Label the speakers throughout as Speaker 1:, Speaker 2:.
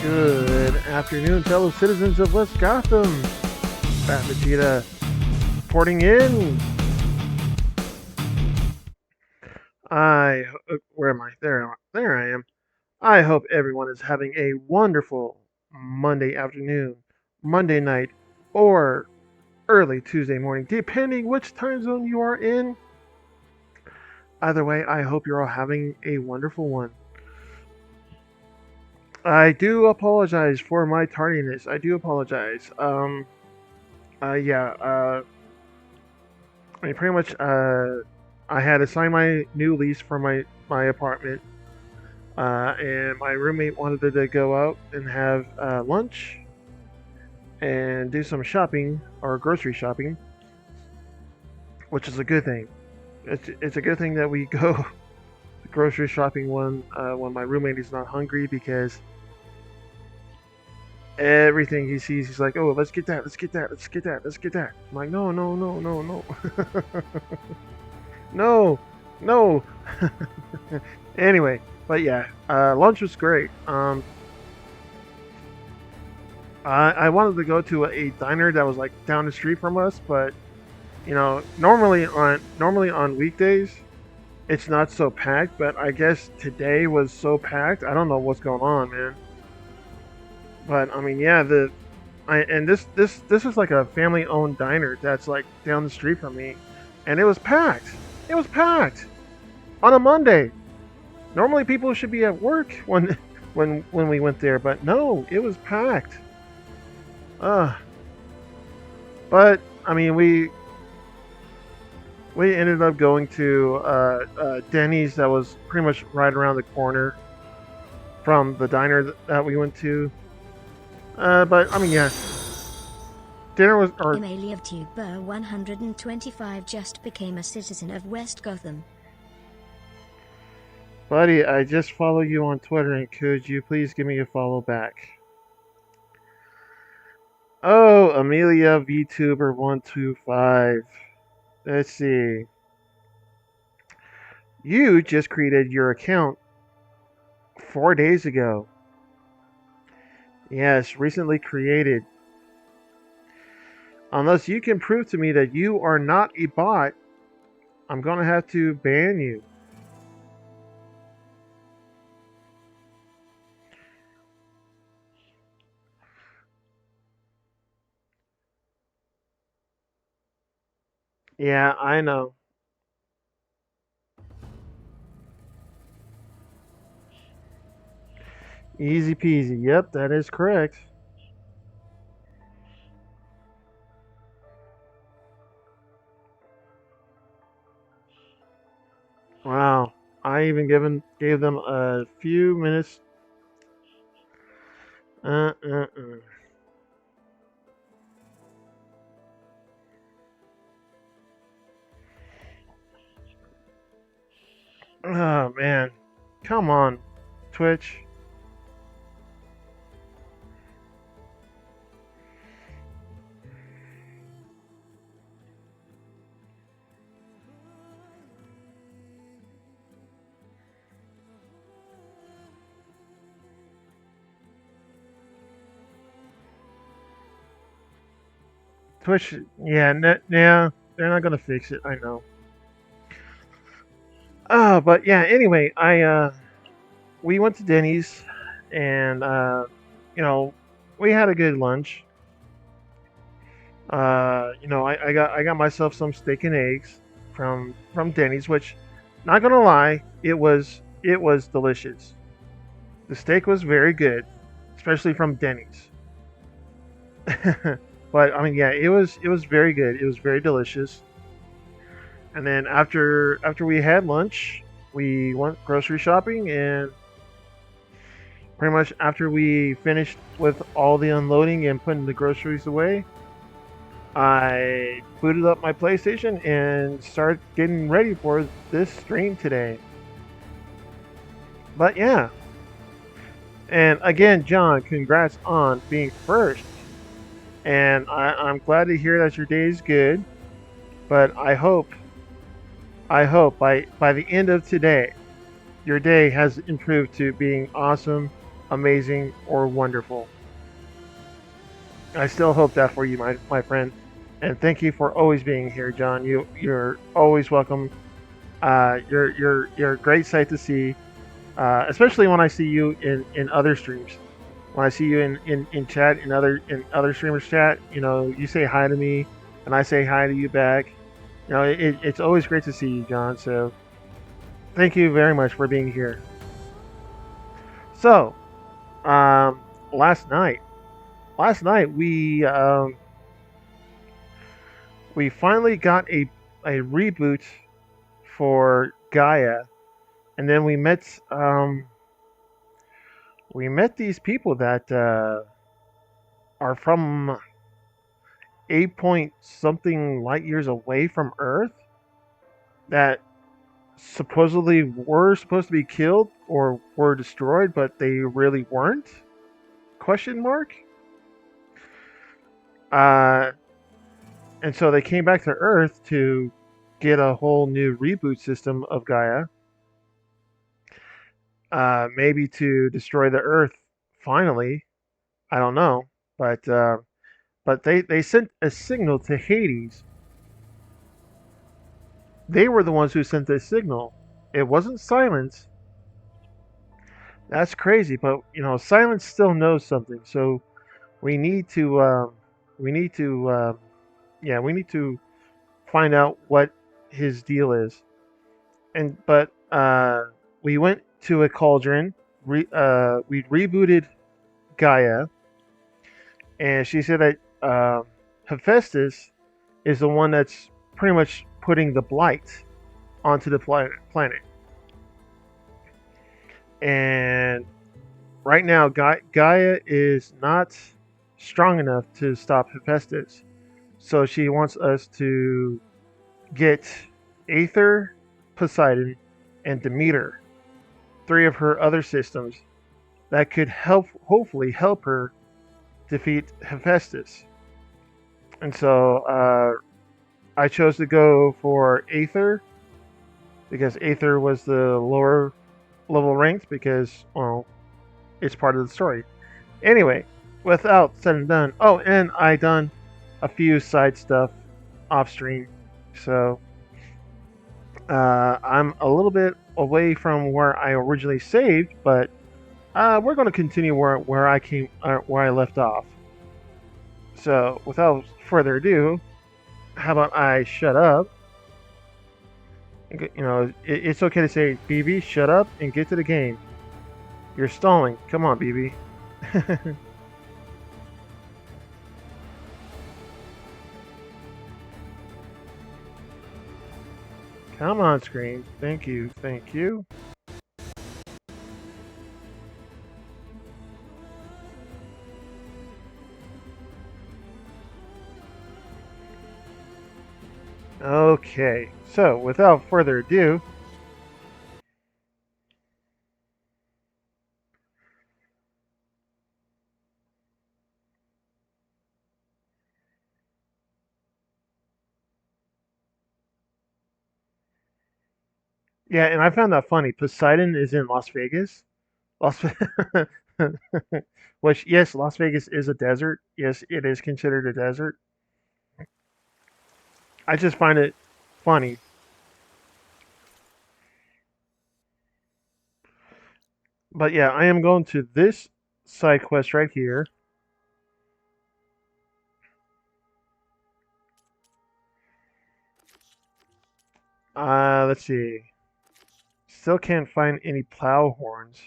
Speaker 1: Good afternoon, fellow citizens of West Gotham. Bat Vegeta reporting in. Where am I? There I am. I hope everyone is having a wonderful Monday afternoon, Monday night, or early Tuesday morning, depending which time zone you are in. Either way, I hope you're all having a wonderful one. I do apologize for my tardiness. I do apologize. I mean, pretty much, I had to sign my new lease for my apartment, and my roommate wanted to go out and have lunch and do some shopping or grocery shopping, which is a good thing. It's a good thing that we go grocery shopping when my roommate is not hungry, because everything he sees, he's like, "Oh, let's get that, let's get that, let's get that, let's get that." I'm like, "No, no, no, no, no, no, no." Anyway, but yeah, lunch was great. I wanted to go to a diner that was like down the street from us, but normally on weekdays, it's not so packed. But I guess today was so packed. I don't know what's going on, man. But I mean, yeah, this is like a family-owned diner that's like down the street from me, and it was packed. It was packed on a Monday. Normally, people should be at work when we went there, but no, it was packed. But I mean, we ended up going to Denny's that was pretty much right around the corner from the diner that we went to. But I mean, yeah, dinner was.
Speaker 2: Tuber 125 just became a citizen of West Gotham.
Speaker 1: Buddy, I just follow you on Twitter, and could you please give me a follow back? Oh, Amelia VTuber 125. Let's see. You just created your account 4 days ago. Yes, recently created. Unless you can prove to me that you are not a bot, I'm gonna have to ban you. Yeah, I know. Easy peasy. Yep, that is correct. Wow. I even gave them a few minutes. Uh, uh, uh. Oh man, come on, Twitch. Twitch, yeah, yeah, they're not gonna fix it. I know. But yeah. Anyway, we went to Denny's, and we had a good lunch. I got myself some steak and eggs from Denny's, which, not gonna lie, it was delicious. The steak was very good, especially from Denny's. But I mean, yeah, it was very good. It was very delicious. And then after we had lunch, we went grocery shopping, and pretty much after we finished with all the unloading and putting the groceries away, I booted up my PlayStation and started getting ready for this stream today. But yeah, and again, John, congrats on being first. And I'm glad to hear that your day is good. But I hope by the end of today, your day has improved to being awesome amazing, or wonderful. I still hope that for you, my friend. And thank you for always being here, John. You're always welcome. You're a great sight to see, especially when I see you in other streams. When I see you in chat in other streamers chat, you say hi to me, and I say hi to you back. It's always great to see you, John. So thank you very much for being here. So, um, last night, we finally got a reboot for Gaia, and then we met these people that are from 8 point something light years away from Earth that supposedly were supposed to be killed or were destroyed, but they really weren't? Question mark. Uh, and so they came back to Earth to get a whole new reboot system of Gaia, maybe to destroy the Earth finally. I don't know, but they sent a signal to Hades. They were the ones who sent this signal. It wasn't Silence. That's crazy, but Silence still knows something. So we need to, we need to, yeah, we need to find out what his deal is. But we went to a cauldron. We rebooted Gaia, and she said that Hephaestus is the one that's pretty much putting the blight onto the planet. And right now, Gaia is not strong enough to stop Hephaestus. So she wants us to get Aether, Poseidon, and Demeter, three of her other systems that could hopefully help her defeat Hephaestus. And so I chose to go for Aether because Aether was the lower level ranked because, well, it's part of the story. Anyway, without said and done, oh, and I done a few side stuff off stream, so I'm a little bit away from where I originally saved, but we're going to continue where I left off. So, without further ado, how about I shut up? It's okay to say, BB, shut up and get to the game. You're stalling. Come on, BB. Come on, screen. Thank you. Thank you. Okay. So, without further ado, yeah, and I found that funny. Poseidon is in Las Vegas. Las which, yes, Las Vegas is a desert. Yes, it is considered a desert. I just find it funny. But yeah, I am going to this side quest right here. Let's see. Still can't find any plow horns.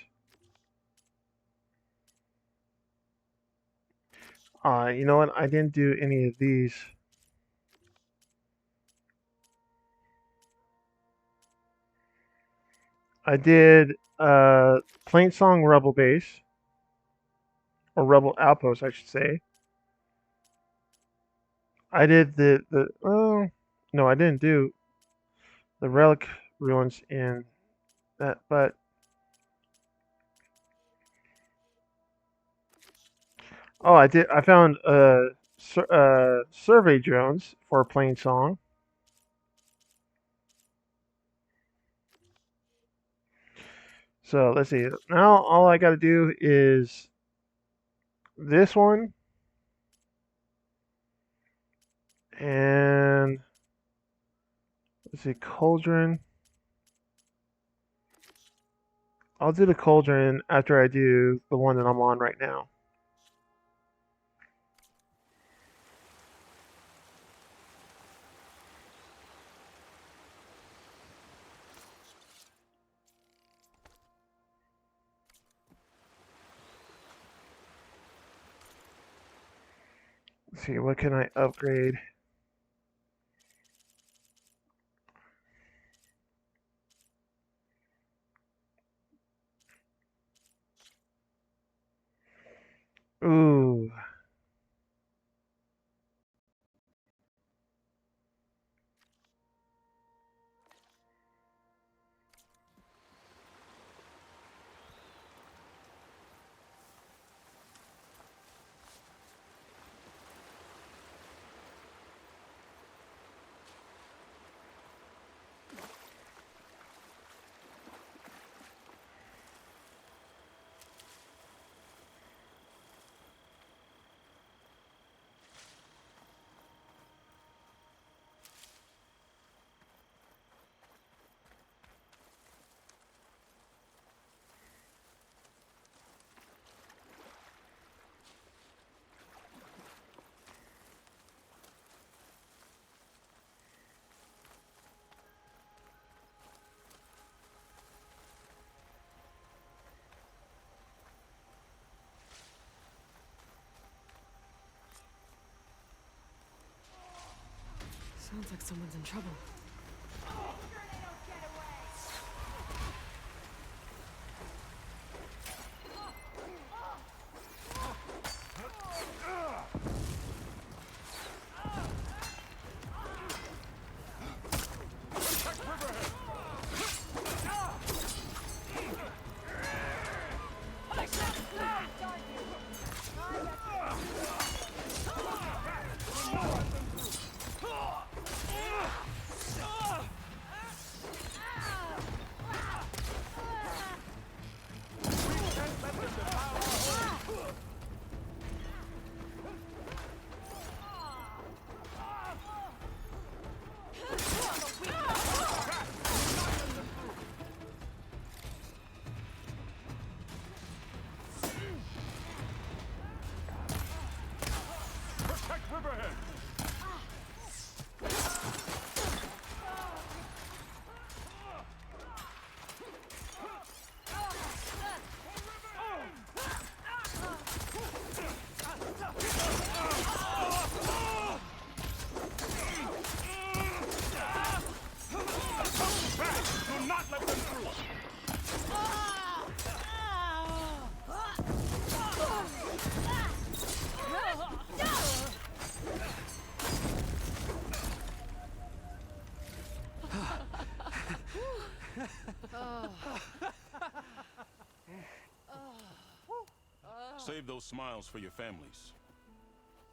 Speaker 1: You know what? I didn't do any of these. I did Plainsong Rebel Base, or Rebel Outpost, I should say. I did the oh no, I didn't do the relic ruins in that, but oh, I did. I found survey drones for Plainsong. So let's see. Now all I got to do is this one and let's see, cauldron. I'll do the cauldron after I do the one that I'm on right now. Let's see, what can I upgrade? Ooh.
Speaker 3: Sounds like someone's in trouble.
Speaker 4: Save those smiles for your families.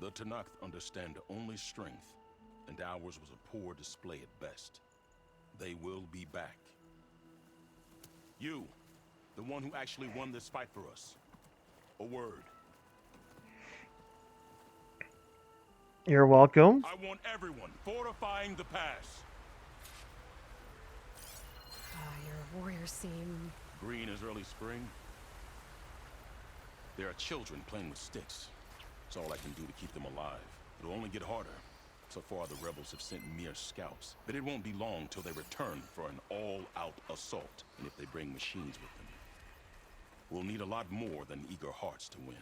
Speaker 4: The Tanakh understand only strength, and ours was a poor display at best. They will be back. You, the one who actually won this fight for us. A word.
Speaker 1: You're welcome.
Speaker 4: I want everyone fortifying the pass.
Speaker 3: Your warriors seem...
Speaker 4: Green as early spring. There are children playing with sticks. It's all I can do to keep them alive. It'll only get harder. So far, the rebels have sent mere scouts, but it won't be long till they return for an all-out assault, and if they bring machines with them. We'll need a lot more than eager hearts to win.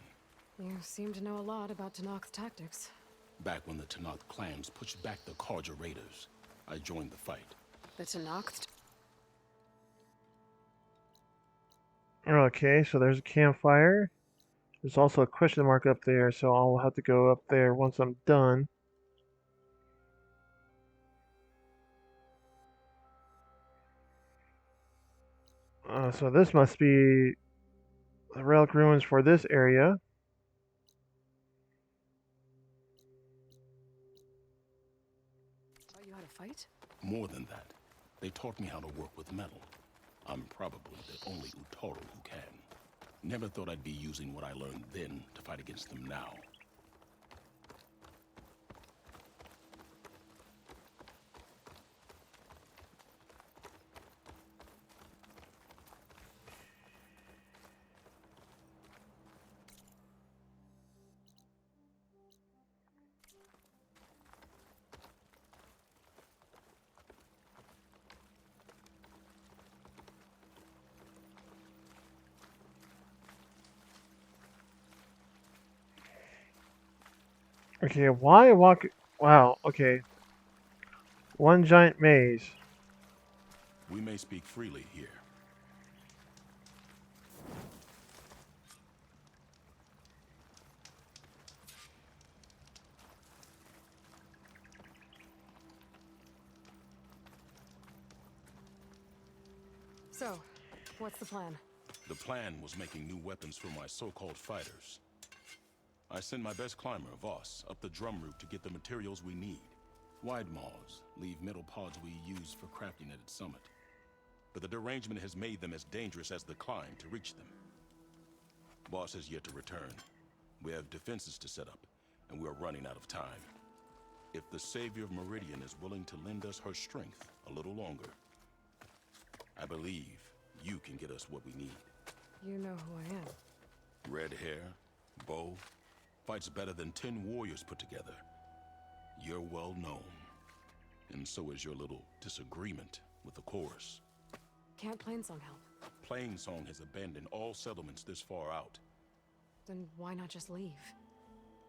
Speaker 3: You seem to know a lot about Tanakh's tactics.
Speaker 4: Back when the Tanakh clans pushed back the Karja raiders, I joined the fight.
Speaker 3: The Tanakh...
Speaker 1: Okay, so there's a campfire. There's also a question mark up there, so I'll have to go up there once I'm done. So this must be the relic ruins for this area.
Speaker 3: Taught you how to fight?
Speaker 4: More than that, they taught me how to work with metal. I'm probably the only Utaru who can. Never thought I'd be using what I learned then to fight against them now.
Speaker 1: Okay, why walk? Wow. Okay, one giant maze.
Speaker 4: We may speak freely here.
Speaker 3: So, what's the plan?
Speaker 4: The plan was making new weapons for my so-called fighters. I sent my best climber, Voss, up the drum route to get the materials we need. Wide maws leave metal pods we use for crafting at its summit. But the derangement has made them as dangerous as the climb to reach them. Boss has yet to return. We have defenses to set up, and we are running out of time. If the Savior of Meridian is willing to lend us her strength a little longer, I believe you can get us what we need.
Speaker 3: You know who I am.
Speaker 4: Red hair, bow, fights better than 10 warriors put together. You're well known. And so is your little disagreement with the chorus.
Speaker 3: Can't Plainsong help?
Speaker 4: Plainsong has abandoned all settlements this far out.
Speaker 3: Then why not just leave?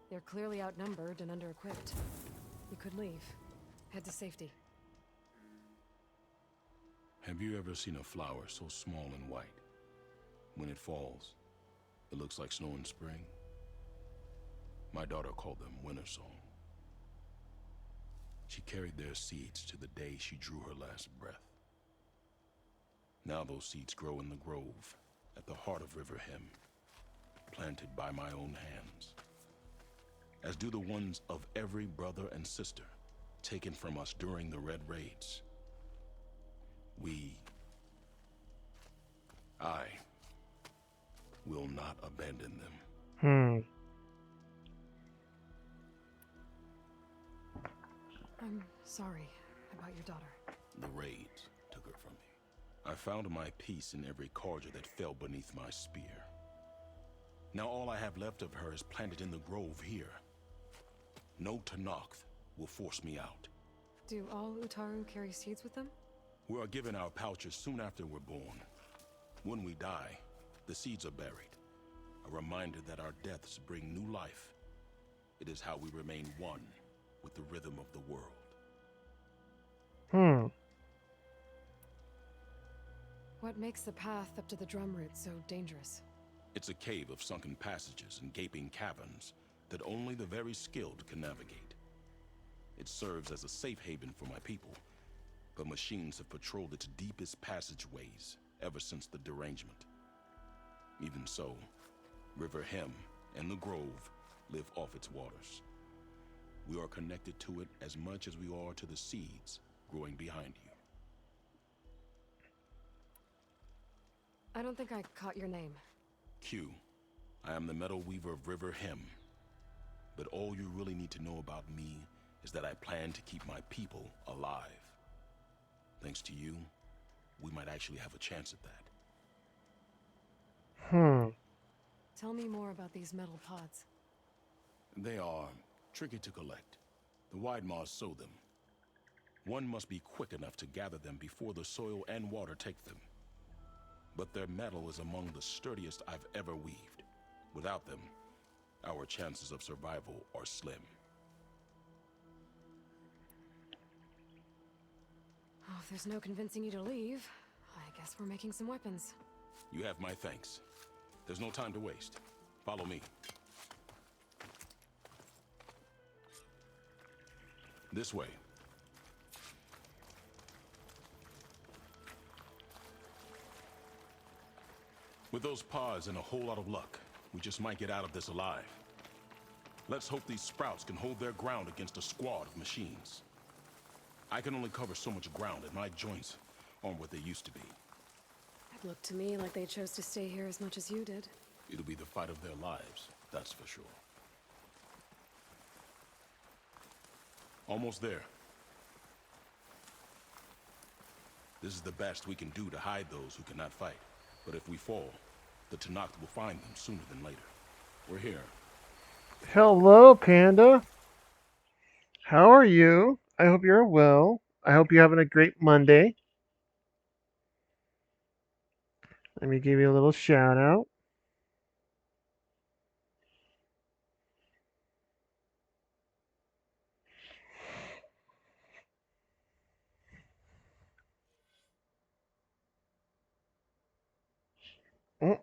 Speaker 3: They're clearly outnumbered and under-equipped. You could leave. Head to safety.
Speaker 4: Have you ever seen a flower so small and white? When it falls, it looks like snow in spring. My daughter called them winter song. She carried their seeds to the day she drew her last breath. Now those seeds grow in the grove at the heart of River Hem, planted by my own hands. As do the ones of every brother and sister taken from us during the Red Raids. I will not abandon them.
Speaker 3: I'm sorry about your daughter.
Speaker 4: The raids took her from me. I found my peace in every carja that fell beneath my spear. Now all I have left of her is planted in the grove here. No Tenakth will force me out.
Speaker 3: Do all Utaru carry seeds with them?
Speaker 4: We are given our pouches soon after we're born. When we die, the seeds are buried. A reminder that our deaths bring new life. It is how we remain one with the rhythm of the world.
Speaker 3: What makes the path up to the drum route so dangerous?
Speaker 4: It's a cave of sunken passages and gaping caverns that only the very skilled can navigate. It serves as a safe haven for my people, but machines have patrolled its deepest passageways ever since the derangement. Even so, River Hem and the Grove live off its waters. We are connected to it as much as we are to the seeds growing behind you.
Speaker 3: I don't think I caught your name.
Speaker 4: Q. I am the Metal Weaver of River Hem. But all you really need to know about me is that I plan to keep my people alive. Thanks to you, we might actually have a chance at that.
Speaker 3: Tell me more about these metal pods.
Speaker 4: They are tricky to collect. The Wide Maws sow them. One must be quick enough to gather them before the soil and water take them. But their metal is among the sturdiest I've ever weaved. Without them, our chances of survival are slim.
Speaker 3: Oh, if there's no convincing you to leave, I guess we're making some weapons.
Speaker 4: You have my thanks. There's no time to waste. Follow me. This way. With those pods and a whole lot of luck, we just might get out of this alive. Let's hope these sprouts can hold their ground against a squad of machines. I can only cover so much ground, and my joints aren't what they used to be.
Speaker 3: It looked to me like they chose to stay here as much as you did.
Speaker 4: It'll be the fight of their lives, that's for sure. Almost there. This is the best we can do to hide those who cannot fight. But if we fall, the Tenakth will find them sooner than later. We're here.
Speaker 1: Hello, Panda. How are you? I hope you're well. I hope you're having a great Monday. Let me give you a little shout out. Mm.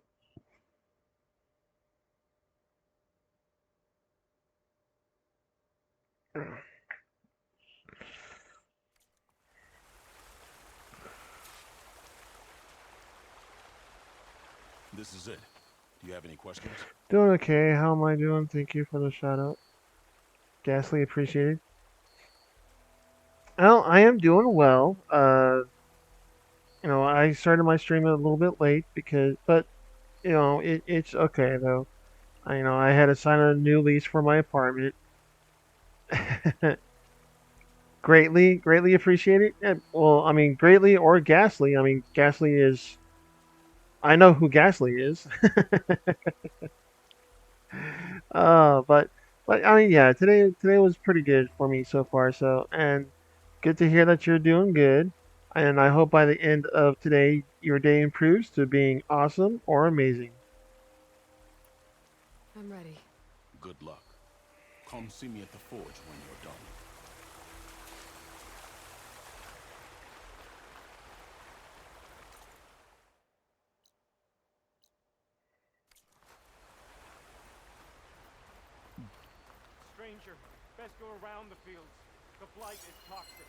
Speaker 4: This is it. Do you have any questions?
Speaker 1: Doing okay. How am I doing? Thank you for the shout out. Ghastly appreciated. Well, I am doing well. I started my stream a little bit late but it's okay though. I had to sign a new lease for my apartment. Greatly appreciate it. Well, I mean, greatly or Ghastly. I mean, Ghastly is. I know who Ghastly is. But I mean, yeah, today was pretty good for me so far. So, and good to hear that you're doing good. And I hope by the end of today, your day improves to being awesome or amazing.
Speaker 3: I'm ready.
Speaker 4: Good luck. Come see me at the forge when you're done.
Speaker 5: Stranger, best go around the fields. The blight is toxic.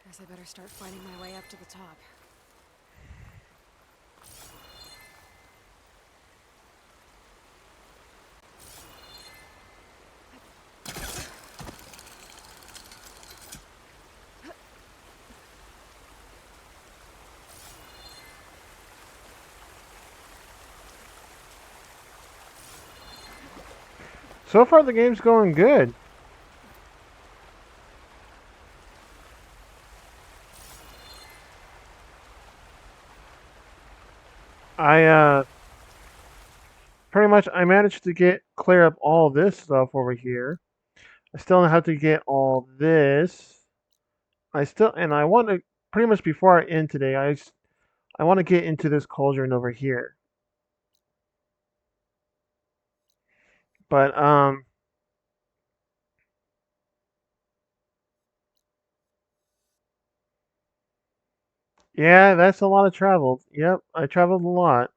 Speaker 3: Guess I better start fighting my way up to the top.
Speaker 1: So far, the game's going good. I pretty much I managed to clear up all this stuff over here. I still have to get all this. I want to pretty much before I end today. I want to get into this cauldron over here. But yeah, that's a lot of travel. Yep, I traveled a lot.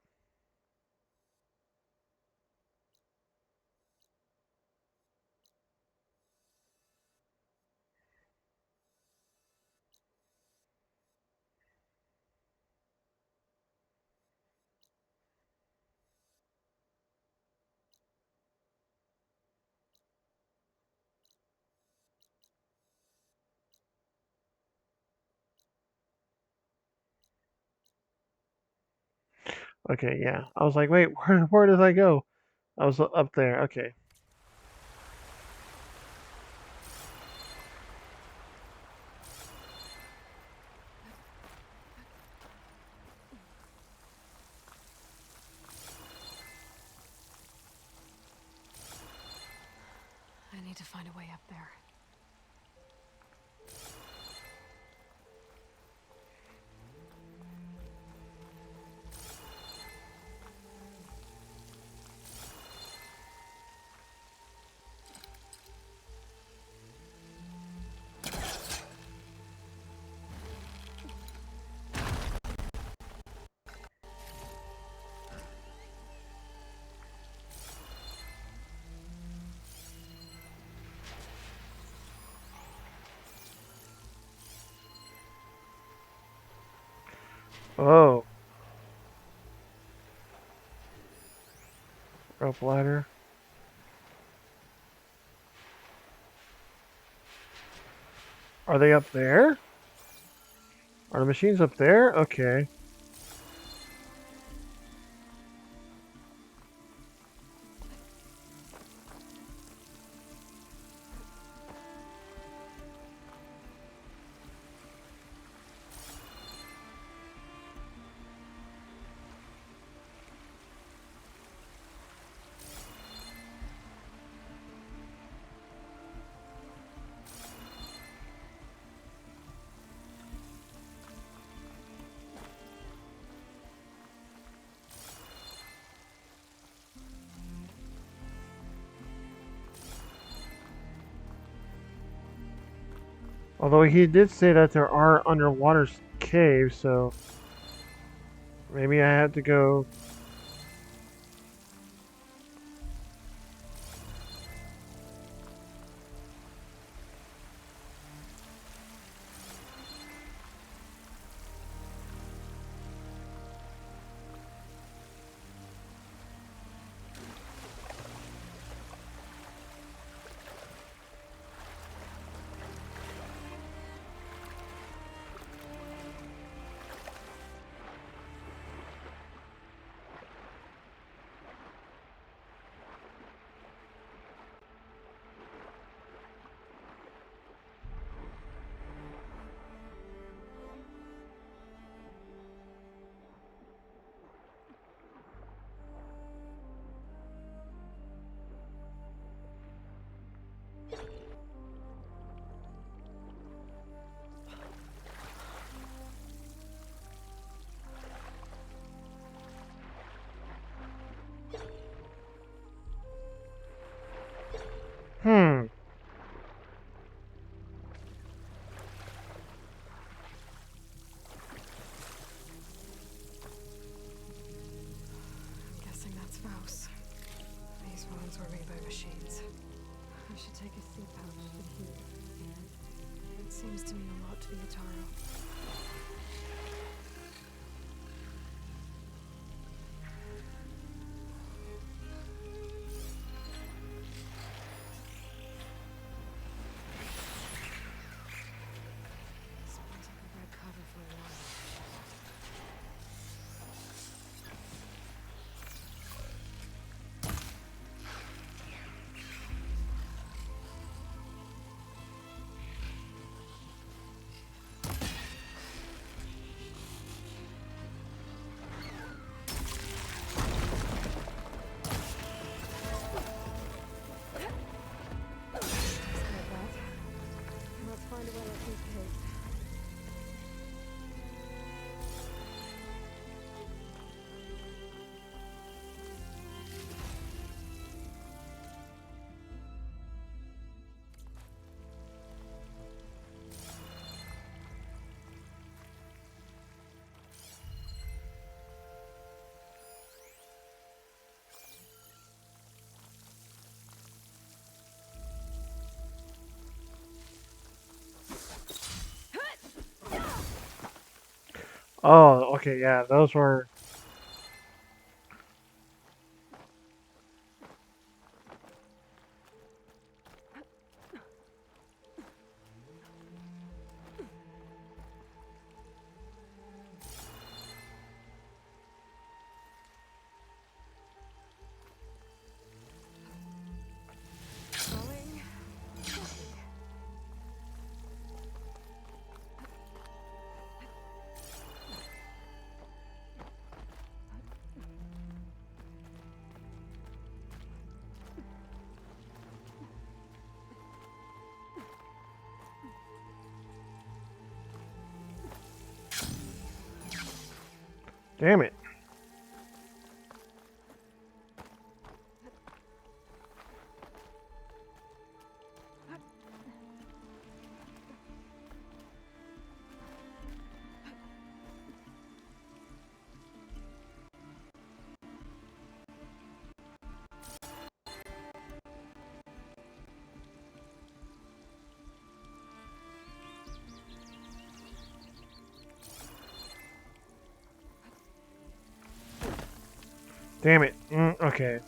Speaker 1: Okay, yeah. I was like, wait, where did I go? I was up there. Okay.
Speaker 3: I need to find a way up there.
Speaker 1: Oh, rope ladder. Are they up there? Are the machines up there? Okay. Although he did say that there are underwater caves, so maybe I had to go. Hmm.
Speaker 3: I'm guessing that's Faust. These wounds were made by machines. I should take a seat pouch to heal. It seems to mean a lot to the Ataro. Suppose I could grab cover for a while. Let's find a way up these caves.
Speaker 1: Oh, okay, yeah, those were.
Speaker 3: Going.
Speaker 1: Damn it. Damn it. Okay.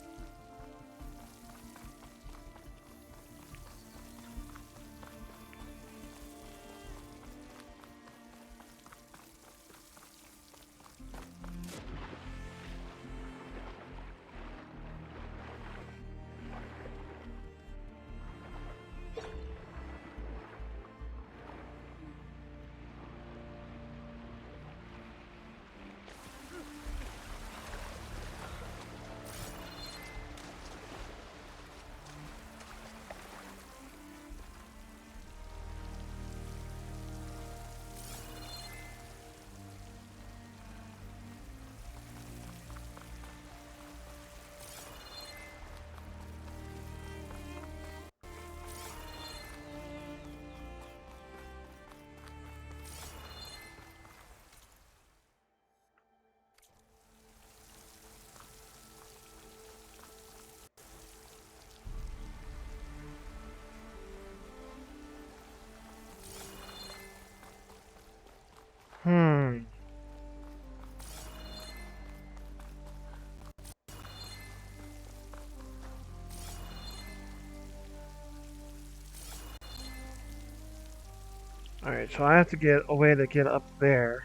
Speaker 1: Alright, so I have to get a way to get up there.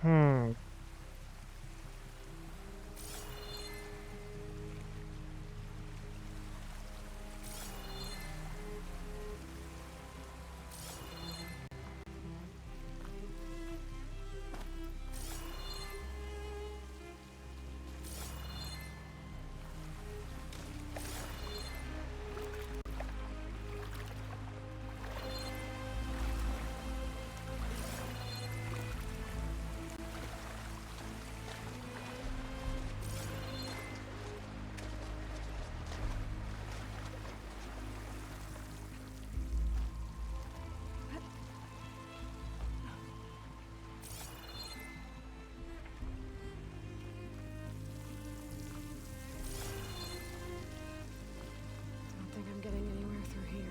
Speaker 1: Hmm.
Speaker 3: I don't think I'm getting anywhere through here.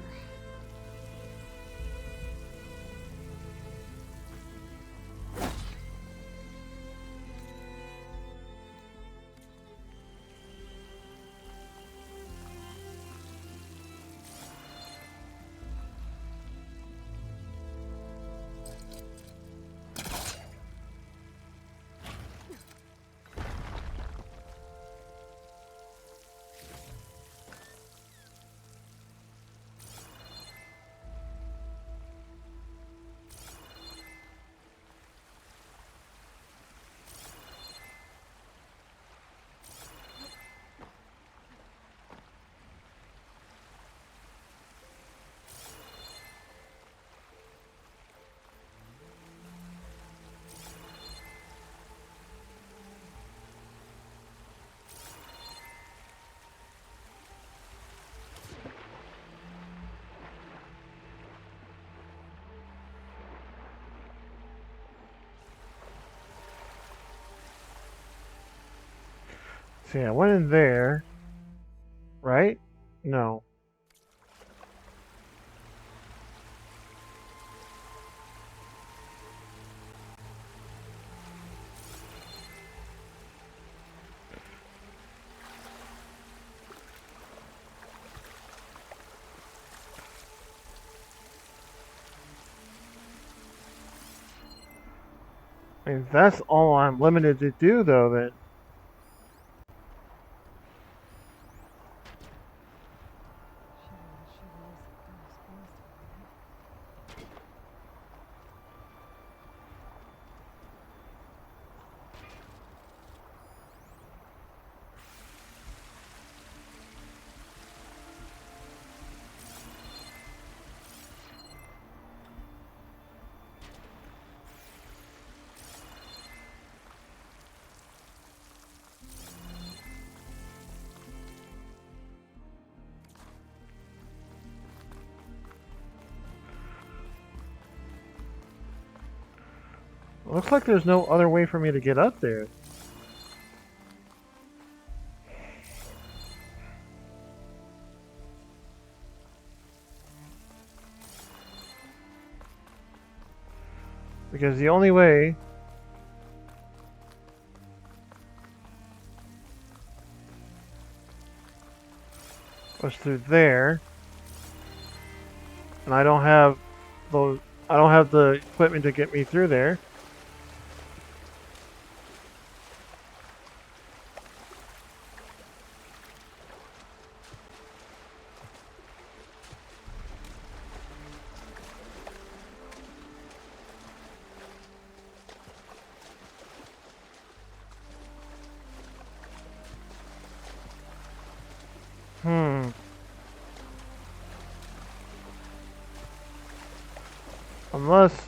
Speaker 1: See, I went in there, right? No. I mean, that's all I'm limited to do, though, then. Looks like there's no other way for me to get up there. Because the only way was through there, and I don't have the equipment to get me through there. Hmm. Unless...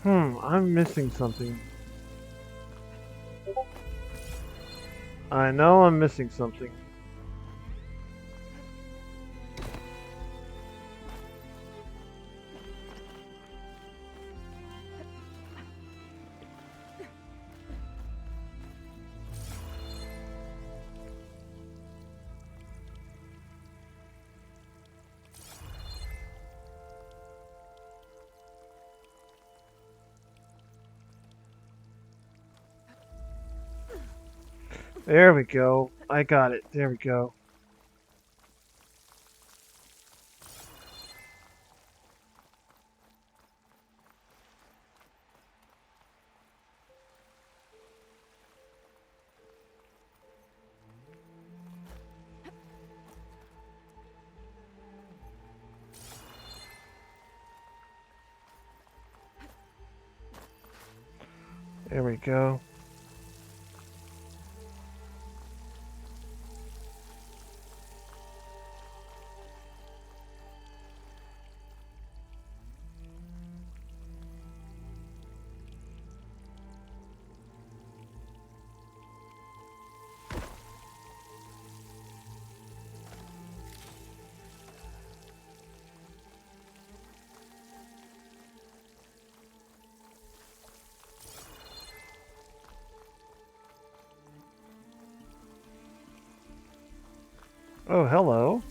Speaker 1: I'm missing something. I know I'm missing something. There we go. I got it. There we go. There we go. Oh, hello.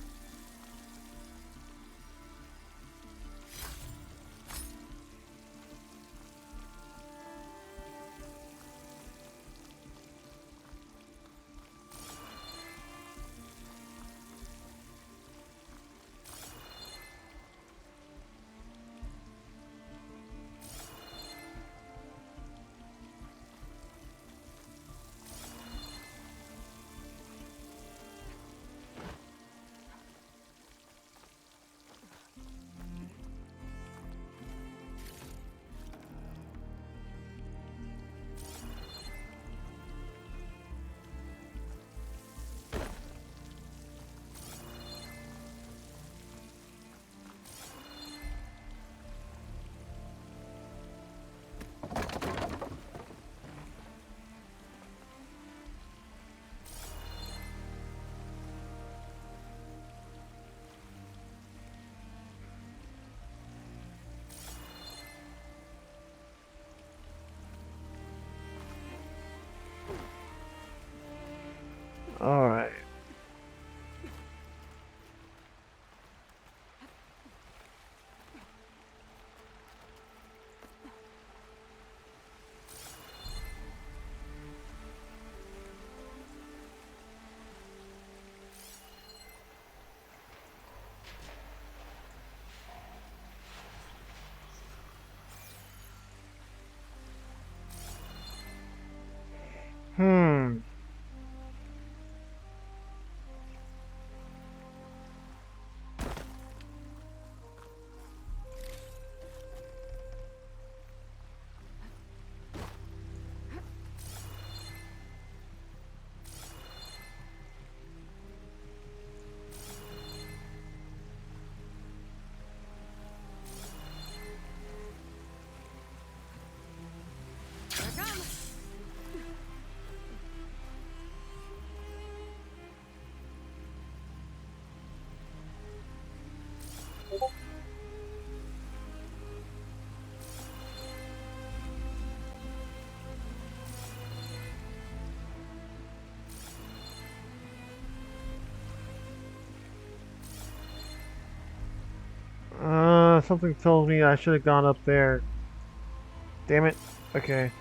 Speaker 1: All right. Hmm. Something told me I should have gone up there. Damn it. Okay.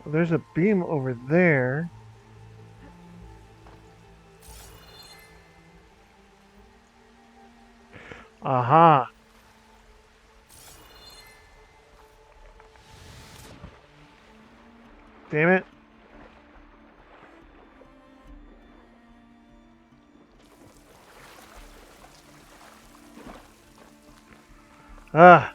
Speaker 1: There's a beam over there. Aha. Damn it. Ah.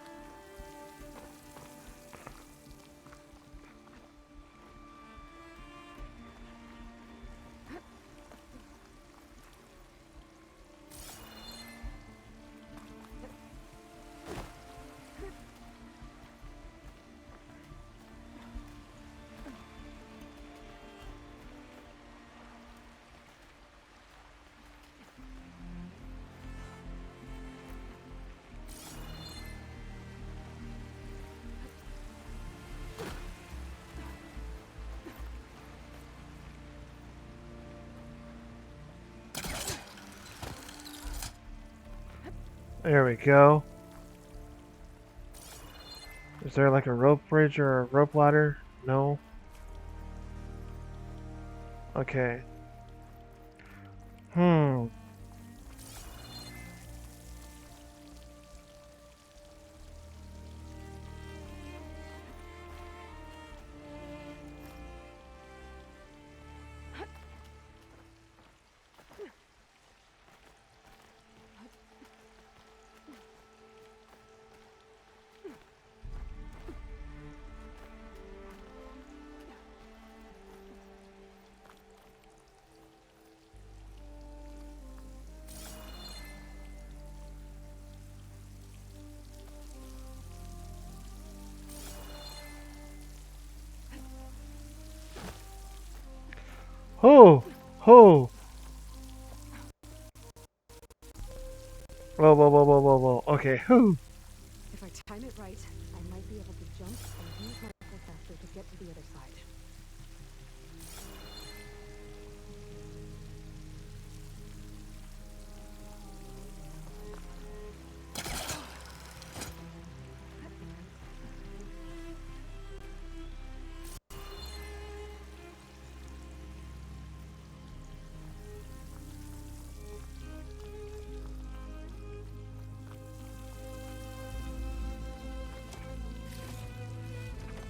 Speaker 1: There we go. Is there like a rope bridge or a rope ladder? No. Okay. Hmm. Ho! Ho! Whoa, whoa, whoa, whoa, whoa, whoa. Okay, whoo!
Speaker 3: If I time it right, I might be able to jump and use my rifle faster to get to the other side.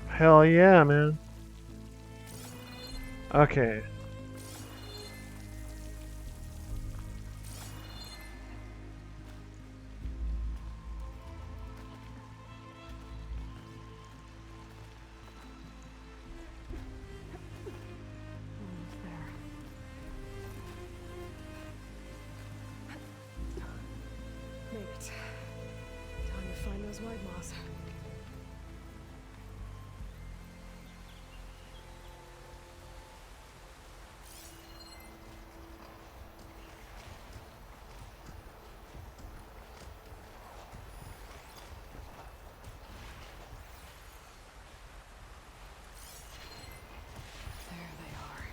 Speaker 1: Hell yeah, man. Okay.
Speaker 3: Almost there. Made it. Time to find those white moths. There they are.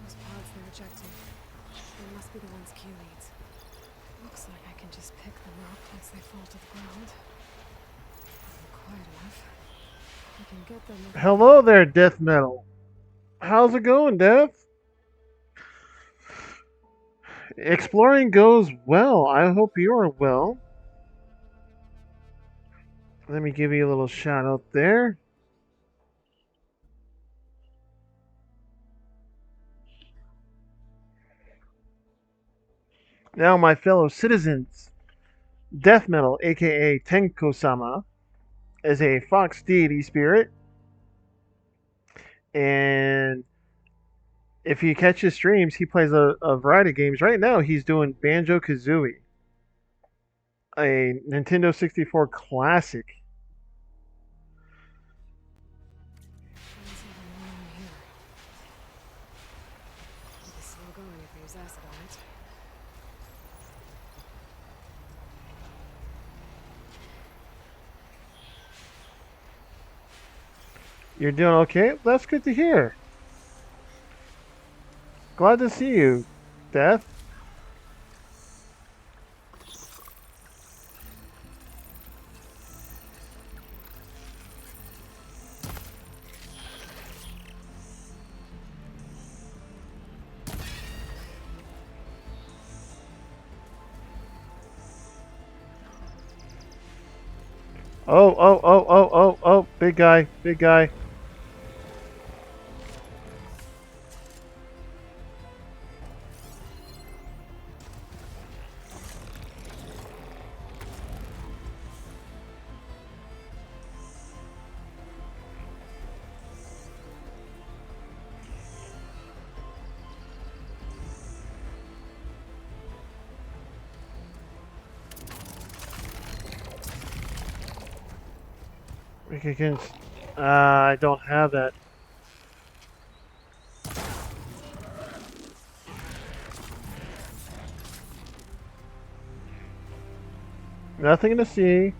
Speaker 3: Those pods they're ejecting. They must be the ones Q needs. Looks like I can just pick them up once they fall to the ground. Not quite enough. I can get them with
Speaker 1: Hello there, Death Metal. How's it going, Death? Exploring goes well. I hope you are well. Let me give you a little shout out there. Now, my fellow citizens, Death Metal, aka Tenko-sama, is a fox deity spirit, and if you catch his streams, he plays a variety of games. Right now, he's doing Banjo Kazooie, a Nintendo 64 classic.
Speaker 3: Can't see them around here. It'll be slow going if I use acid on it.
Speaker 1: You're doing okay? That's good to hear. Glad to see you, Death. Oh, oh, oh, oh, oh, oh, big guy, big guy. We can. I don't have that. Nothing to see.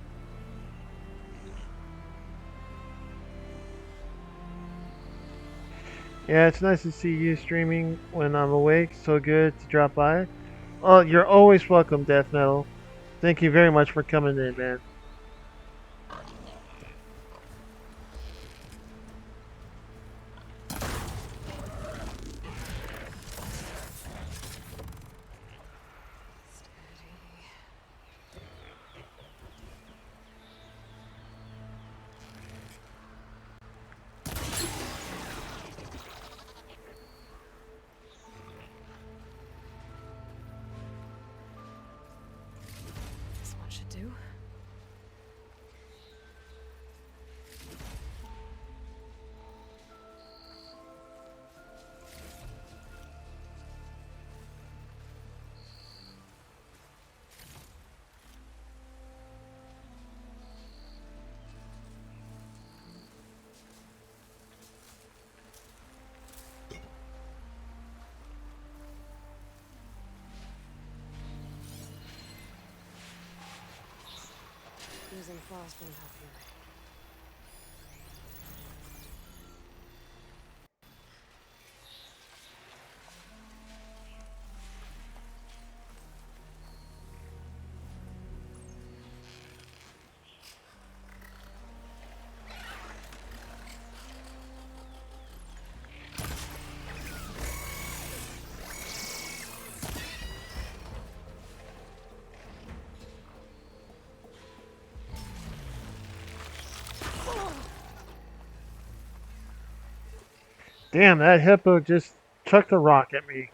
Speaker 1: Yeah, it's nice to see you streaming when I'm awake. So good to drop by. Oh, you're always welcome, Death Metal. Thank you very much for coming in, man.
Speaker 3: This one should do. Using flaws won't help you.
Speaker 1: Damn, that hippo just chucked a rock at me.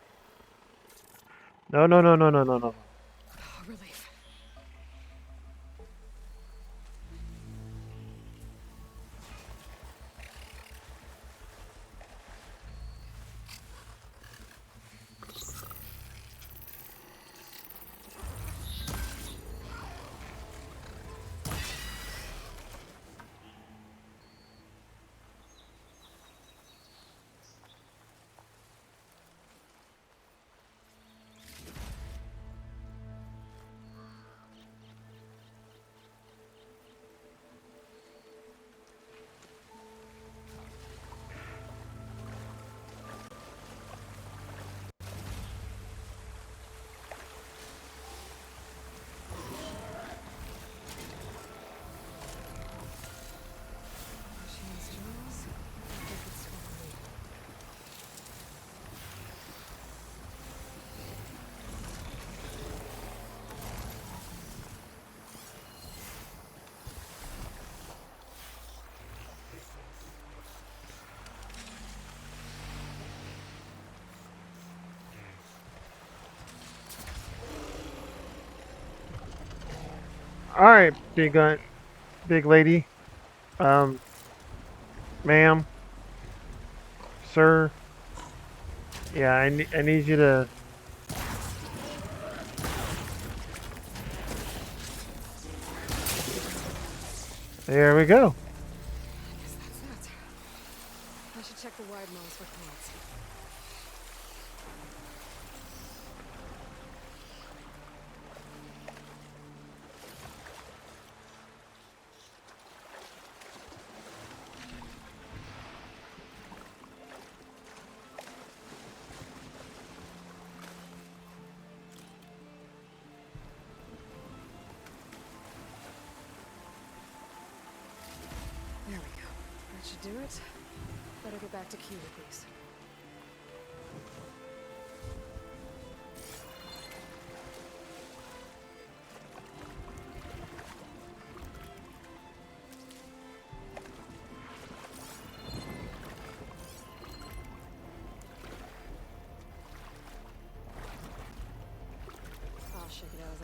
Speaker 1: No, no, no, no, no, no, no.
Speaker 3: Oh, relief. Machine's jewels. I think it's swallowing.
Speaker 1: All right, big lady, um, ma'am, sir. Yeah, I need you to. There we go.
Speaker 3: I guess that's that. I should check the wide moles for plants. There we go. That should do it. Better get back to Q with these.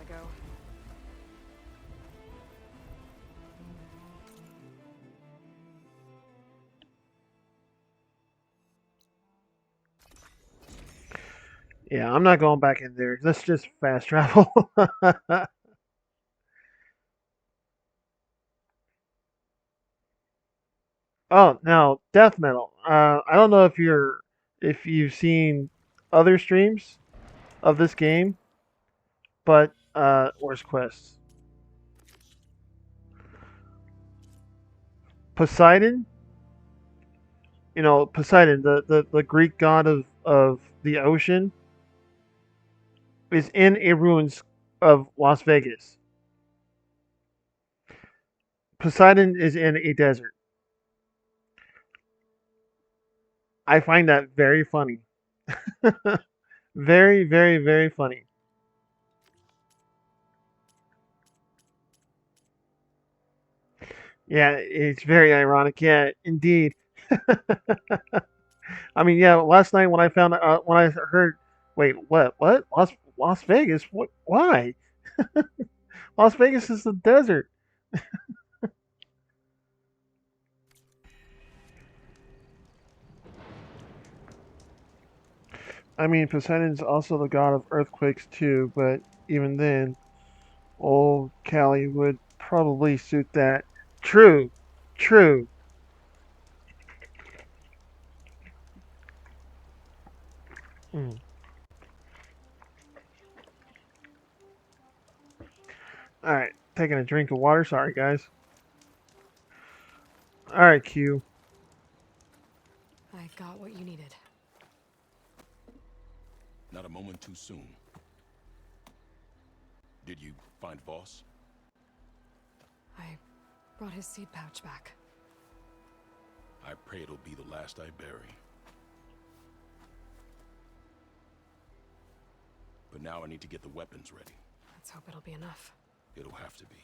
Speaker 3: I go.
Speaker 1: Yeah, I'm not going back in there. Let's just fast travel. Oh, now death metal. I don't know if you've seen other streams of this game, but where's Quest? Poseidon. You know Poseidon, the Greek god of the ocean, is in a ruins of Las Vegas. Poseidon is in a desert. I find that very funny. Very, very, very funny. Yeah, it's very ironic. Yeah, indeed. I mean, yeah. Last night when I heard, wait, what? Las Vegas? What? Why? Las Vegas is the desert. I mean, Poseidon's also the god of earthquakes too, but even then, old Callie would probably suit that. True, true. Mm. All right, taking a drink of water. Sorry, guys. All right, Q.
Speaker 3: I got what you needed.
Speaker 4: Not a moment too soon. Did you find Voss?
Speaker 3: I brought his seed pouch back.
Speaker 4: I pray it'll be the last I bury. But now I need to get the weapons ready.
Speaker 3: Let's hope it'll be enough.
Speaker 4: It'll have to be.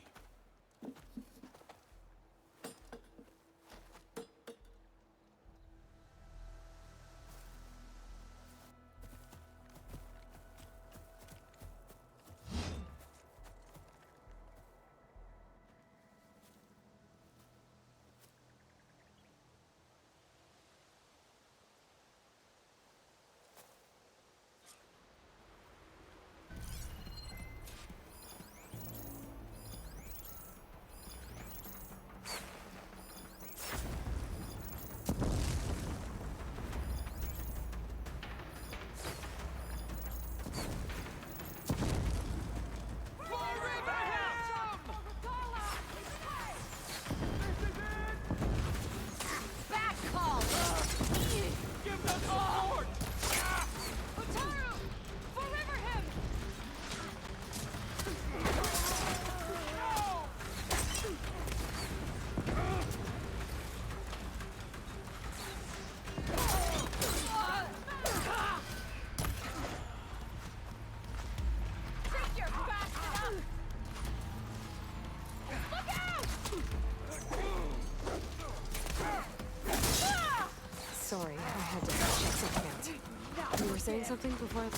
Speaker 3: Sorry, I had to check something out. You were saying something before I...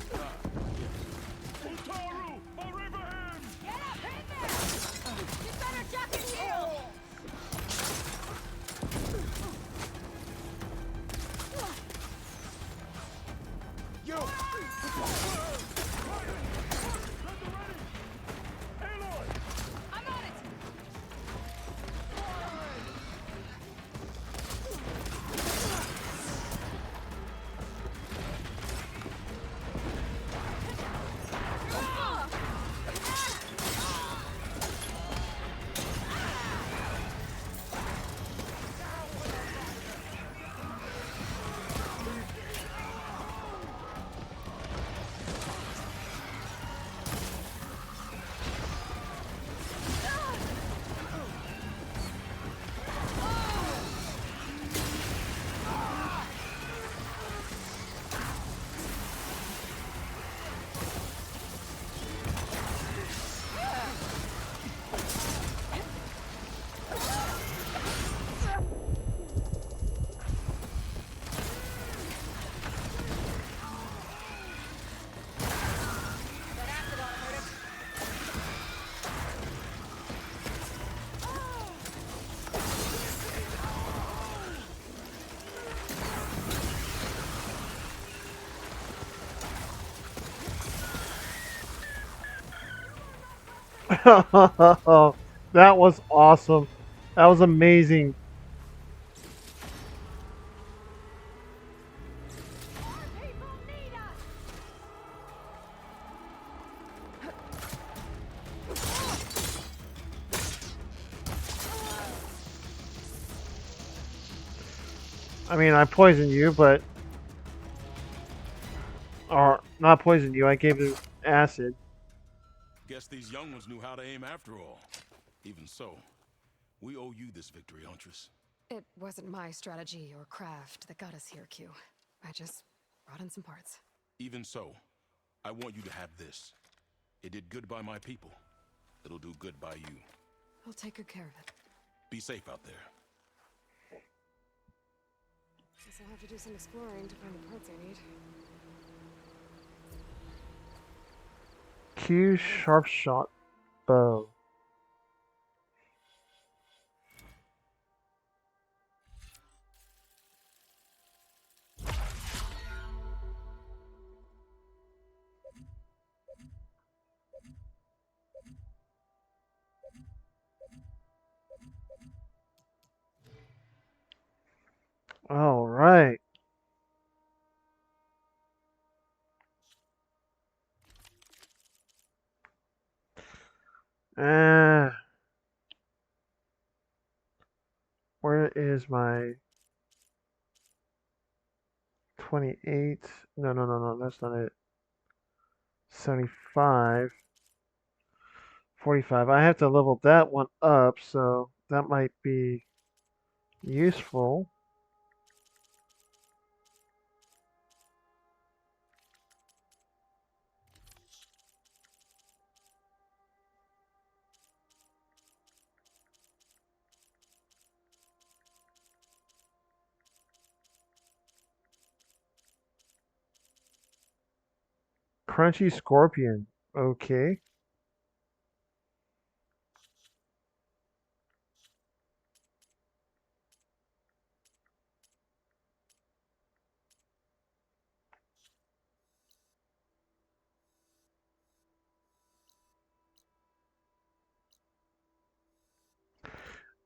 Speaker 1: That was awesome. That was amazing. I mean, I poisoned you, but or not poisoned you. I gave you acid.
Speaker 4: Guess these young ones knew how to aim after all. Even so, we owe you this victory, Huntress.
Speaker 3: It wasn't my strategy or craft that got us here, Q. I just brought in some parts.
Speaker 4: Even so, I want you to have this. It did good by my people. It'll do good by you.
Speaker 3: I'll take good care of it.
Speaker 4: Be safe out there.
Speaker 3: Guess I'll have to do some exploring to find the parts I need.
Speaker 1: Q sharp shot bow. All right. Uh, where is my 28? No, no, no, no. That's not it. 75. 45. I have to level that one up, so that might be useful. Crunchy scorpion. Okay.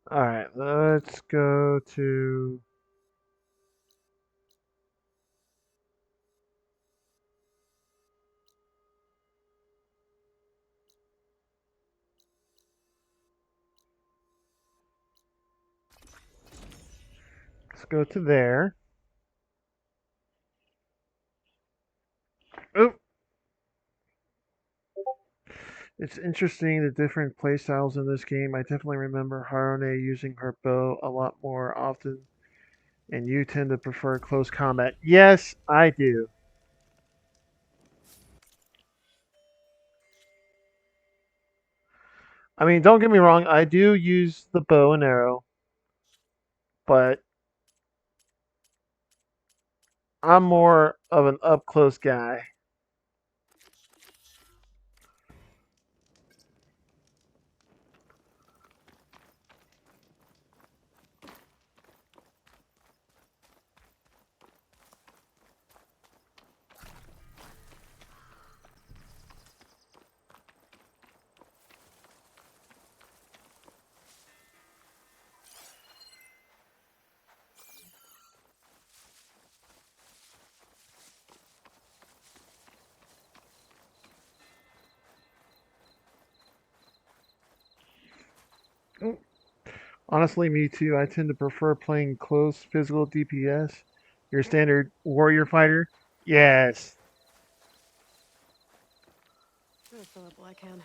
Speaker 1: All right, let's go to there. Oh, it's interesting the different playstyles in this game. I definitely remember Harone using her bow a lot more often, and you tend to prefer close combat. Yes, I do. I mean, don't get me wrong, I do use the bow and arrow, but I'm more of an up close guy. Mm, honestly, me too. I tend to prefer playing close physical DPS. Your standard warrior fighter? Yes.
Speaker 3: I'll fill up all I can.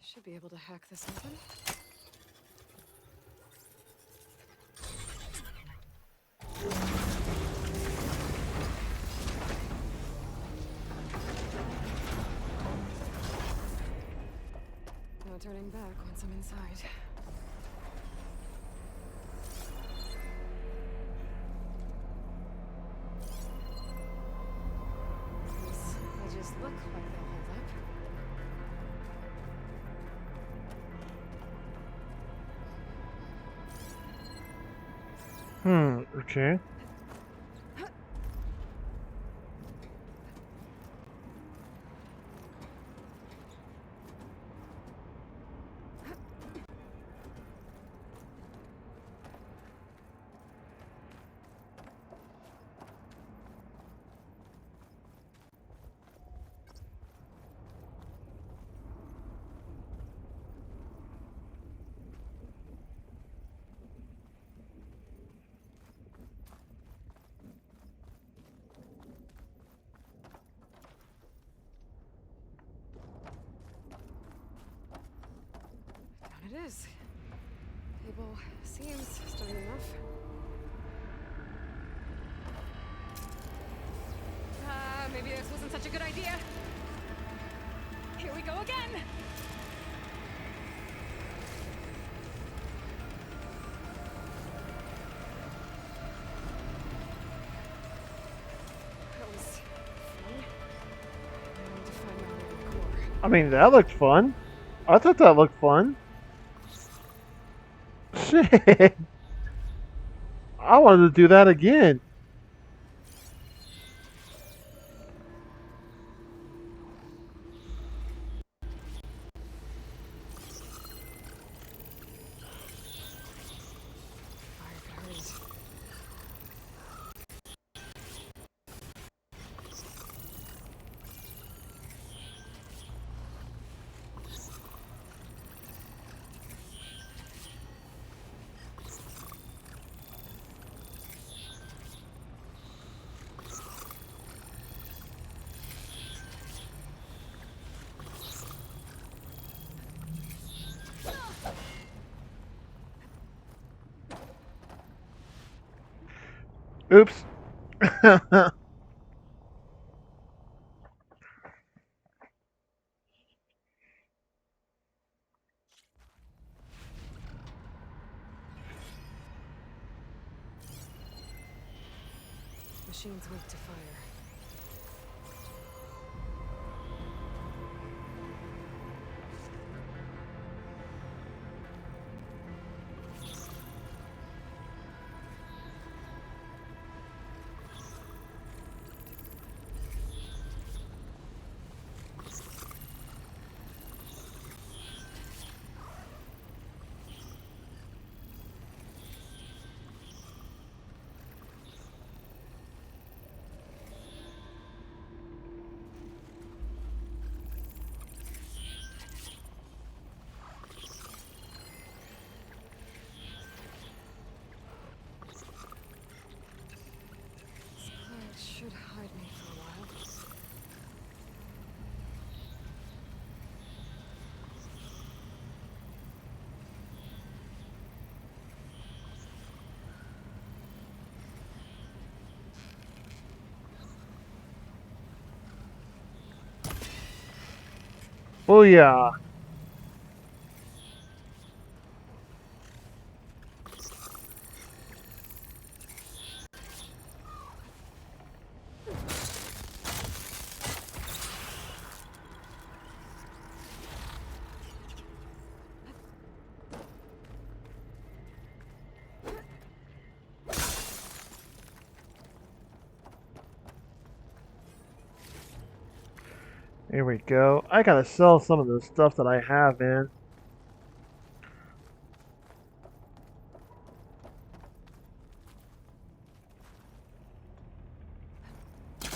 Speaker 3: Should be able to hack this open. No turning back once I'm inside. These edges look like they'll hold up.
Speaker 1: Okay.
Speaker 3: Down it is. Cable seems strong enough. Maybe this wasn't such a good idea. Here we go again! That was fun. I need to find out the core.
Speaker 1: I mean, that looked fun. I thought that looked fun. Shit. I wanted to do that again.
Speaker 3: Fire could hurt it.
Speaker 1: Oops.
Speaker 3: Machine's weak to fire. It should hide me for a while.
Speaker 1: Booyah. Here we go. I gotta sell some of the stuff that I have, man.
Speaker 3: I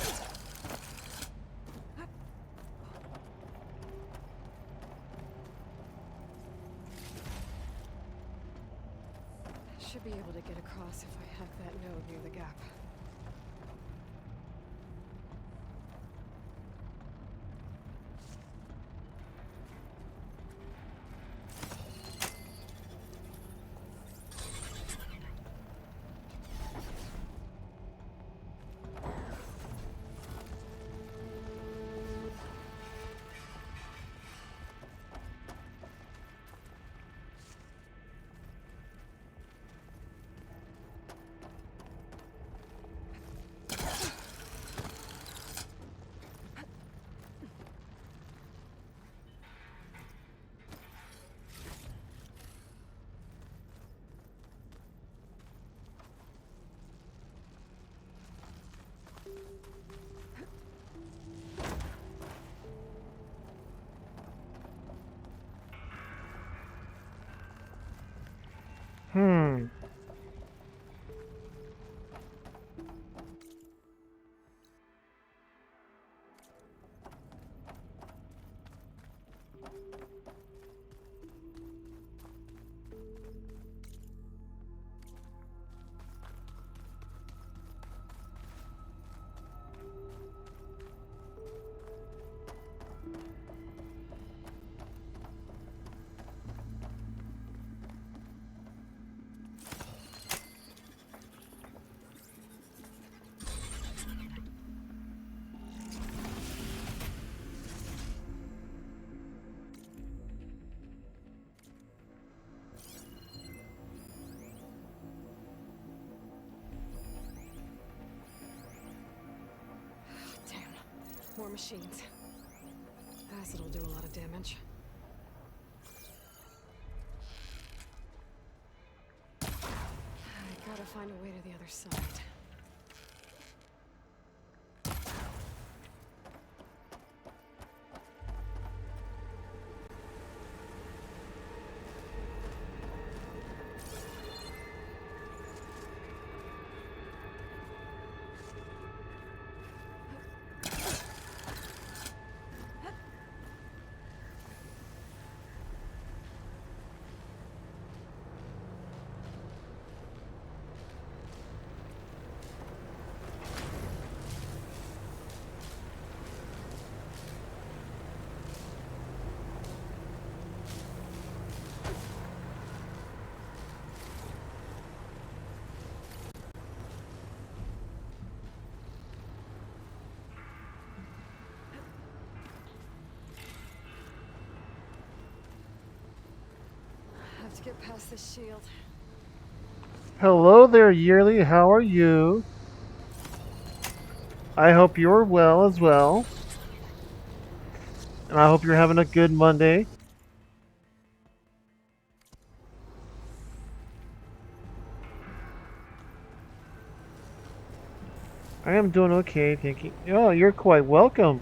Speaker 3: should be able to get across if I hack that node near the gap. More machines. Acid'll do a lot of damage. I gotta find a way to the other side. Have to get past this shield.
Speaker 1: Hello there, Yearly. How are you? I hope you're well as well. And I hope you're having a good Monday. I am doing okay, thank you. Oh, you're quite welcome.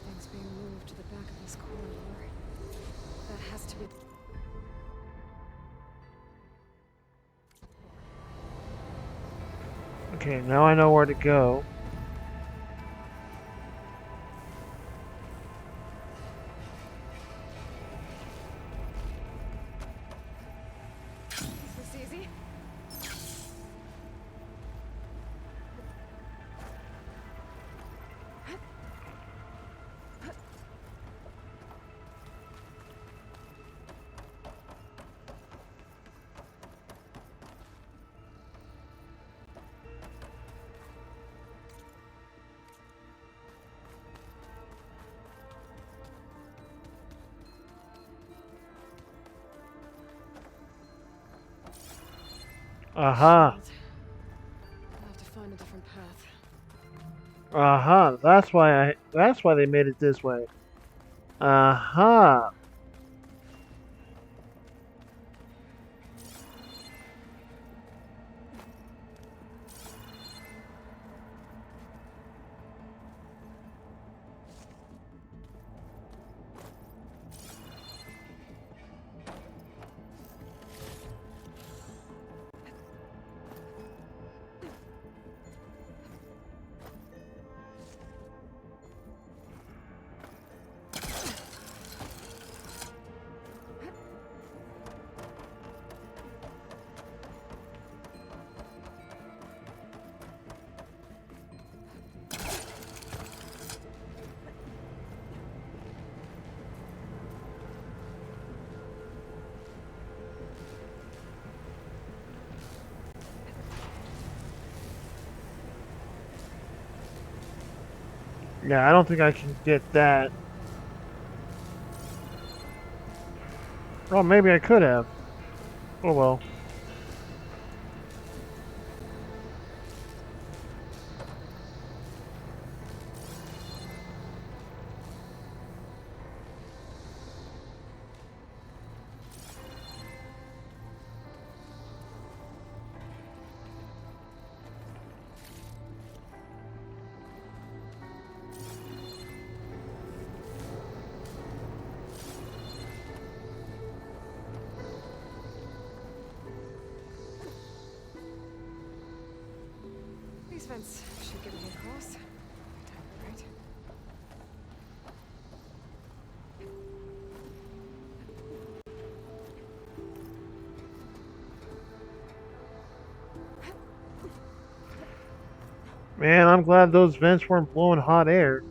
Speaker 3: Everything's being moved to the back of this corridor. That has to be...
Speaker 1: Okay, now I know where to go.
Speaker 3: Is this easy?
Speaker 1: Aha.
Speaker 3: Shield. I'll have to find a different path.
Speaker 1: Aha. That's why they made it this way. Aha. Yeah, I don't think I can get that. Well, maybe I could have. Oh well.
Speaker 3: fence should get me across. Right?
Speaker 1: Man, I'm glad those vents weren't blowing hot air.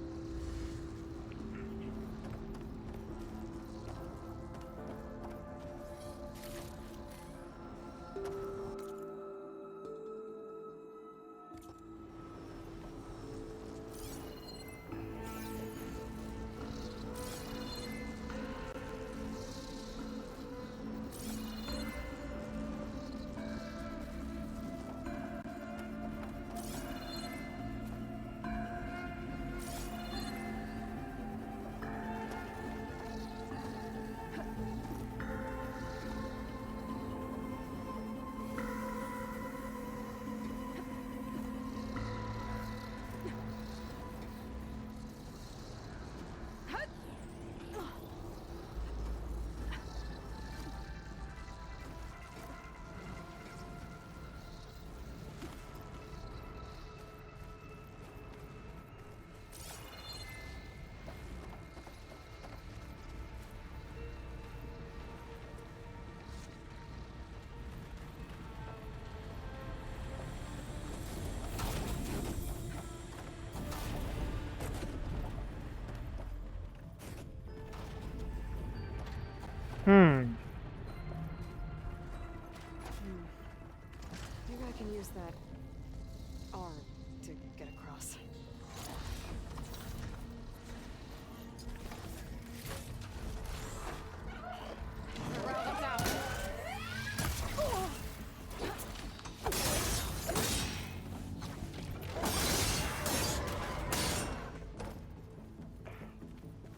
Speaker 1: Hmm.
Speaker 3: Maybe I can use that arm to get across.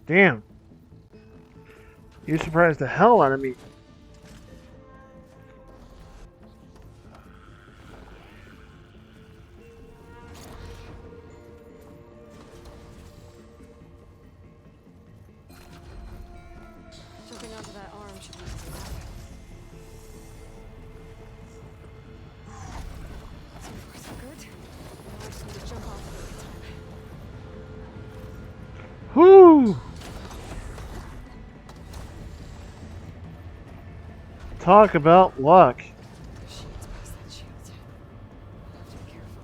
Speaker 1: Damn. You surprised the hell out of me.
Speaker 3: Jumping onto that arm should be easy enough. So far, so good. Now I just need to jump off the time.
Speaker 1: Whoo! Talk about luck.
Speaker 3: Shields past that shield. Have to be careful.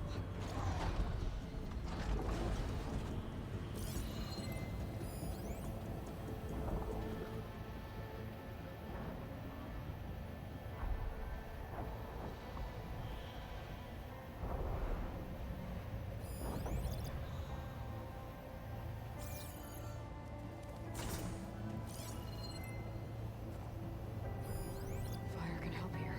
Speaker 3: Fire can help here.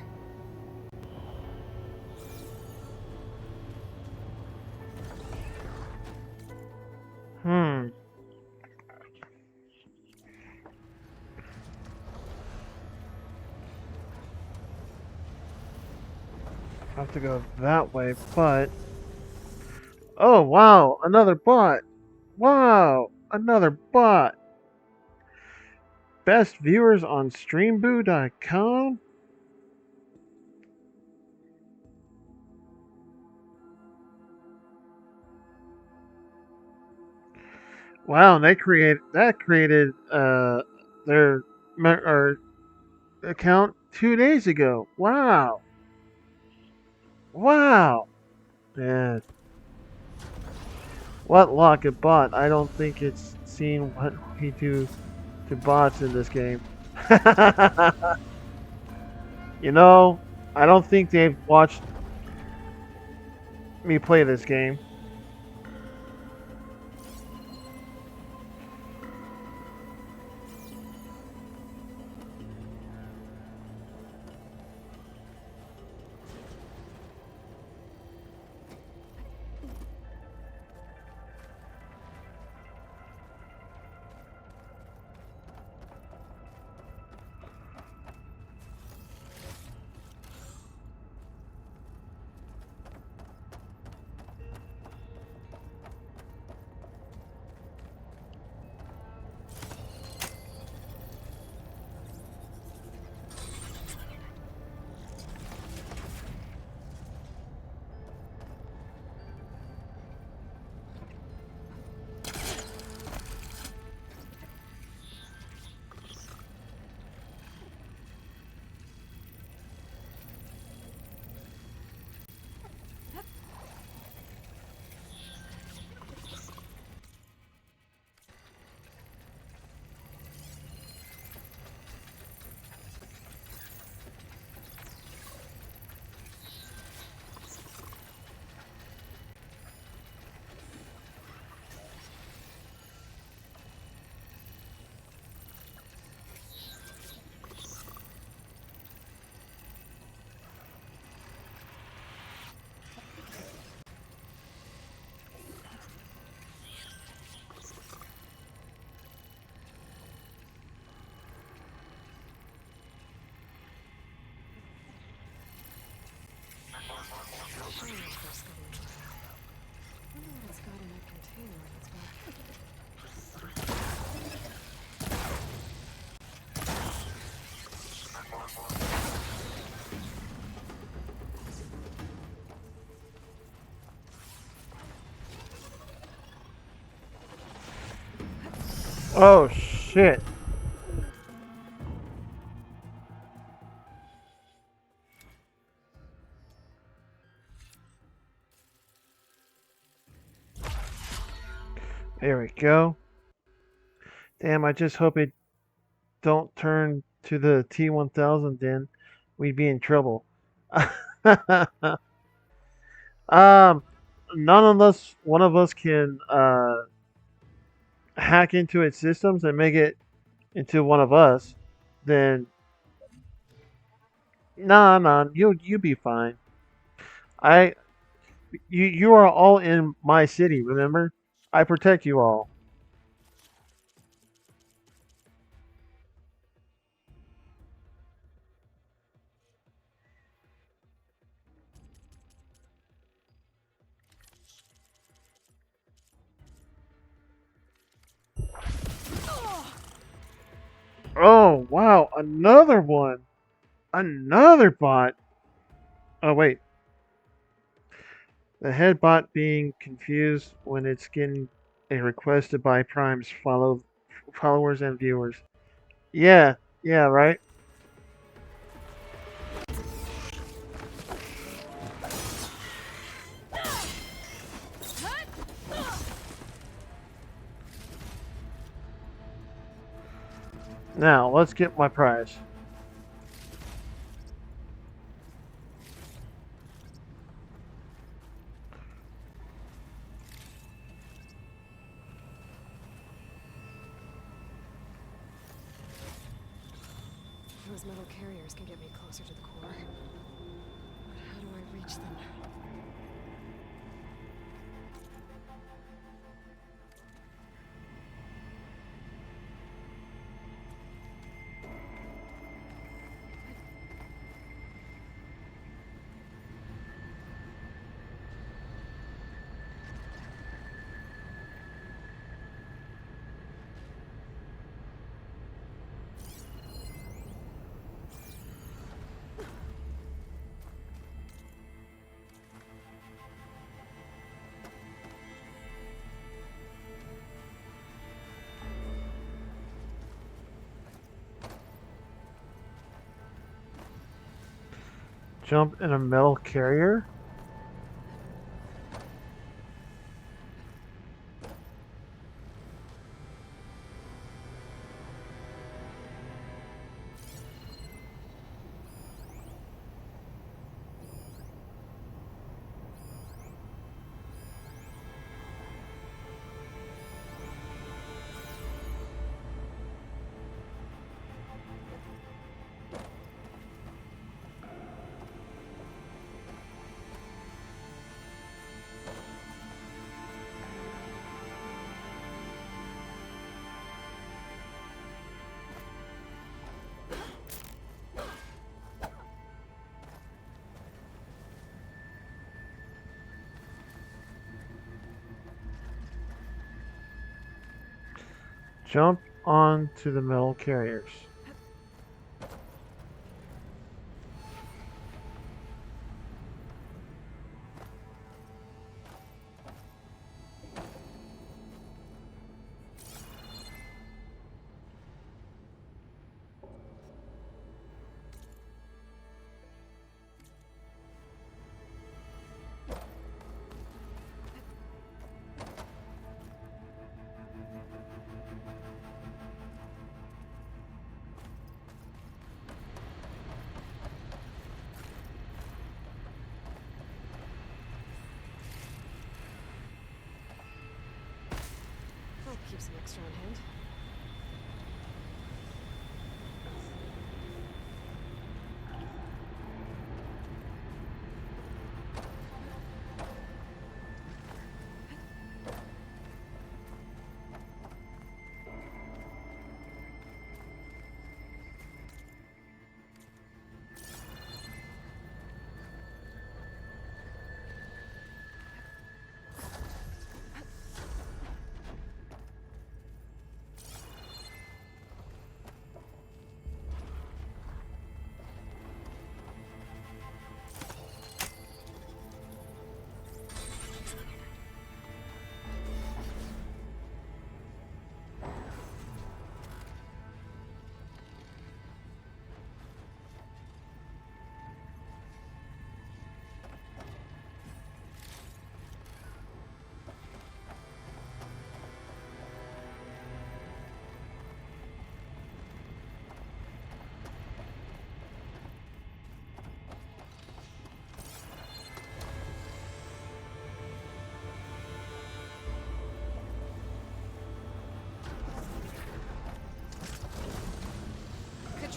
Speaker 1: Hmm. Have to go that way, but... Oh, wow! Another bot! Wow! Another bot! Best viewers on streamboo.com? Wow, they created their or account 2 days ago. Wow. Wow. Yeah. What luck at bot? I don't think it's seen what we do to bots in this game. You know, I don't think they've watched me play this game.
Speaker 3: container on its back.
Speaker 1: Oh shit. There we go. Damn, I just hope it don't turn to the T1000 then. We'd be in trouble. um none unless one of us can hack into its systems and make it into one of us, then nah, you be fine. I you are all in my city, remember? I protect you all. Oh wow, another one. Another bot. Oh wait. The head bot being confused when it's getting a request to buy primes followers and viewers. Yeah, yeah, right. Now let's get my prize.
Speaker 3: Those metal carriers can get me closer to the core. But how do I reach them?
Speaker 1: Jump in a metal carrier? Jump onto the metal carriers.
Speaker 3: I'll keep some extra on hand.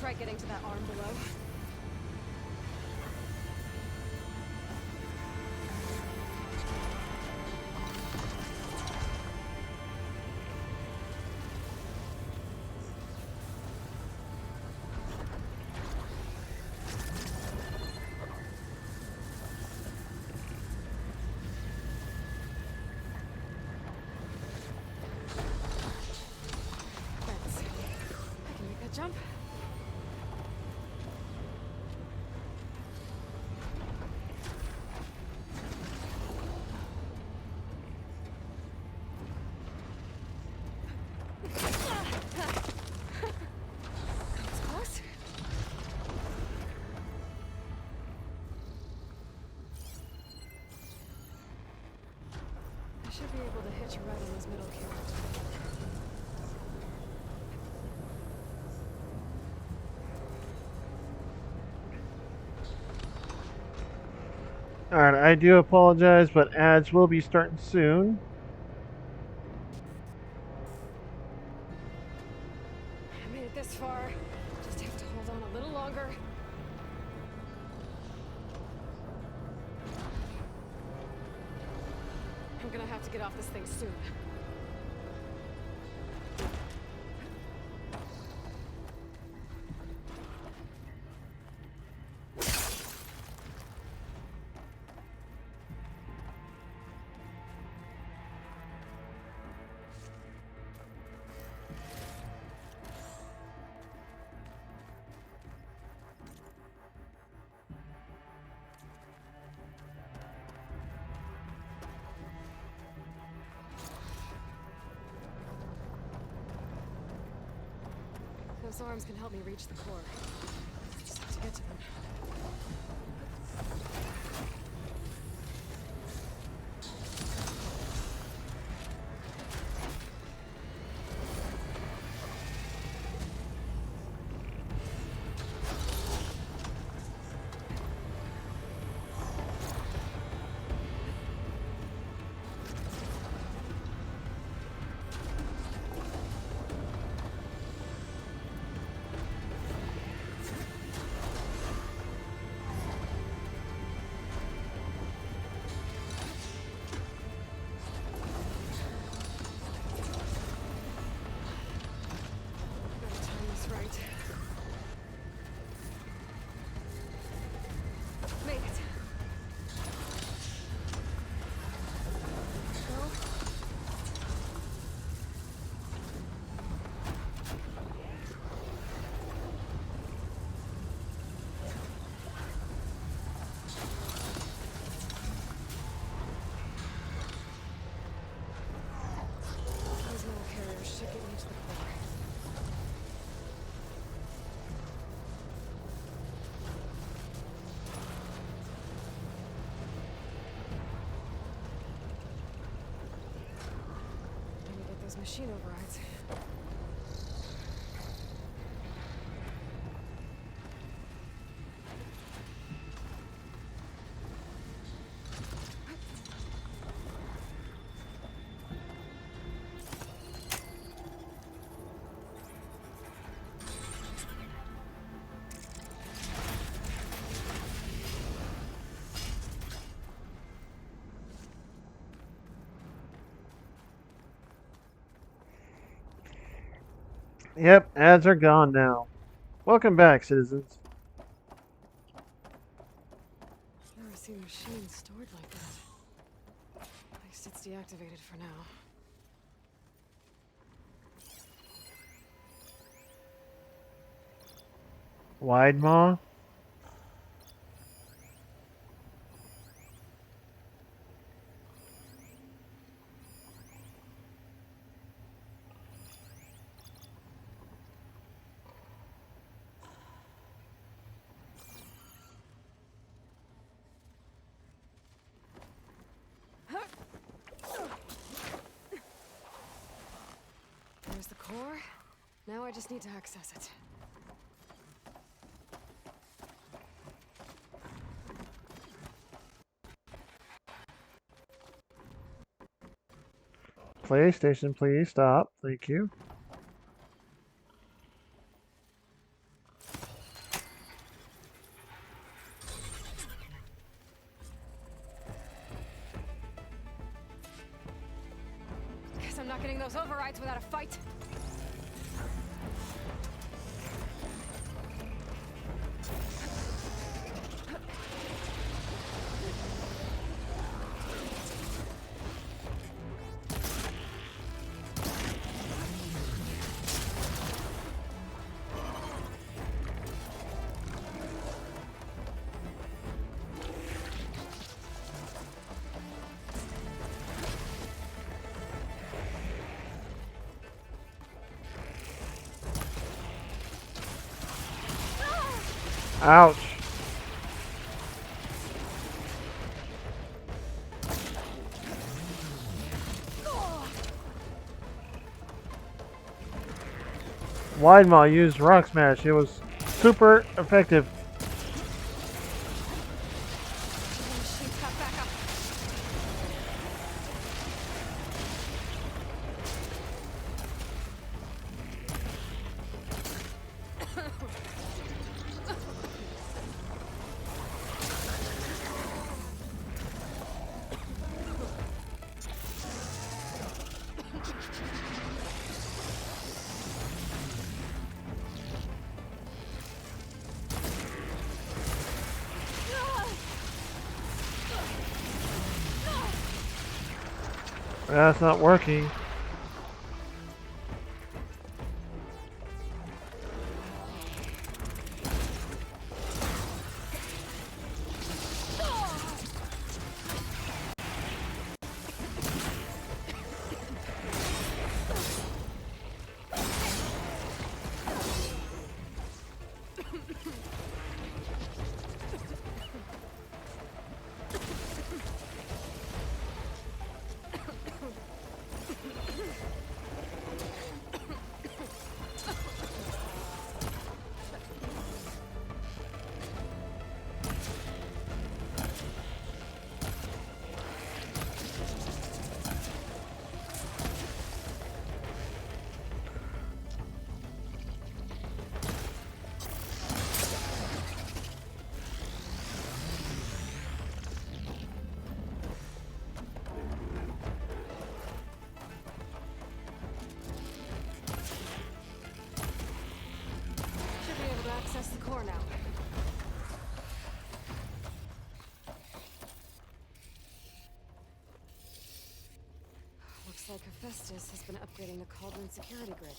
Speaker 3: try getting to that arm below. Thanks. I can make that jump. That was close. I should be able to hit you right on those middle carriages.
Speaker 1: Alright, I do apologize, but ads will be starting soon.
Speaker 3: I made it this far. Just have to hold on a little longer. I'm gonna have to get off this thing soon. Those arms can help me reach the core. Just have to get to them. Gotta time this right. Made it. Go. Those metal carriers should get me to the core. Let me get those machine overrides.
Speaker 1: Yep, ads are gone now. Welcome back, citizens.
Speaker 3: Never seen machines stored like that. At least it's deactivated for now.
Speaker 1: Wide maw?
Speaker 3: There's the core. Now I just need to access it.
Speaker 1: PlayStation, please stop. Thank you.
Speaker 3: not getting those overrides without a fight.
Speaker 1: Ouch. Widemaw used Rock Smash. It was super effective.
Speaker 3: She's got backup.
Speaker 1: That's not working.
Speaker 3: Should be able to access the core now. Looks like Hephaestus has been upgrading the Cauldron security grid.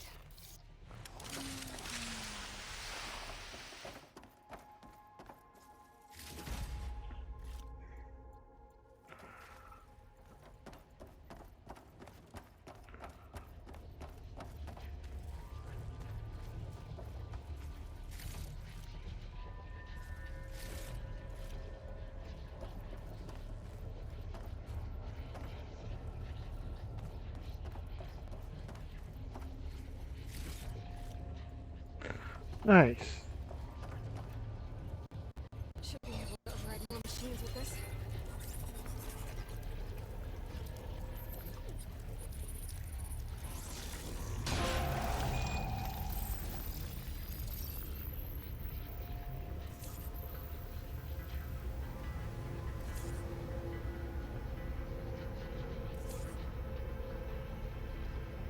Speaker 1: Nice.
Speaker 3: Should be able to override more machines with this.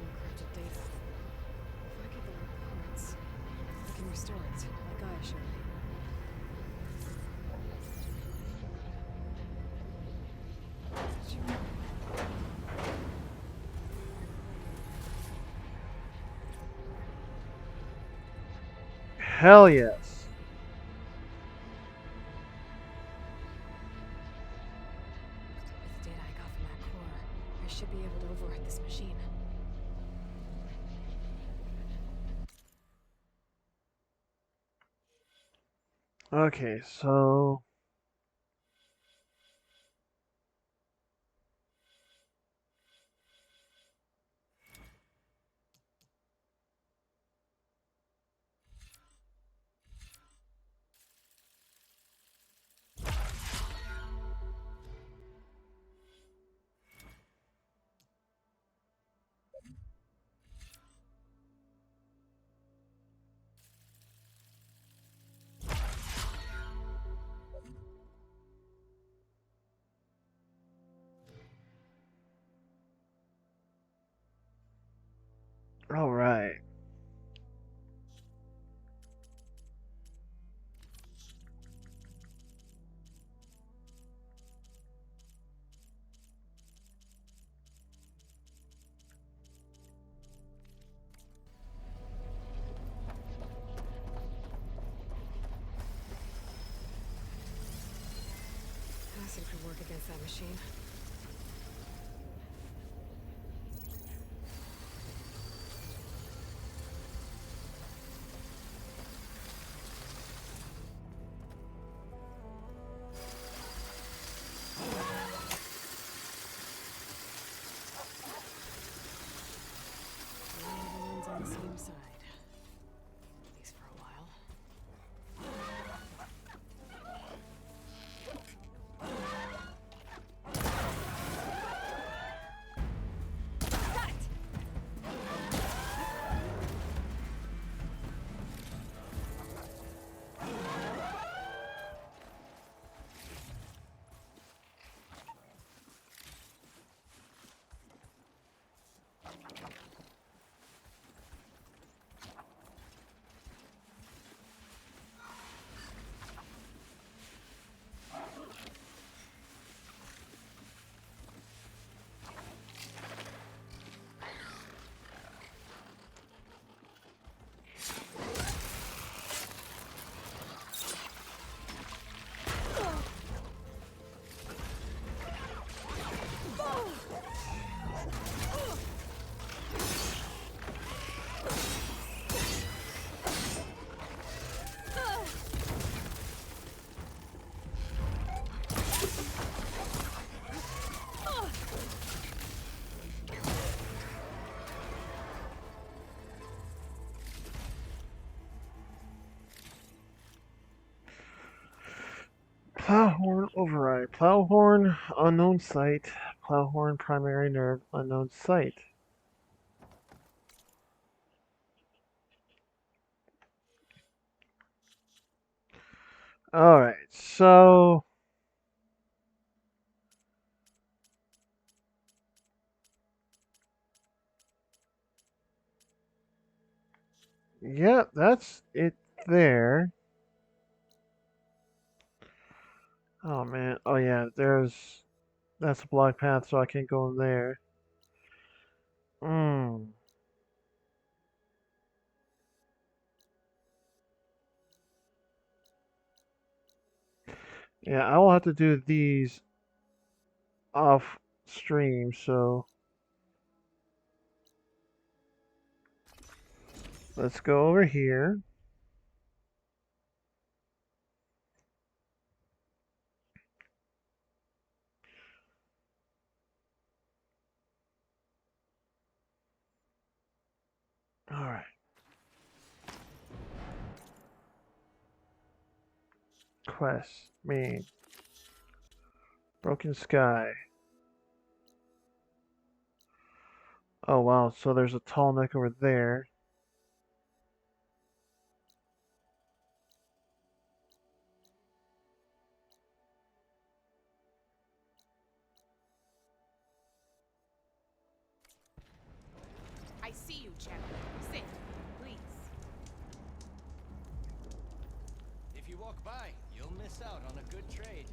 Speaker 3: Encrypted data. If I get the reports, I can restore it, like Gaia showed me.
Speaker 1: Hell yes.
Speaker 3: With the data I got from that core, I should be able to override this machine.
Speaker 1: Okay, so
Speaker 3: acid could work against that machine. Everyone's on the same side. At least for a while. Got it!
Speaker 1: Plowhorn override. Plowhorn unknown site. Plowhorn primary nerve unknown site. Alright, so yep, that's it there. Oh man. Oh yeah, that's a block path, so I can't go in there. Hmm. Yeah, I will have to do these off stream, so let's go over here. Alright. Quest. Main. Broken Sky. Oh wow, so there's a tall neck over there.
Speaker 6: I see you, champion. Sit, please.
Speaker 7: If you walk by, you'll miss out on a good trade.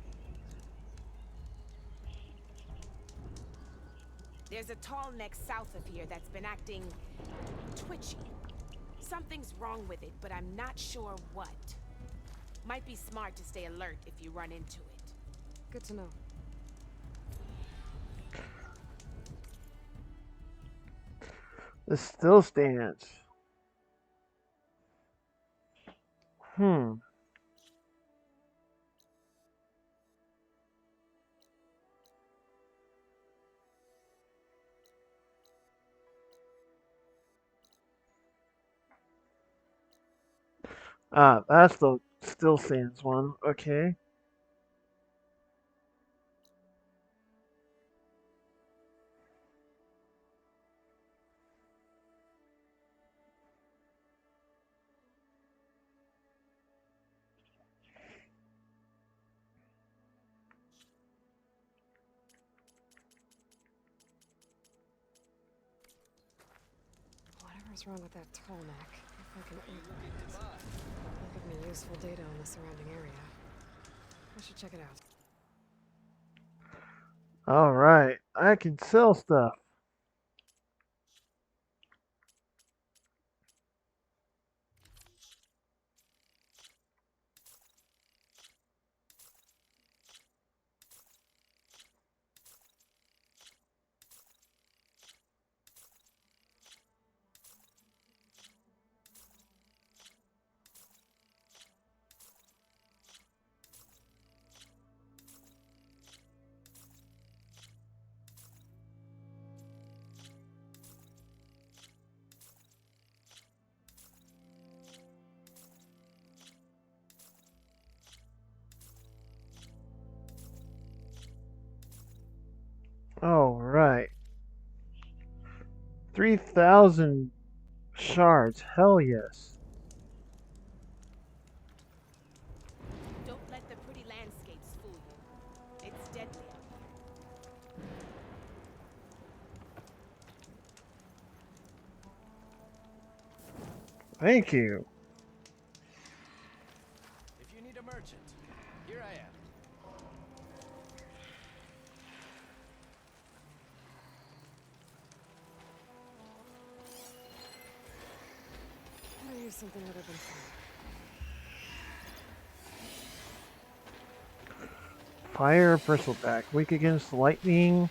Speaker 6: There's a tall neck south of here that's been acting twitchy. Something's wrong with it, but I'm not sure what. Might be smart to stay alert if you run into it.
Speaker 3: Good to know.
Speaker 1: This still stands. Hmm. Ah, that's the still stands one. Okay.
Speaker 3: Whatever's wrong with that tall neck, if I can open it, it'll give me useful data on the surrounding area. I should check it out.
Speaker 1: Alright. I can sell stuff. 3,000 shards. Hell yes.
Speaker 6: Don't let the pretty landscapes fool you. It's deadly out here.
Speaker 1: Thank you.
Speaker 7: If you need a merchant, here I am.
Speaker 3: Gotta use something other than fire.
Speaker 1: Fire bristleback. Weak against lightning.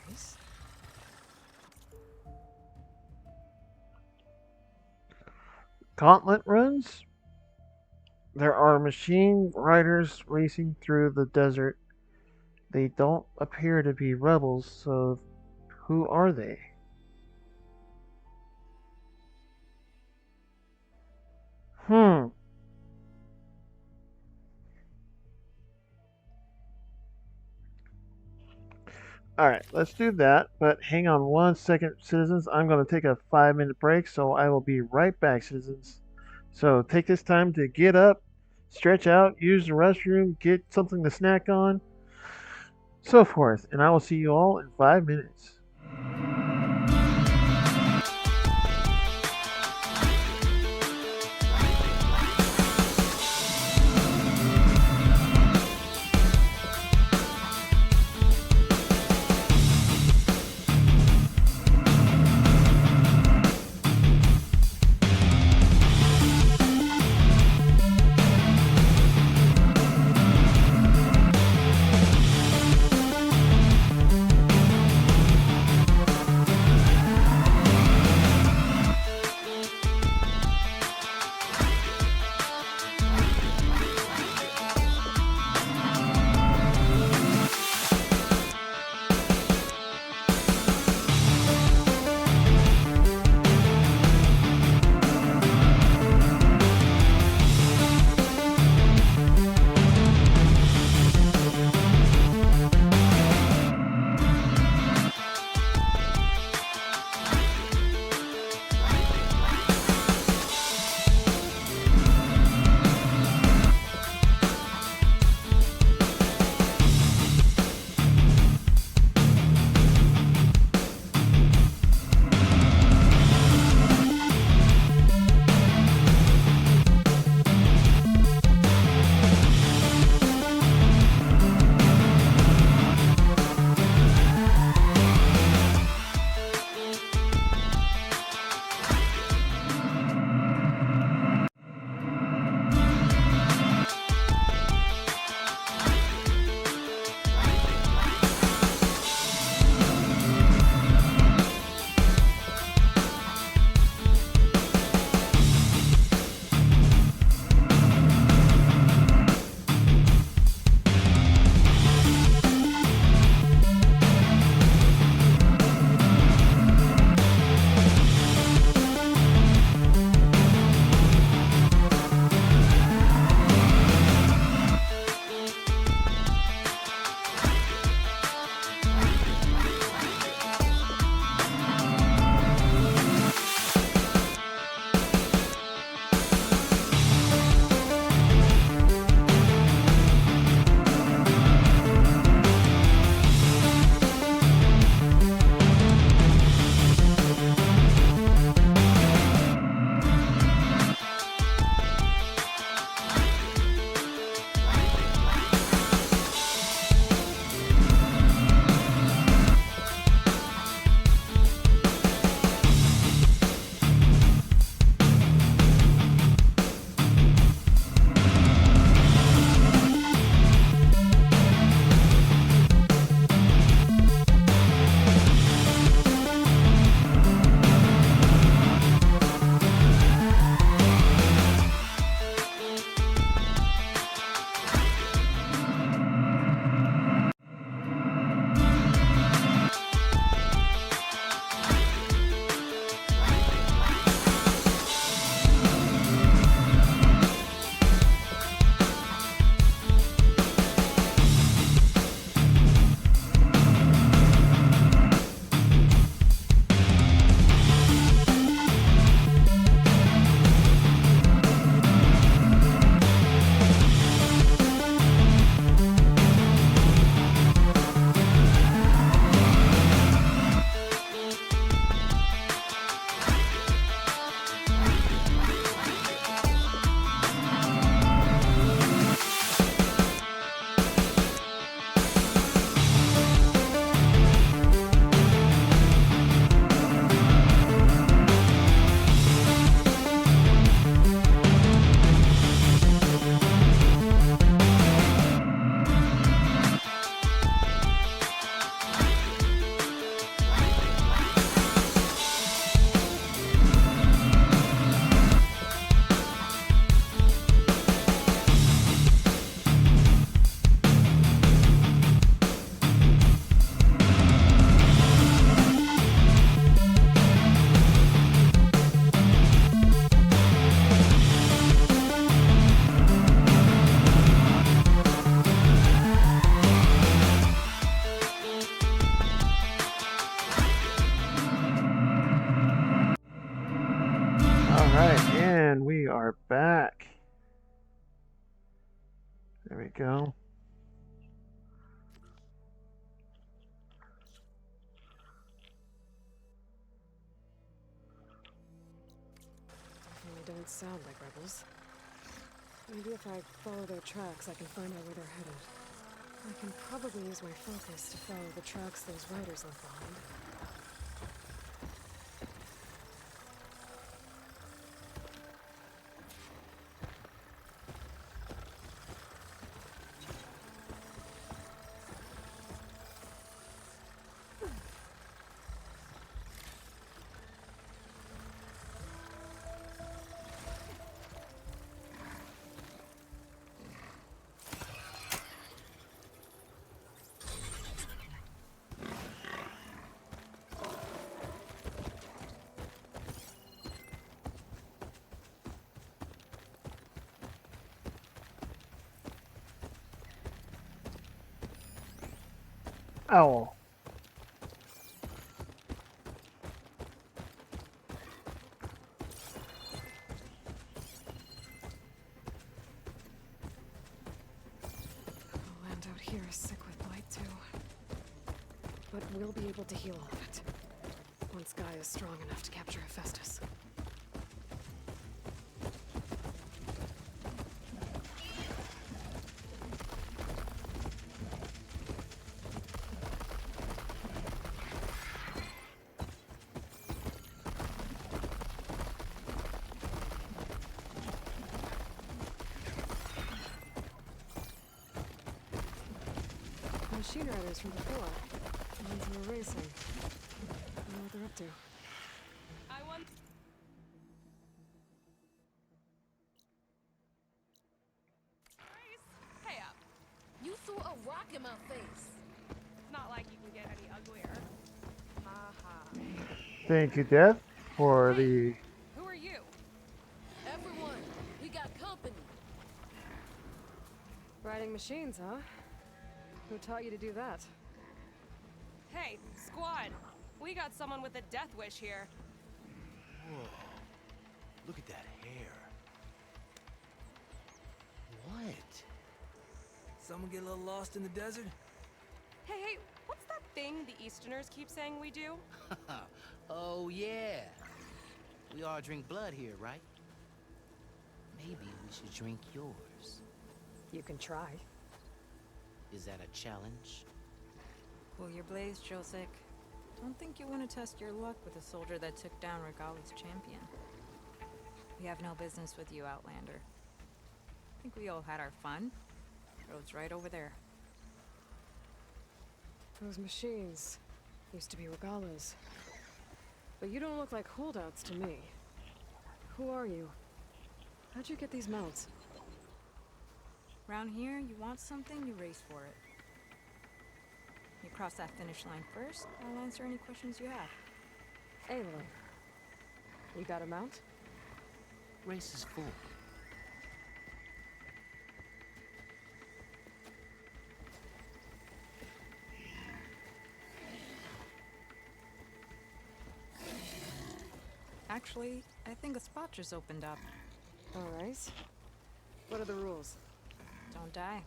Speaker 3: Grace?
Speaker 1: Gauntlet runs? There are machine riders racing through the desert. They don't appear to be rebels, so who are they? Hmm. Alright, let's do that. But hang on 1 second, citizens. I'm going to take a 5-minute break, so I will be right back, citizens. So take this time to get up, stretch out, use the restroom, get something to snack on, so forth. And I will see you all in 5 minutes. There we go.
Speaker 3: Definitely don't sound like rebels. Maybe if I follow their tracks, I can find out where they're headed. I can probably use my focus to follow the tracks those riders left behind.
Speaker 1: Owl.
Speaker 3: The land out here is sick with blight too. But we'll be able to heal all of it. Once GAIA is strong enough to capture Hephaestus. Machine riders from before. The ones who were racing. I don't know what they're up to.
Speaker 6: I want... Hey up.
Speaker 8: You threw a rock in my face.
Speaker 6: It's not like you can get any uglier. Ha ha.
Speaker 1: Thank you, Death, for the...
Speaker 6: Who are you?
Speaker 8: Everyone, we got company.
Speaker 3: Riding machines, huh? Who taught you to do that?
Speaker 6: Hey, squad. We got someone with a death wish here.
Speaker 7: Whoa. Look at that hair. What? Someone get a little lost in the desert?
Speaker 6: Hey, what's that thing the Easterners keep saying we do?
Speaker 9: Oh, yeah. We all drink blood here, right? Maybe we should drink yours.
Speaker 3: You can try.
Speaker 9: Is that a challenge?
Speaker 10: Cool your blaze, Josek. Don't think you want to test your luck with a soldier that took down Regala's champion. We have no business with you, Outlander. I think we all had our fun. Road's right over there.
Speaker 3: Those machines used to be Regala's. But you don't look like holdouts to me. Who are you? How'd you get these mounts?
Speaker 10: Round here, you want something, you race for it. You cross that finish line first, I'll answer any questions you have.
Speaker 3: Aloy. You got a mount?
Speaker 9: Race is full.
Speaker 10: Actually, I think a spot just opened up.
Speaker 3: Alright. What are the rules?
Speaker 10: Don't die.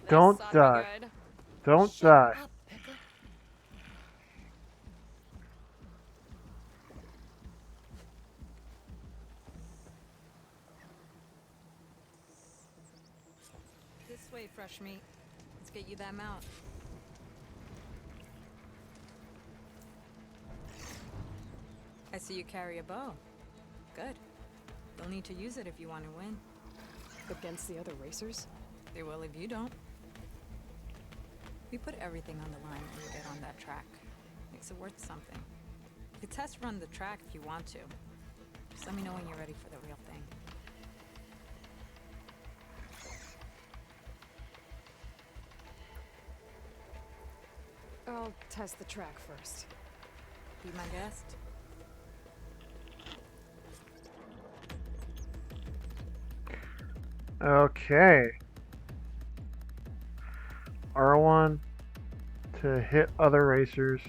Speaker 1: Don't
Speaker 6: This ought
Speaker 1: die.
Speaker 6: to be good.
Speaker 1: Don't die.
Speaker 9: Up, Pekka.
Speaker 10: This way, fresh meat. Let's get you that mount. I see you carry a bow. Good. You'll need to use it if you want to win.
Speaker 3: Against the other racers?
Speaker 10: They will if you don't. We put everything on the line when you get on that track. Makes it worth something. You could test run the track if you want to. Just let me know when you're ready for the real thing.
Speaker 3: I'll test the track first.
Speaker 10: Be my guest.
Speaker 1: Okay. R1 to hit other racers.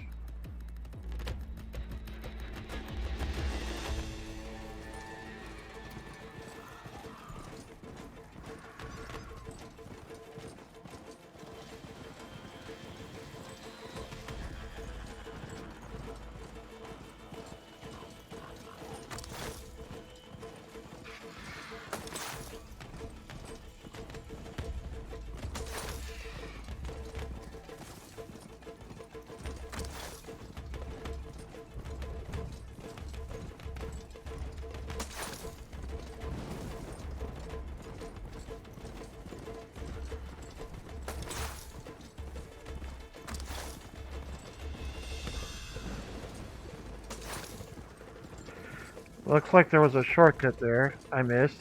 Speaker 1: Looks like there was a shortcut there I missed.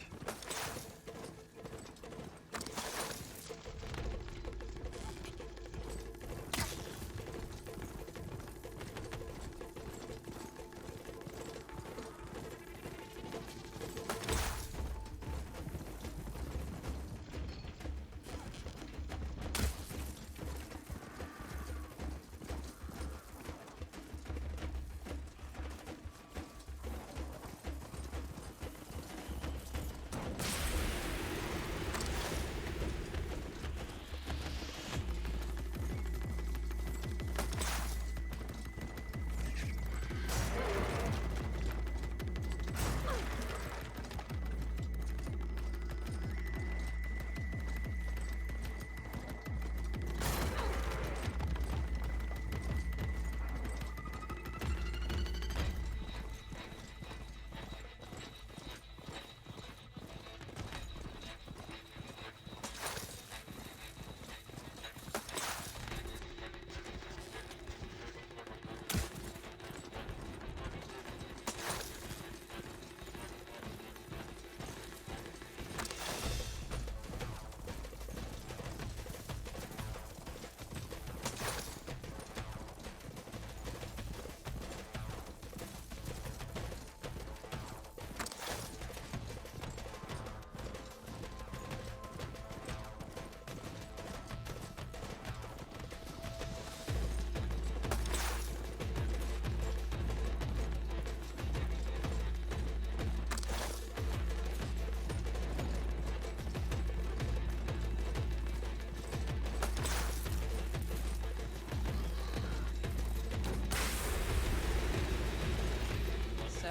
Speaker 10: So,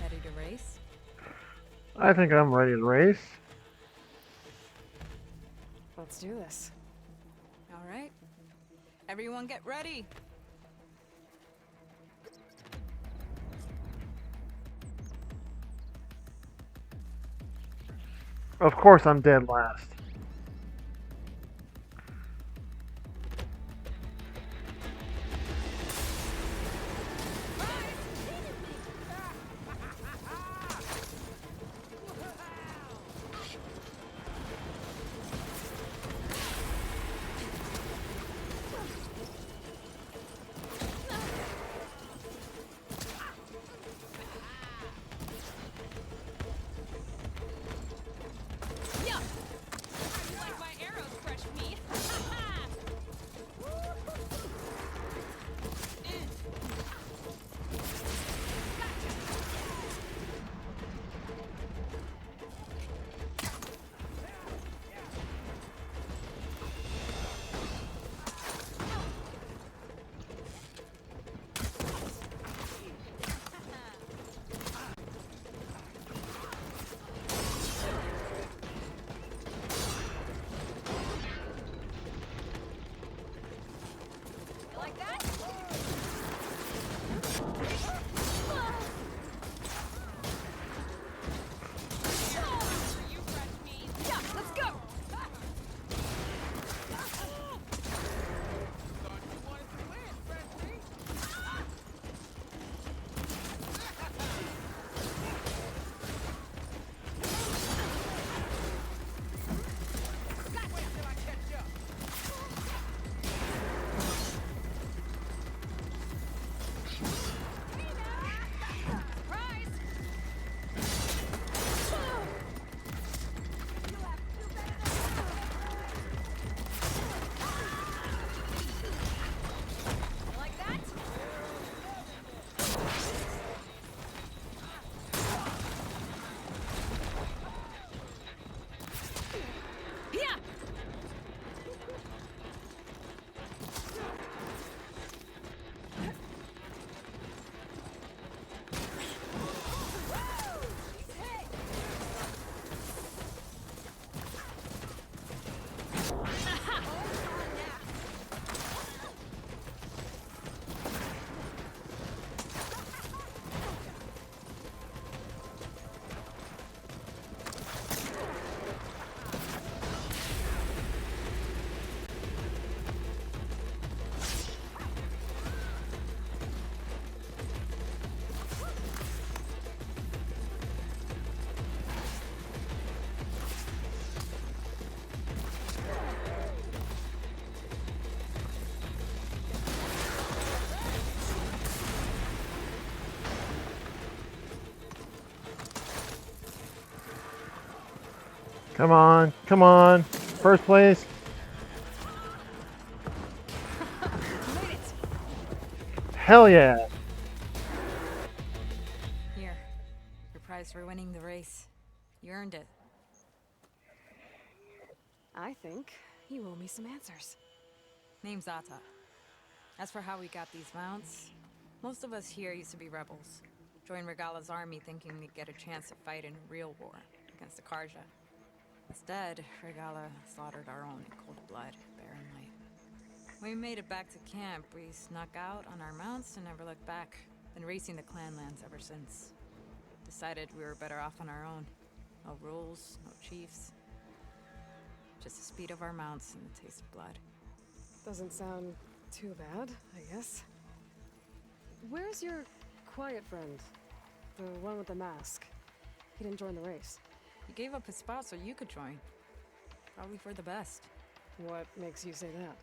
Speaker 10: ready to race?
Speaker 1: I think I'm ready to race.
Speaker 3: Let's do this.
Speaker 10: All right. Everyone get ready.
Speaker 1: Of course I'm dead last. Come on, come on. First place.
Speaker 10: Made it!
Speaker 1: Hell yeah.
Speaker 10: Here, your prize for winning the race. You earned it.
Speaker 3: I think you owe me some answers.
Speaker 10: Name's Ata. As for how we got these mounts, most of us here used to be rebels. Joined Regala's army thinking we'd get a chance to fight in a real war against the Karja. Instead, Regala slaughtered our own in cold blood, bare and light. When we made it back to camp, we snuck out on our mounts and never looked back. Been racing the clan lands ever since. Decided we were better off on our own. No rules, no chiefs. Just the speed of our mounts and the taste of blood.
Speaker 3: Doesn't sound too bad, I guess. Where's your quiet friend? The one with the mask. He didn't join the race.
Speaker 10: He gave up his spot so you could join. Probably for the best.
Speaker 3: What makes you say that?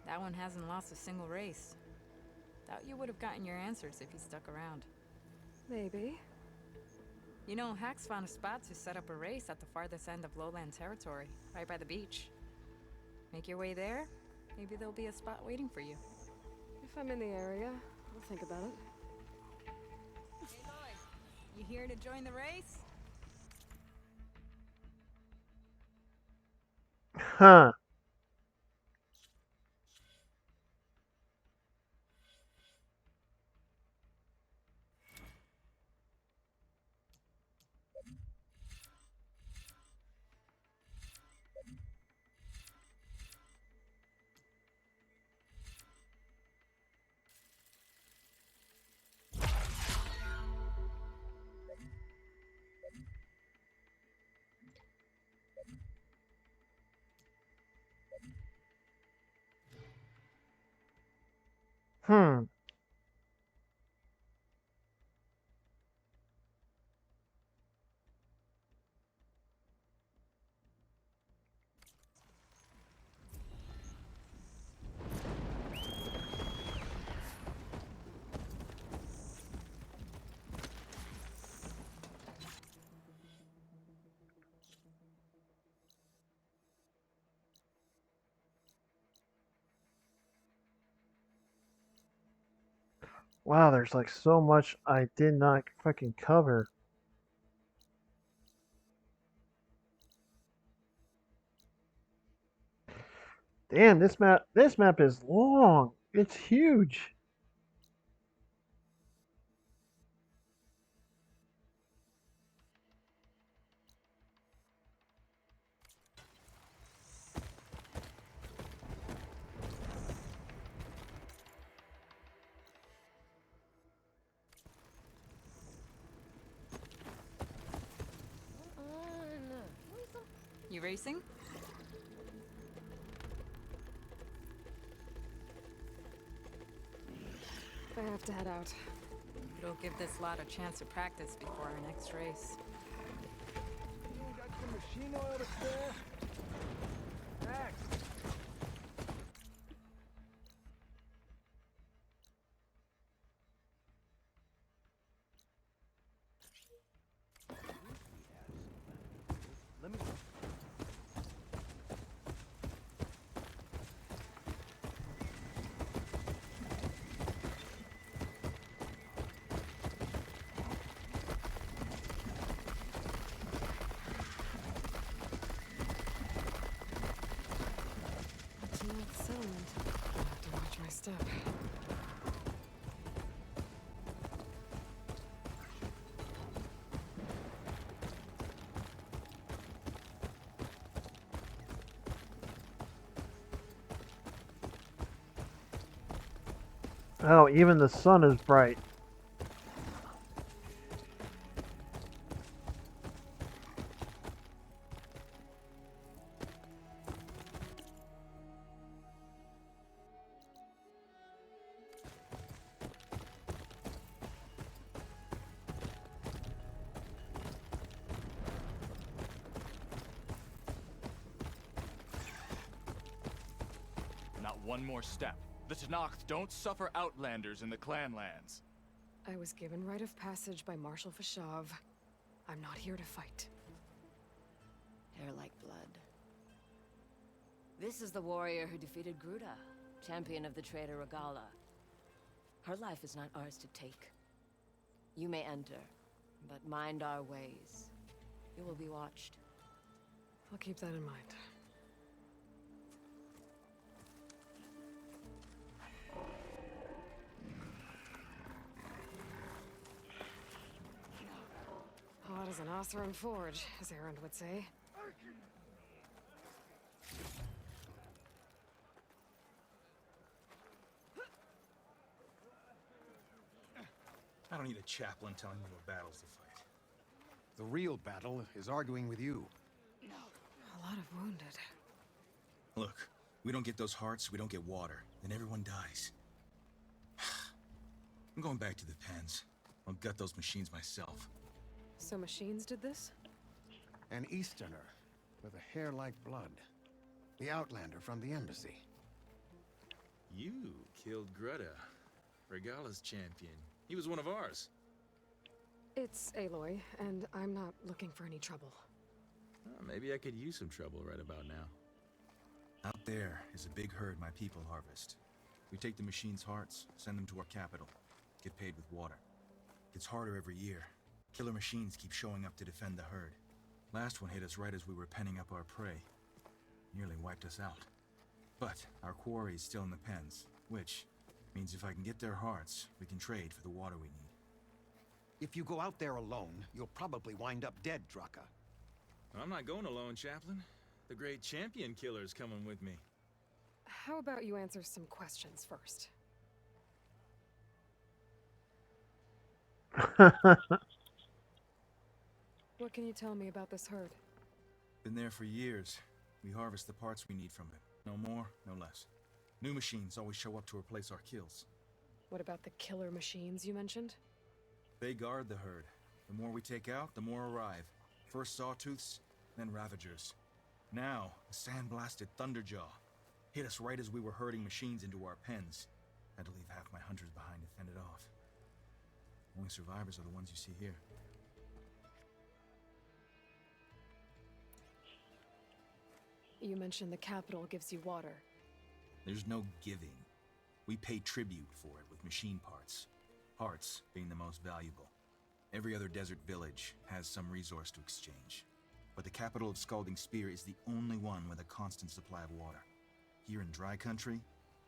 Speaker 10: That one hasn't lost a single race. Doubt you would have gotten your answers if he stuck around.
Speaker 3: Maybe.
Speaker 10: You know, Hax found a spot to set up a race at the farthest end of lowland territory, right by the beach. Make your way there, maybe there'll be a spot waiting for you.
Speaker 3: If I'm in the area, I'll think about it.
Speaker 10: Hey Lloyd, you here to join the race?
Speaker 1: Huh. Hmm. Wow, there's like so much I did not fucking cover. Damn, this map is long. It's huge.
Speaker 10: You racing?
Speaker 3: I have to head out.
Speaker 10: It'll give this lot a chance to practice before our next race.
Speaker 7: Got some machine oil to spare? Thanks. Let me.
Speaker 3: To North Settlement. I'll have to watch my step.
Speaker 1: Oh, even the sun is bright.
Speaker 11: Not one more step. The Tenakth don't suffer outlanders in the clanlands.
Speaker 3: I was given rite of passage by Marshal Fashav. I'm not here to fight.
Speaker 12: They're like This is the warrior who defeated Gruta, champion of the traitor Regala. Her life is not ours to take. You may enter, but mind our ways. You will be watched.
Speaker 3: I'll keep that in mind. Hot as an Oseram forge, as Erend would say.
Speaker 13: I don't need a chaplain telling me what battles to fight.
Speaker 14: The real battle is arguing with you.
Speaker 3: A lot of wounded.
Speaker 13: Look, we don't get those hearts, we don't get water, then everyone dies. I'm going back to the pens. I'll gut those machines myself.
Speaker 3: So machines did this?
Speaker 14: An Easterner with a hair like blood. The Outlander from the embassy.
Speaker 13: You killed Greta, Regala's champion. He was one of ours.
Speaker 3: It's Aloy, and I'm not looking for any trouble.
Speaker 13: Maybe I could use some trouble right about now. Out there is a big herd my people harvest. We take the machine's hearts, send them to our capital, get paid with water. Gets harder every year. Killer machines keep showing up to defend the herd. Last one hit us right as we were penning up our prey. Nearly wiped us out. But our quarry is still in the pens, which means if I can get their hearts, we can trade for the water we need.
Speaker 14: If you go out there alone, you'll probably wind up dead, Draka.
Speaker 13: I'm not going alone, Chaplain. The great champion killer's coming with me.
Speaker 3: How about you answer some questions first? What can you tell me about this herd?
Speaker 13: Been there for years. We harvest the parts we need from it. No more, no less. New machines always show up to replace our kills.
Speaker 3: What about the killer machines you mentioned?
Speaker 13: They guard the herd. The more we take out, the more arrive. First sawtooths, then ravagers. Now, a sandblasted thunderjaw. Hit us right as we were herding machines into our pens. Had to leave half my hunters behind to fend it off. Only survivors are the ones you see here.
Speaker 3: You mentioned the capital gives you water.
Speaker 13: There's no giving. We pay tribute for it with machine parts. Parts being the most valuable. Every other desert village has some resource to exchange. But the capital of Scalding Spear is the only one with a constant supply of water. Here in dry country,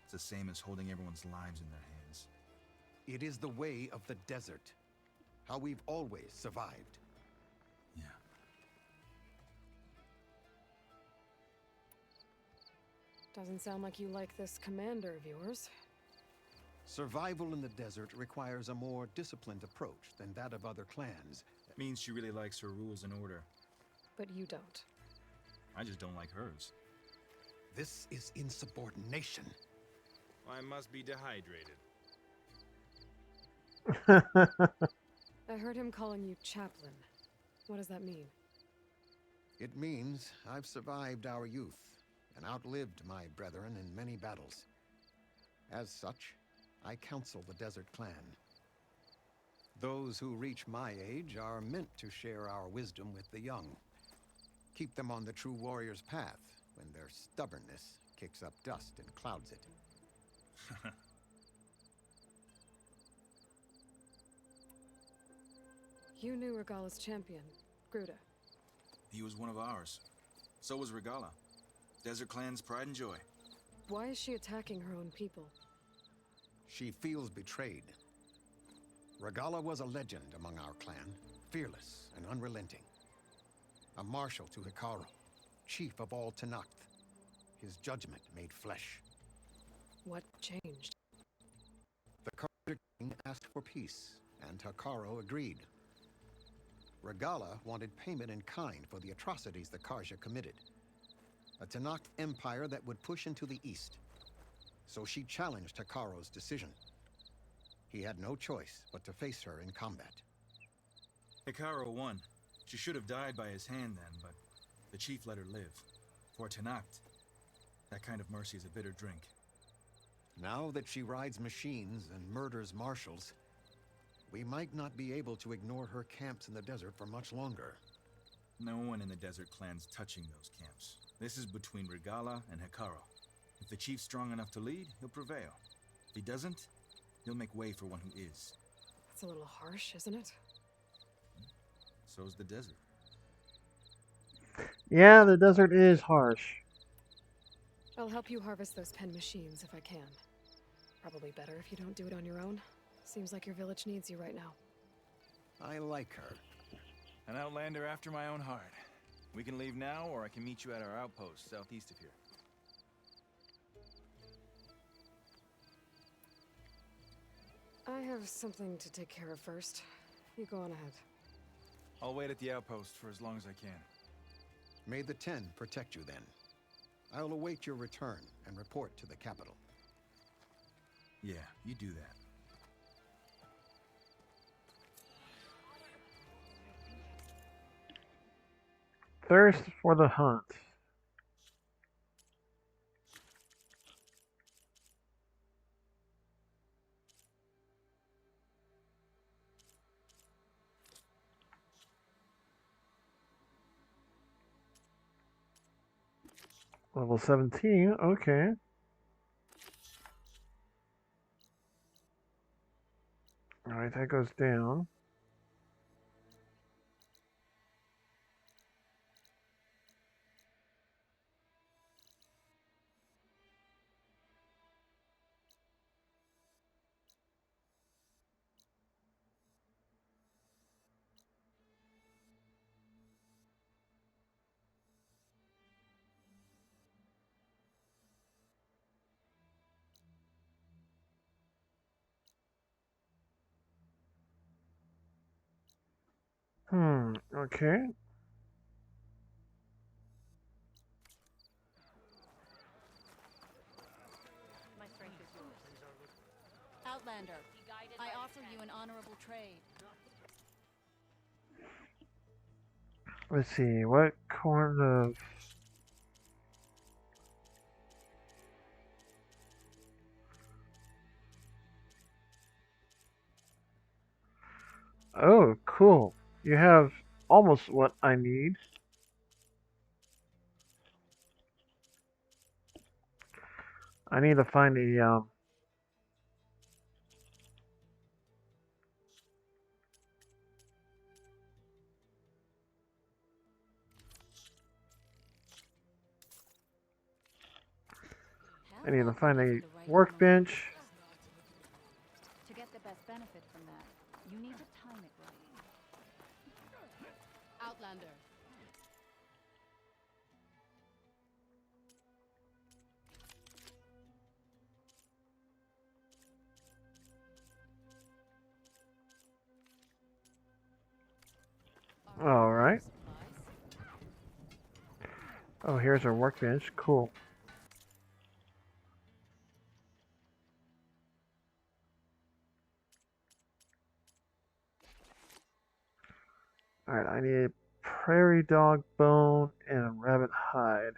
Speaker 13: it's the same as holding everyone's lives in their hands.
Speaker 14: It is the way of the desert. How we've always survived.
Speaker 13: Yeah.
Speaker 3: Doesn't sound like you like this commander of yours.
Speaker 14: Survival in the desert requires a more disciplined approach than that of other clans.
Speaker 13: That means she really likes her rules and order.
Speaker 3: But you don't.
Speaker 13: I just don't like hers.
Speaker 14: This is insubordination.
Speaker 13: I must be dehydrated.
Speaker 3: I heard him calling you chaplain. What does that mean?
Speaker 14: It means I've survived our youth and outlived my brethren in many battles. As such, I counsel the Desert Clan. Those who reach my age are meant to share our wisdom with the young. Keep them on the true warrior's path when their stubbornness kicks up dust and clouds it.
Speaker 3: You knew Regala's champion, Gruta.
Speaker 13: He was one of ours. So was Regala. Desert Clan's pride and joy.
Speaker 3: Why is she attacking her own people?
Speaker 14: She feels betrayed. Regala was a legend among our clan, fearless and unrelenting. A marshal to Hikaru, chief of all Tenakth. His judgment made flesh.
Speaker 3: What changed?
Speaker 14: The Karja king asked for peace, and Hikaru agreed. Regala wanted payment in kind for the atrocities the Karja committed. A Tenakth empire that would push into the east. So she challenged Hikaru's decision. He had no choice but to face her in combat.
Speaker 13: Hikaru won. She should have died by his hand then, but the chief let her live. For Tenakth, that kind of mercy is a bitter drink.
Speaker 14: Now that she rides machines and murders marshals, we might not be able to ignore her camps in the desert for much longer.
Speaker 13: No one in the Desert Clan's touching those camps. This is between Regala and Hekaro. If the chief's strong enough to lead, he'll prevail. If he doesn't, he'll make way for one who is.
Speaker 3: It's a little harsh, isn't it?
Speaker 13: So's the desert.
Speaker 1: Yeah, the desert is harsh.
Speaker 3: I'll help you harvest those pen machines if I can. Probably better if you don't do it on your own. Seems like your village needs you right now.
Speaker 14: I like her.
Speaker 13: An outlander after my own heart. We can leave now, or I can meet you at our outpost southeast of here.
Speaker 3: I have something to take care of first. You go on ahead.
Speaker 13: I'll wait at the outpost for as long as I can.
Speaker 14: May the 10 protect you then. I'll await your return and report to the capital.
Speaker 13: Yeah, you do that.
Speaker 1: Thirst for the hunt. Level 17, okay. Alright, that goes down. Okay.
Speaker 8: My strength is yours. Outlander, I offer you an honorable trade.
Speaker 1: Let's see, what kind of... Oh, cool. You have almost what I need. I need to find a, I need to find a workbench.
Speaker 8: To get the best benefit from that, you need to time it right. Outlander.
Speaker 1: All right. Oh, here's our workbench. Cool. All right, I need a prairie dog bone and a rabbit hide.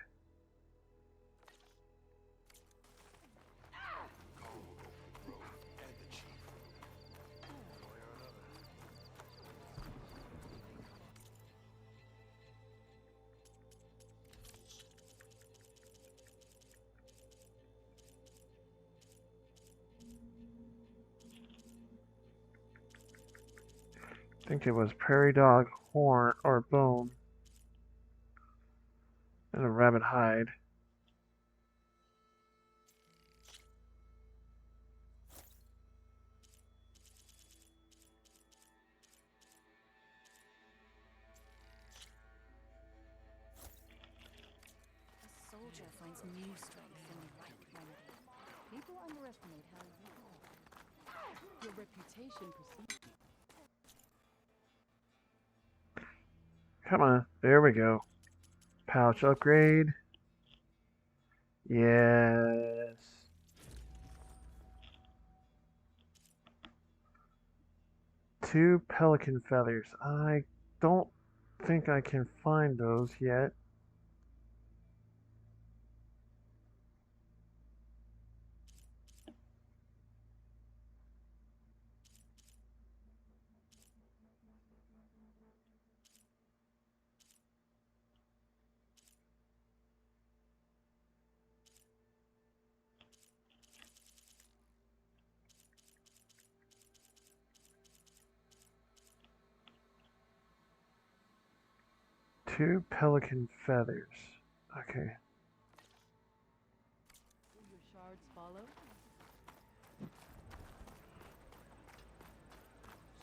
Speaker 1: I think it was prairie dog horn or bone and a rabbit hide.
Speaker 8: A soldier finds new strength in the right remedy. People underestimate how you... Your reputation precedes you.
Speaker 1: Come on, there we go. Pouch upgrade. Yes. Two pelican feathers. I don't think I can find those yet. 2 pelican feathers. Okay.
Speaker 8: Will your shards follow?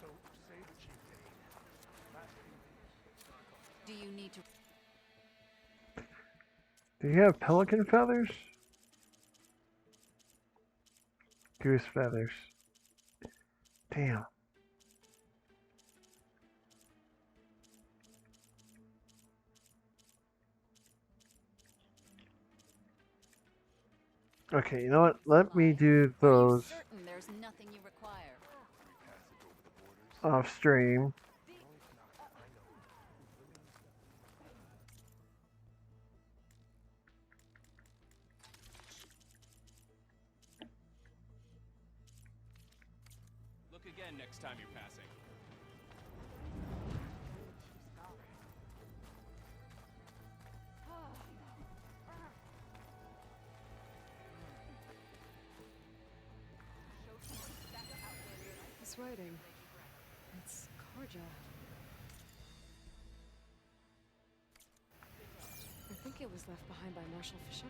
Speaker 5: So, say the chief aid. Last few
Speaker 8: Do you need to?
Speaker 1: Do you have pelican feathers? Goose feathers. Damn. Okay, you know what? Let me do those
Speaker 8: Certain there's nothing you require.
Speaker 1: off stream.
Speaker 11: Look again next time you're passing.
Speaker 3: This writing. It's Karja. I think it was left behind by Marshal Fashov.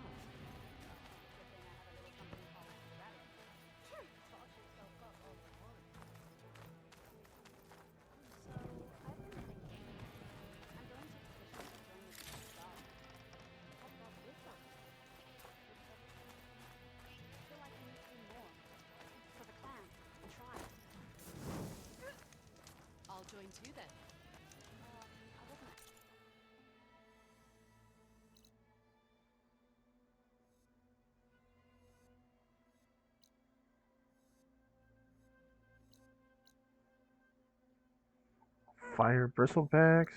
Speaker 8: I'll join too then.
Speaker 1: Fire bristlebacks.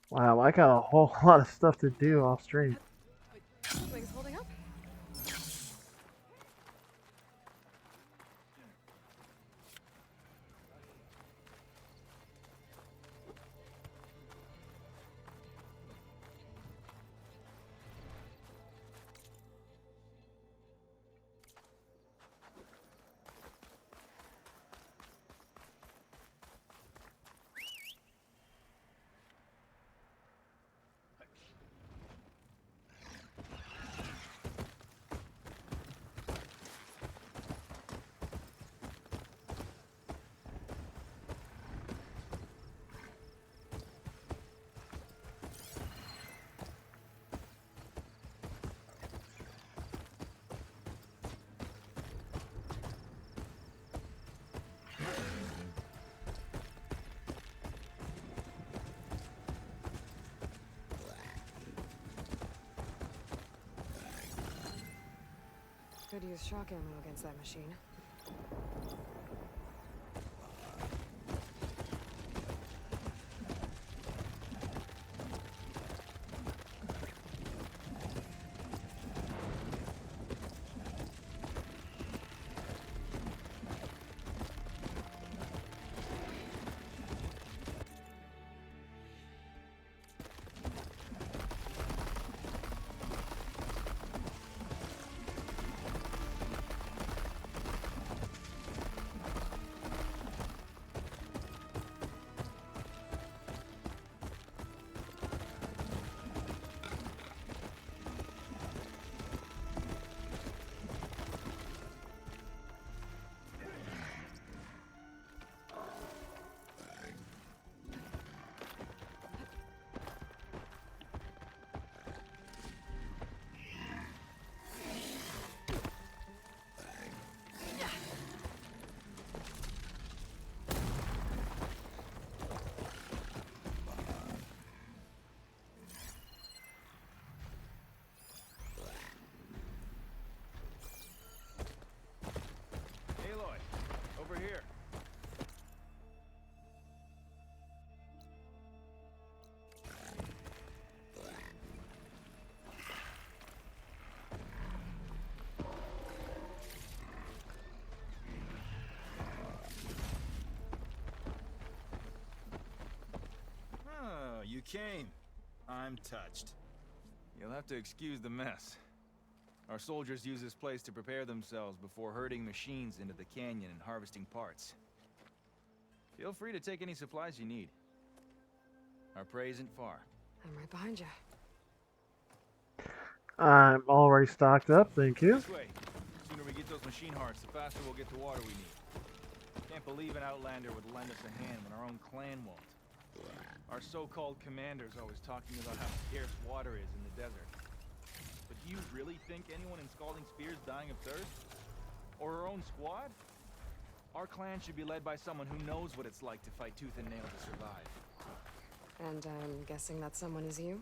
Speaker 1: Wow, I got a whole lot of stuff to do off stream.
Speaker 3: Wings holding up? Could use shock ammo against that machine.
Speaker 11: Aloy, over here.
Speaker 13: Oh, you came. I'm touched. You'll have to excuse the mess. Our soldiers use this place to prepare themselves before herding machines into the canyon and harvesting parts. Feel free to take any supplies you need. Our prey isn't far.
Speaker 3: I'm right behind you.
Speaker 1: I'm already stocked up, thank you.
Speaker 13: This way. The sooner we get those machine hearts, the faster we'll get the water we need. Can't believe an outlander would lend us a hand when our own clan won't. Our so-called commander's always talking about how scarce water is in the desert. But do you really think anyone in Scalding Spear's dying of thirst? Or our own squad? Our clan should be led by someone who knows what it's like to fight tooth and nail to survive.
Speaker 3: And I'm guessing that someone is you?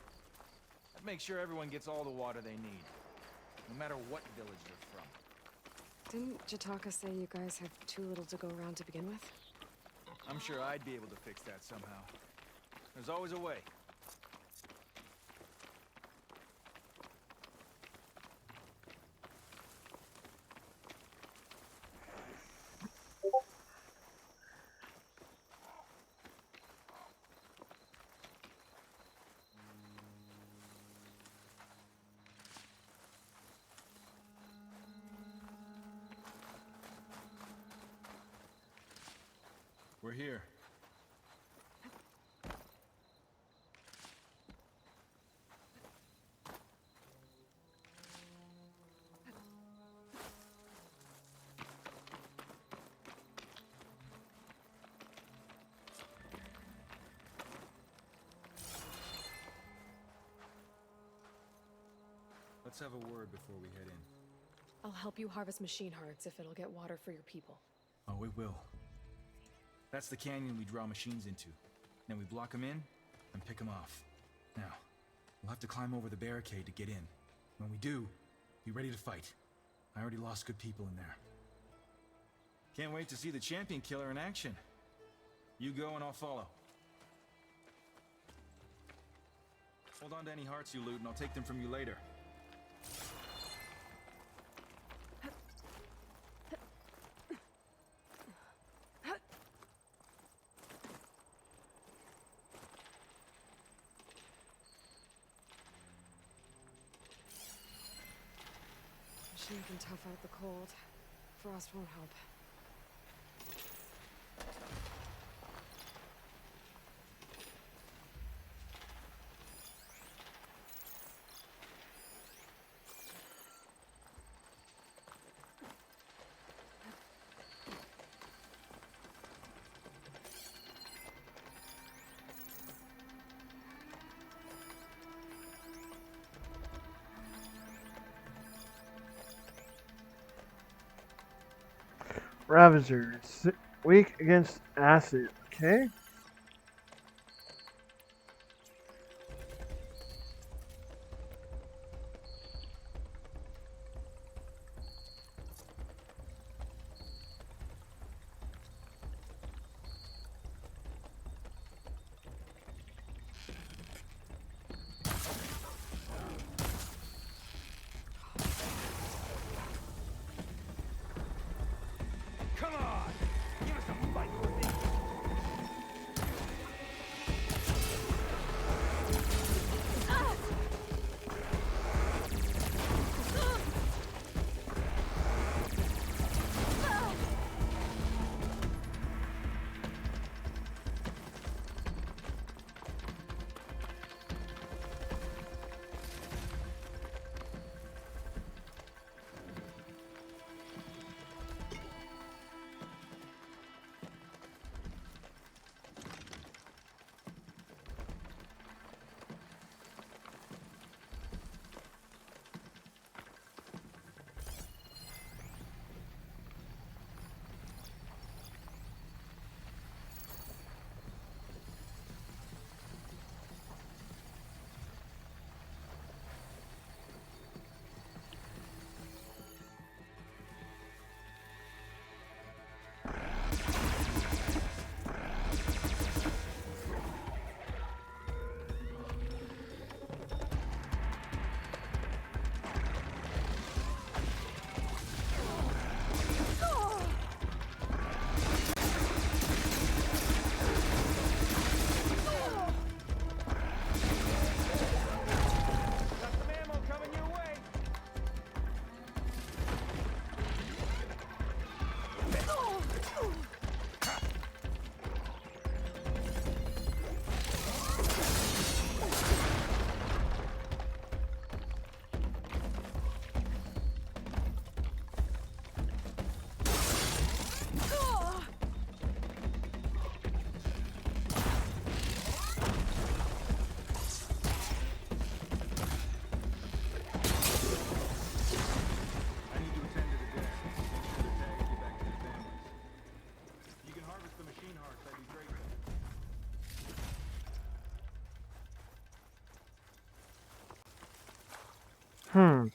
Speaker 13: That makes sure everyone gets all the water they need, no matter what village they're from.
Speaker 3: Didn't Jataka say you guys have too little to go around to begin with?
Speaker 13: I'm sure I'd be able to fix that somehow. There's always a way. We're here. Let's have a word before we head in.
Speaker 3: I'll help you harvest machine hearts if it'll get water for your people.
Speaker 13: Oh, it will. That's the canyon we draw machines into. Then we block them in and pick them off. Now, we'll have to climb over the barricade to get in. When we do, be ready to fight. I already lost good people in there. Can't wait to see the champion killer in action. You go and I'll follow. Hold on to any hearts you loot and I'll take them from you later.
Speaker 3: Machine can tough out the cold. Frost won't help.
Speaker 1: Ravager. It's weak against acid. Okay.
Speaker 5: Come on! Give us a fight, Courtney!
Speaker 1: Hmm.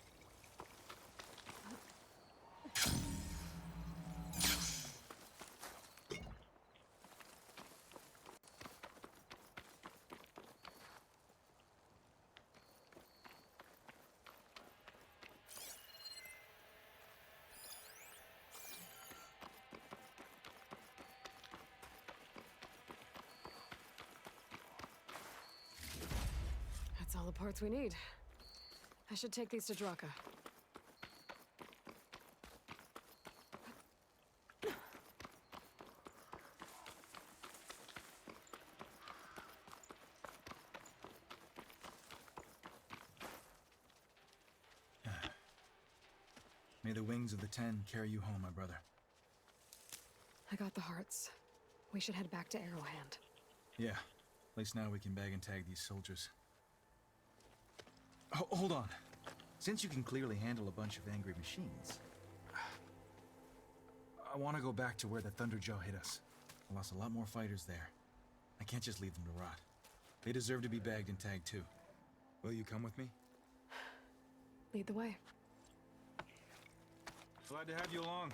Speaker 3: That's all the parts we need. I should take these to Draka.
Speaker 13: May the wings of the 10 carry you home, my brother.
Speaker 3: I got the hearts. We should head back to Arrowhand.
Speaker 13: Yeah. At least now we can bag and tag these soldiers. Hold on. Since you can clearly handle a bunch of angry machines, I want to go back to where the Thunderjaw hit us. I lost a lot more fighters there. I can't just leave them to rot. They deserve to be bagged and tagged too. Will you come with me?
Speaker 3: Lead the way.
Speaker 13: Glad to have you along.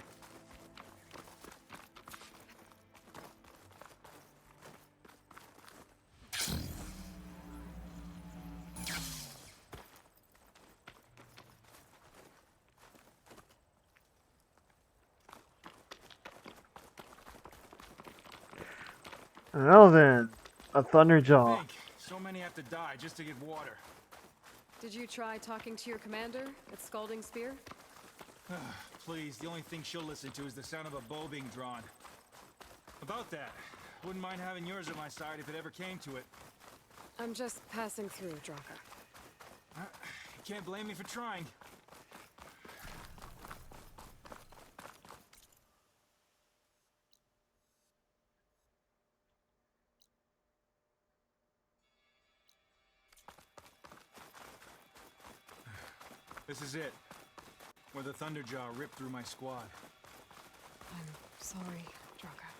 Speaker 1: Well then, a Thunderjaw.
Speaker 13: Think, so many have to die just to get water.
Speaker 3: Did you try talking to your commander at Scalding Spear?
Speaker 13: Please, the only thing she'll listen to is the sound of a bow being drawn. About that, wouldn't mind having yours at my side if it ever came to it.
Speaker 3: I'm just passing through, Draka.
Speaker 13: You can't blame me for trying. This is it. Where the Thunderjaw ripped through my squad.
Speaker 3: I'm sorry, Draka.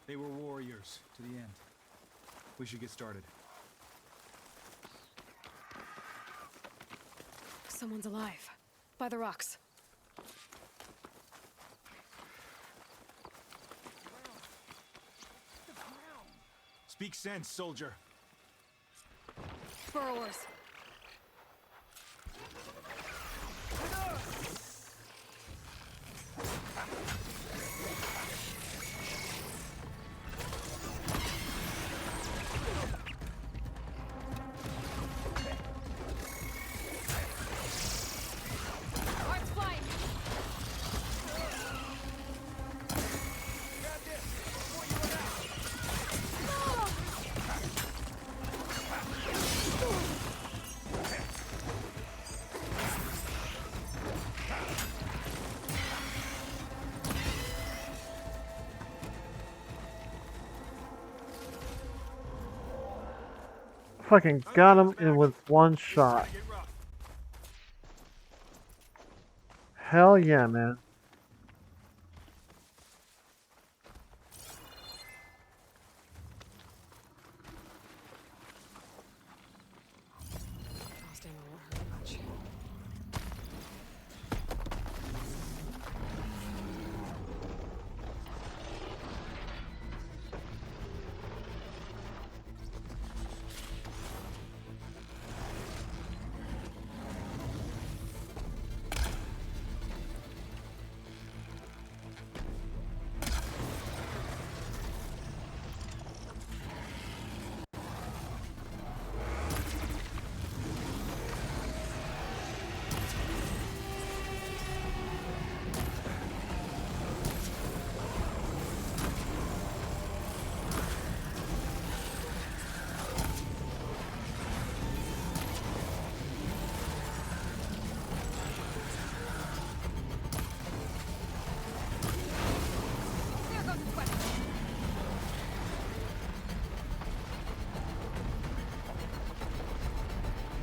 Speaker 13: They were warriors to the end. We should get started.
Speaker 3: Someone's alive. By the rocks.
Speaker 13: Speak sense, soldier.
Speaker 3: Burrowers.
Speaker 1: Fucking got him in with one shot. Hell yeah, man.
Speaker 3: Frosting won't hurt much.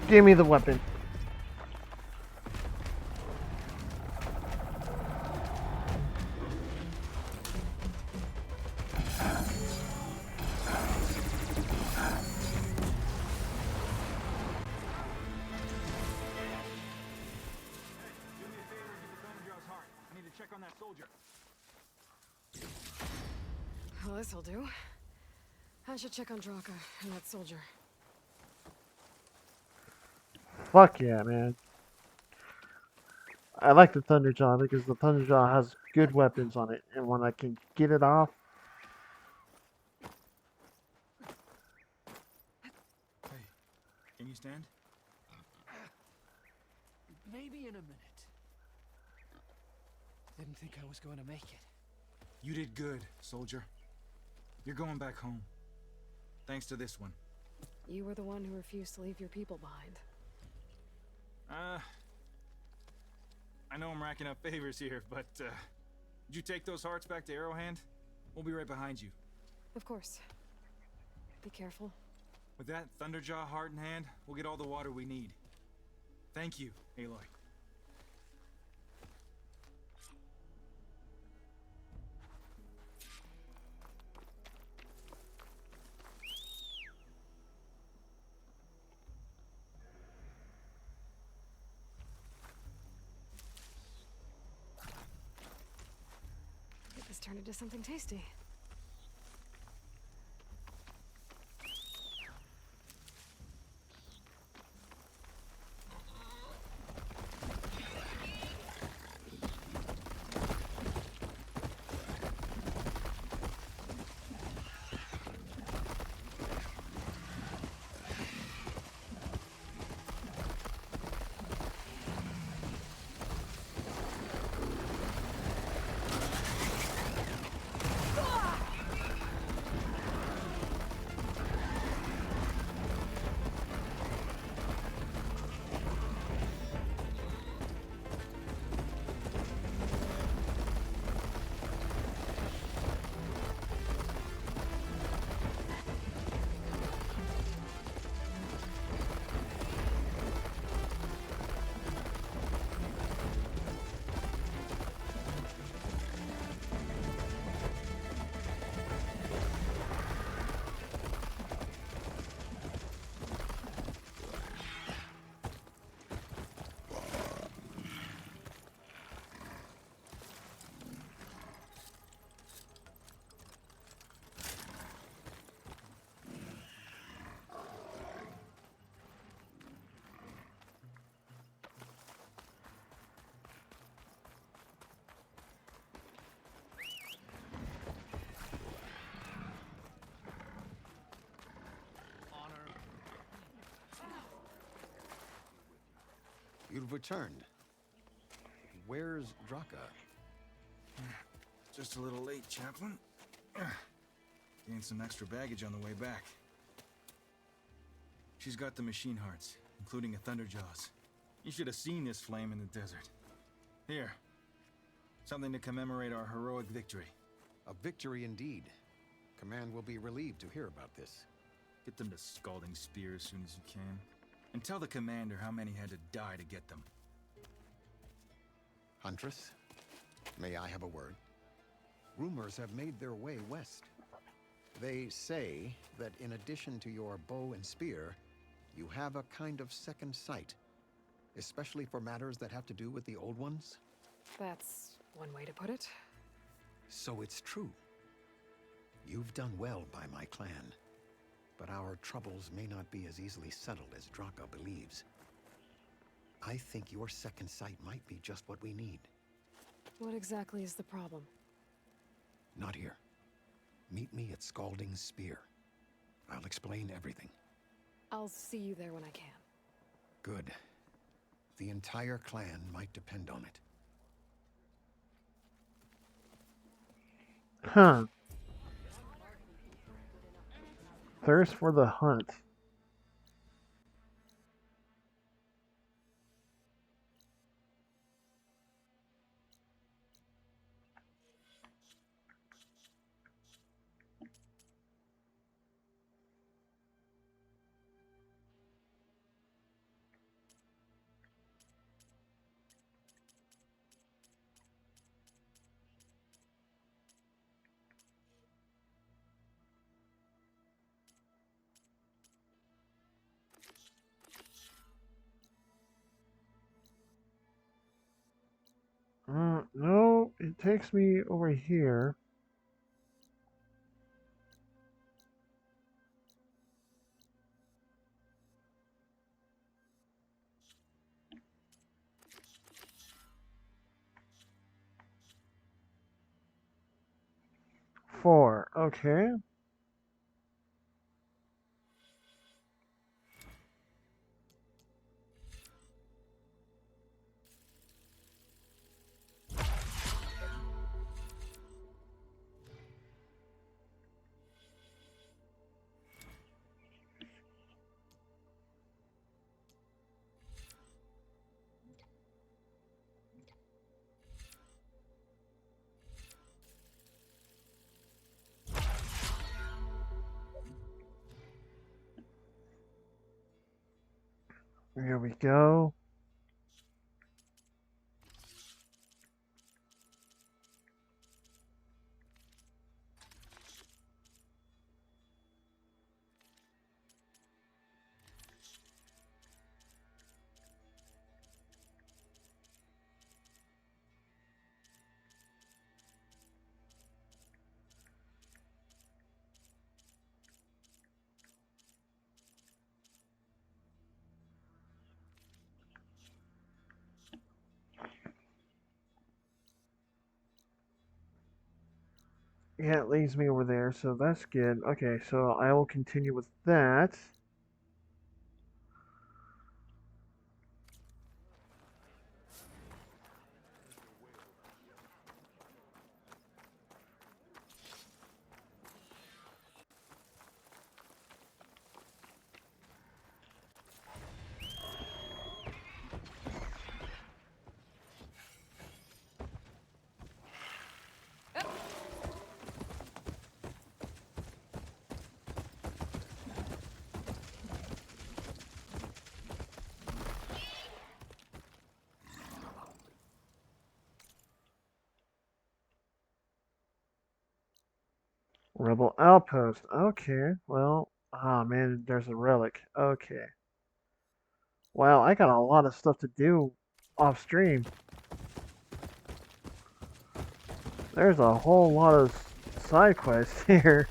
Speaker 1: Give me the weapon.
Speaker 11: on that soldier.
Speaker 3: Well, this'll do. I should check on Draka and that soldier.
Speaker 1: Fuck yeah, man. I like the Thunderjaw because the Thunderjaw has good weapons on it, and when I can get it off.
Speaker 13: Hey, can you stand?
Speaker 7: Maybe in a minute. Didn't think I was going to make it.
Speaker 13: You did good, soldier. You're going back home. Thanks to this one.
Speaker 3: You were the one who refused to leave your people behind.
Speaker 13: I know I'm racking up favors here, but, did you take those hearts back to Arrowhand? We'll be right behind you.
Speaker 3: Of course. Be careful.
Speaker 13: With that Thunderjaw heart in hand, we'll get all the water we need. Thank you, Aloy.
Speaker 3: Get this turned into something tasty.
Speaker 14: You've returned. Where's Draka?
Speaker 13: Just a little late, Chaplain. Gained some extra baggage on the way back. She's got the machine hearts, including a Thunderjaws. You should have seen this flame in the desert. Here. Something to commemorate our heroic victory.
Speaker 14: A victory indeed. Command will be relieved to hear about this.
Speaker 13: Get them to Scalding Spear as soon as you can. And tell the commander how many had to die to get them.
Speaker 14: Huntress, may I have a word? Rumors have made their way west. They say that in addition to your bow and spear, you have a kind of second sight, especially for matters that have to do with the old ones.
Speaker 3: That's one way to put it.
Speaker 14: So it's true. You've done well by my clan, but our troubles may not be as easily settled as Draka believes. I think your second sight might be just what we need.
Speaker 3: What exactly is the problem?
Speaker 14: Not here. Meet me at Scalding Spear. I'll explain everything.
Speaker 3: I'll see you there when I can.
Speaker 14: Good. The entire clan might depend on it.
Speaker 1: Huh. Thirst for the hunt. No. So it takes me over here. Four. Okay. Here we go. Yeah, it leads me over there, so that's good. Okay, so I will continue with that. Rebel outpost. Okay, well, ah man, there's a relic. Okay. Wow, I got a lot of stuff to do off stream. There's a whole lot of side quests here.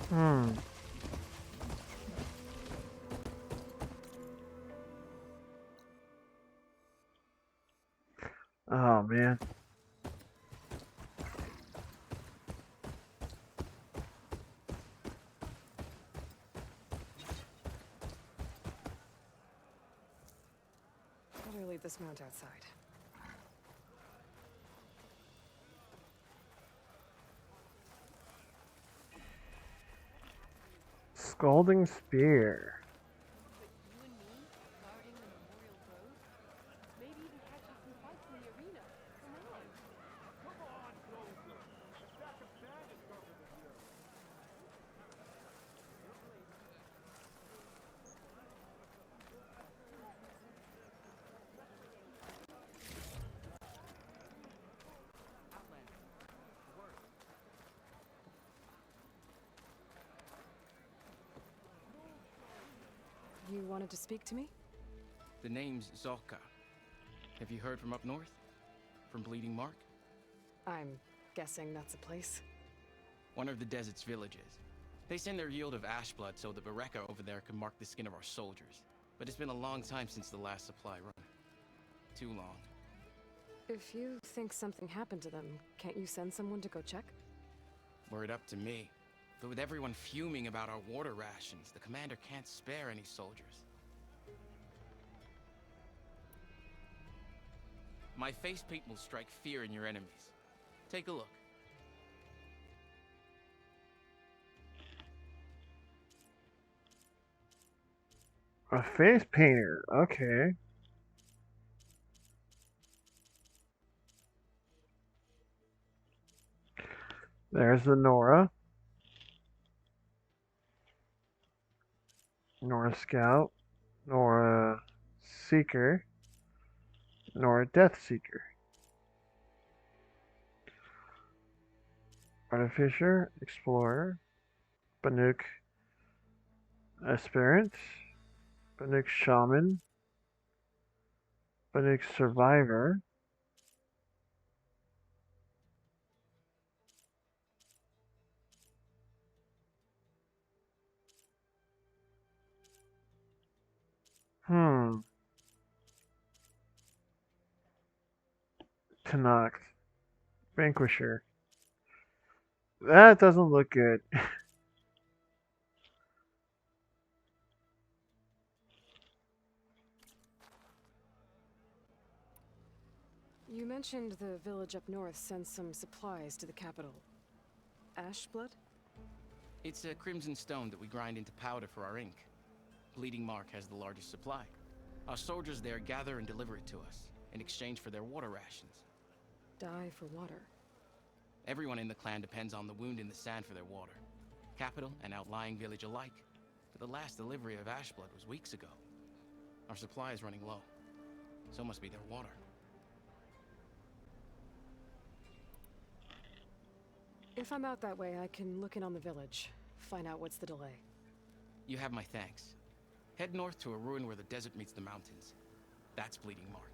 Speaker 1: Hmm. Oh man.
Speaker 3: Better leave this mount outside.
Speaker 1: Scalding spear.
Speaker 3: wanted to speak to me?
Speaker 15: The name's Zolka. Have you heard from up north? From Bleeding Mark?
Speaker 3: I'm guessing that's a place.
Speaker 15: One of the desert's villages. They send their yield of ash blood so the Bereka over there can mark the skin of our soldiers. But it's been a long time since the last supply run. Too long.
Speaker 3: If you think something happened to them, can't you send someone to go check?
Speaker 15: Were it up to me. But with everyone fuming about our water rations, the commander can't spare any soldiers. My face paint will strike fear in your enemies. Take a look.
Speaker 1: A face painter, okay. There's the Nora. Nora Scout. Nora Seeker. Nora Death Seeker. Artificer. Explorer. Banuk Aspirant. Banuk Shaman. Banuk Survivor. Tanacht. Vanquisher. That doesn't look good.
Speaker 3: You mentioned the village up north sends some supplies to the capital. Ash blood?
Speaker 15: It's a crimson stone that we grind into powder for our ink. Bleeding Mark has the largest supply. Our soldiers there gather and deliver it to us, in exchange for their water rations.
Speaker 3: Die for water.
Speaker 15: Everyone in the clan depends on the wound in the sand for their water. Capital and outlying village alike. But the last delivery of ash blood was weeks ago. Our supply is running low. So must be their water.
Speaker 3: If I'm out that way, I can look in on the village. Find out what's the delay.
Speaker 15: You have my thanks. Head north to a ruin where the desert meets the mountains. That's Bleeding Mark.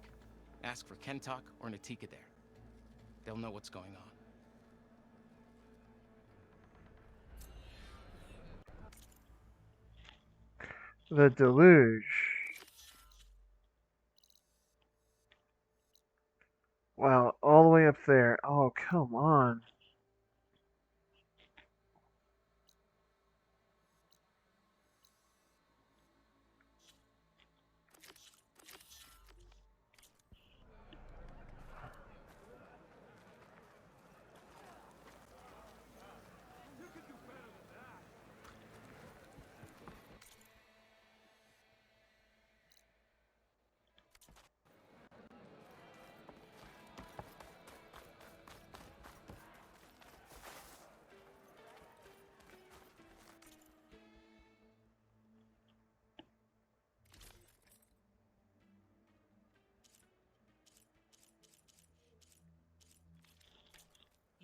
Speaker 15: Ask for Kentok or Natika there. They'll know what's going on.
Speaker 1: The Deluge. Wow, all the way up there. Oh, come on.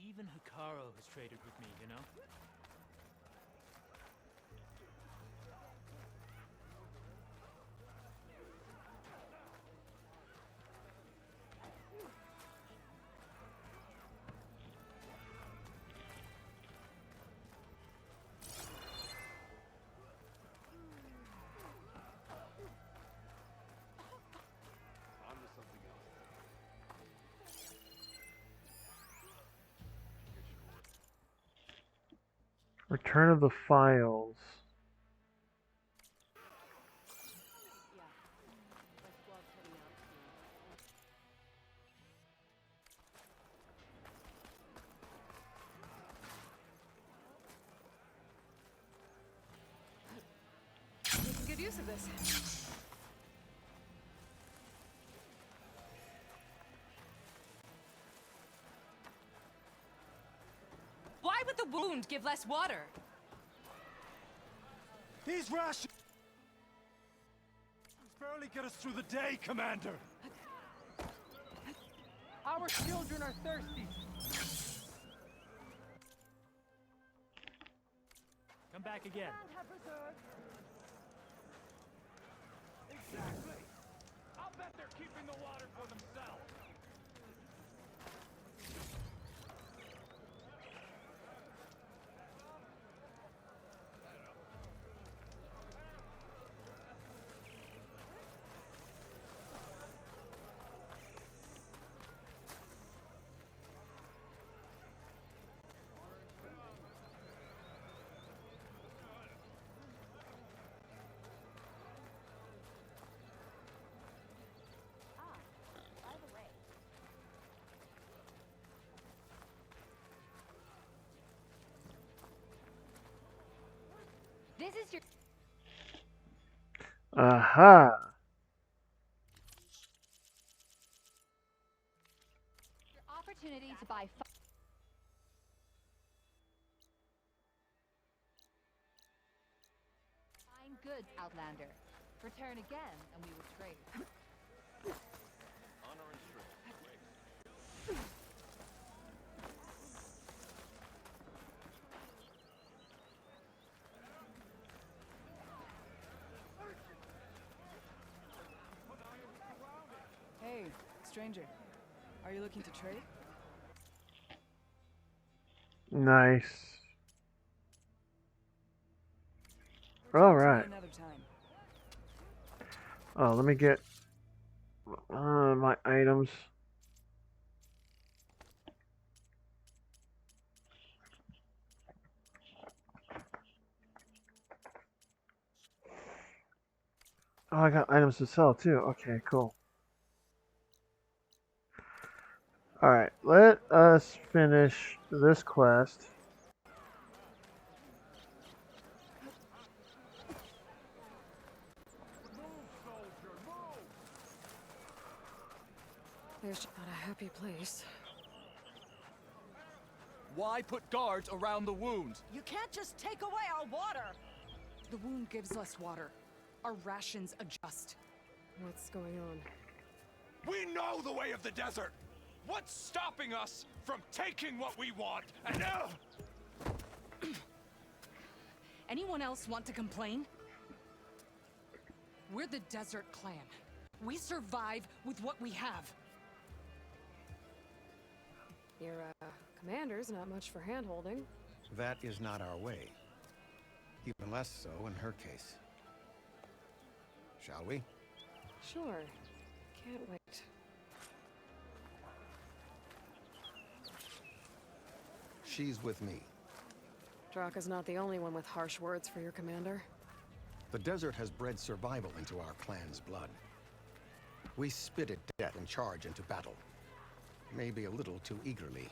Speaker 5: Even Hikaru has traded with me, you know?
Speaker 1: Return of the Files.
Speaker 3: Making good use of this.
Speaker 8: Why would the wound give less water?
Speaker 5: These rations barely get us through the day, Commander.
Speaker 7: Our children are thirsty.
Speaker 5: Come back again. Exactly. I'll bet they're keeping the water for themselves.
Speaker 8: This is your
Speaker 1: Aha.
Speaker 8: opportunity to buy fine goods, Outlander. Return again, and we will trade.
Speaker 5: Honor and strength.
Speaker 3: Hey, stranger. Are you looking to trade?
Speaker 1: Nice.
Speaker 3: Talk
Speaker 1: All
Speaker 3: to me
Speaker 1: right.
Speaker 3: another time.
Speaker 1: Oh, let me get my items. Oh, I got items to sell too. Okay, cool. All right, let us finish this quest.
Speaker 3: There's not a happy place.
Speaker 11: Why put guards around the wound?
Speaker 8: You can't just take away our water!
Speaker 3: The wound gives us water. Our rations adjust. What's going on?
Speaker 5: We know the way of the desert. What's stopping us from taking what we want? And
Speaker 3: Anyone else want to complain? We're the Desert Clan. We survive with what we have. Your, commander's not much for hand-holding.
Speaker 14: That is not our way. Even less so in her case. Shall we?
Speaker 3: Sure. Can't wait.
Speaker 14: She's with me.
Speaker 3: Draka's not the only one with harsh words for your commander.
Speaker 14: The desert has bred survival into our clan's blood. We spit at death and charge into battle. Maybe a little too eagerly.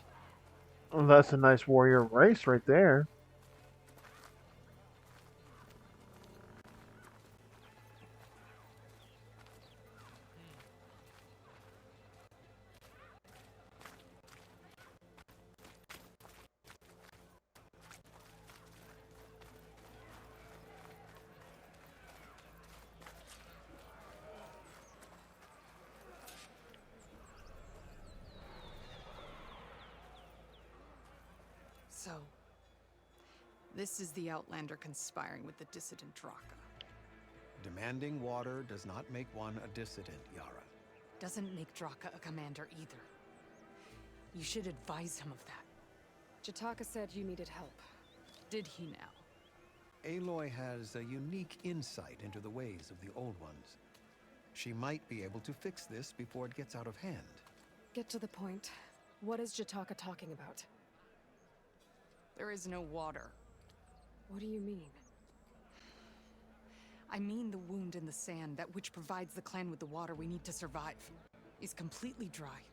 Speaker 1: Oh, that's a nice warrior race right there.
Speaker 3: So, this is the Outlander conspiring with the dissident Draka.
Speaker 14: Demanding water does not make one a dissident, Yara.
Speaker 3: Doesn't make Draka a commander either. You should advise him of that. Jataka said you needed help. Did he now?
Speaker 14: Aloy has a unique insight into the ways of the Old Ones. She might be able to fix this before it gets out of hand.
Speaker 3: Get to the point. What is Jataka talking about? There is no water. What do you mean? I mean the wound in the sand, that which provides the clan with the water we need to survive, is completely dry.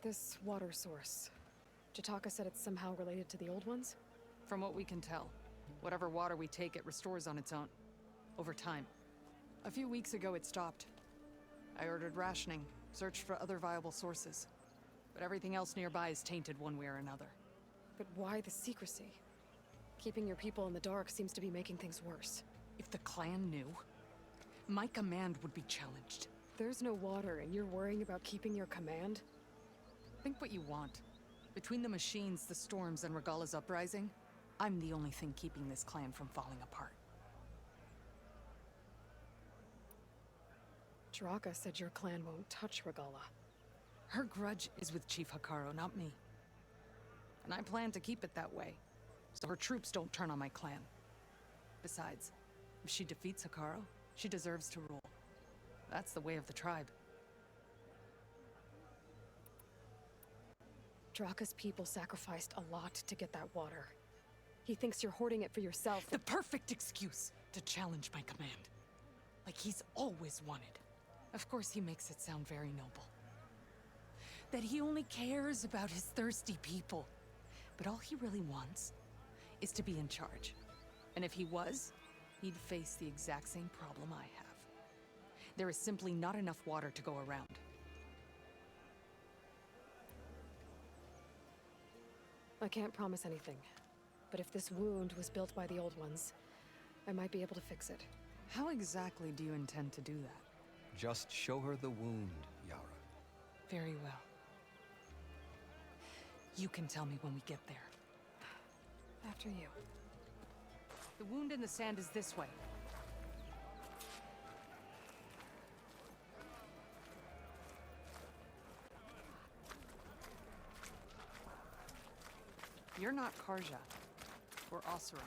Speaker 3: This water source. Jataka said it's somehow related to the Old Ones? From what we can tell, whatever water we take, it restores on its own. Over time. A few weeks ago, it stopped. I ordered rationing, searched for other viable sources. But everything else nearby is tainted one way or another. But why the secrecy? Keeping your people in the dark seems to be making things worse. If the clan knew, my command would be challenged. There's no water and you're worrying about keeping your command? Think what you want.
Speaker 8: Between the machines, the storms, and Regala's uprising, I'm the only thing keeping this clan from falling apart.
Speaker 3: Draka said your clan won't touch Regala.
Speaker 8: Her grudge is with Chief Hikaru, not me. And I plan to keep it that way, so her troops don't turn on my clan. Besides, if she defeats Hikaru, she deserves to rule. That's the way of the tribe.
Speaker 3: Draka's people sacrificed a lot to get that water. He thinks you're hoarding it for yourself.
Speaker 8: The perfect excuse to challenge my command. Like he's always wanted. Of course he makes it sound very noble. That he only cares about his thirsty people. But all he really wants is to be in charge. And if he was, he'd face the exact same problem I have. There is simply not enough water to go around.
Speaker 3: I can't promise anything. But if this wound was built by the old ones, I might be able to fix it.
Speaker 8: How exactly do you intend to do that?
Speaker 16: Just show her the wound, Yara.
Speaker 8: Very well. You can tell me when we get there.
Speaker 3: After you.
Speaker 8: The wound in the sand is this way. You're not Karja, or Oseram.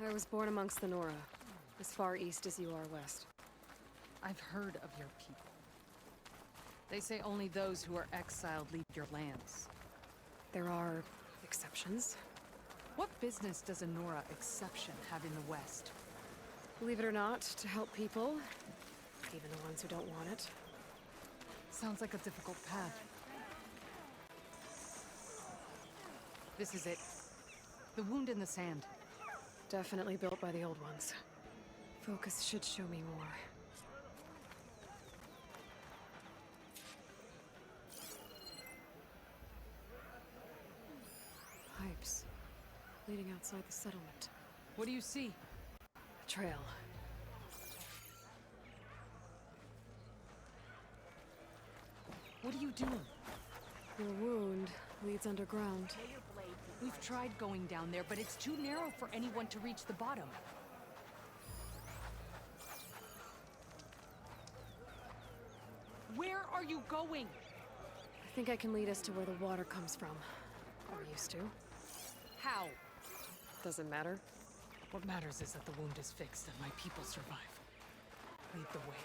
Speaker 3: I was born amongst the Nora, as far east as you are west.
Speaker 8: I've heard of your people. They say only those who are exiled leave your lands.
Speaker 3: There are exceptions.
Speaker 8: What business does a Nora exception have in the West?
Speaker 3: Believe it or not, to help people, even the ones who don't want it.
Speaker 8: Sounds like a difficult path. This is it. The wound in the sand.
Speaker 3: Definitely built by the old ones. Focus should show me more. Pipes. Leading outside the settlement.
Speaker 8: What do you see?
Speaker 3: A trail.
Speaker 8: What are you doing?
Speaker 3: Your wound leads underground.
Speaker 8: We've tried going down there, but it's too narrow for anyone to reach the bottom. Where are you going?
Speaker 3: I think I can lead us to where the water comes from. Or used to.
Speaker 8: How?
Speaker 3: Doesn't matter.
Speaker 8: What matters is that the wound is fixed and my people survive. Lead the way.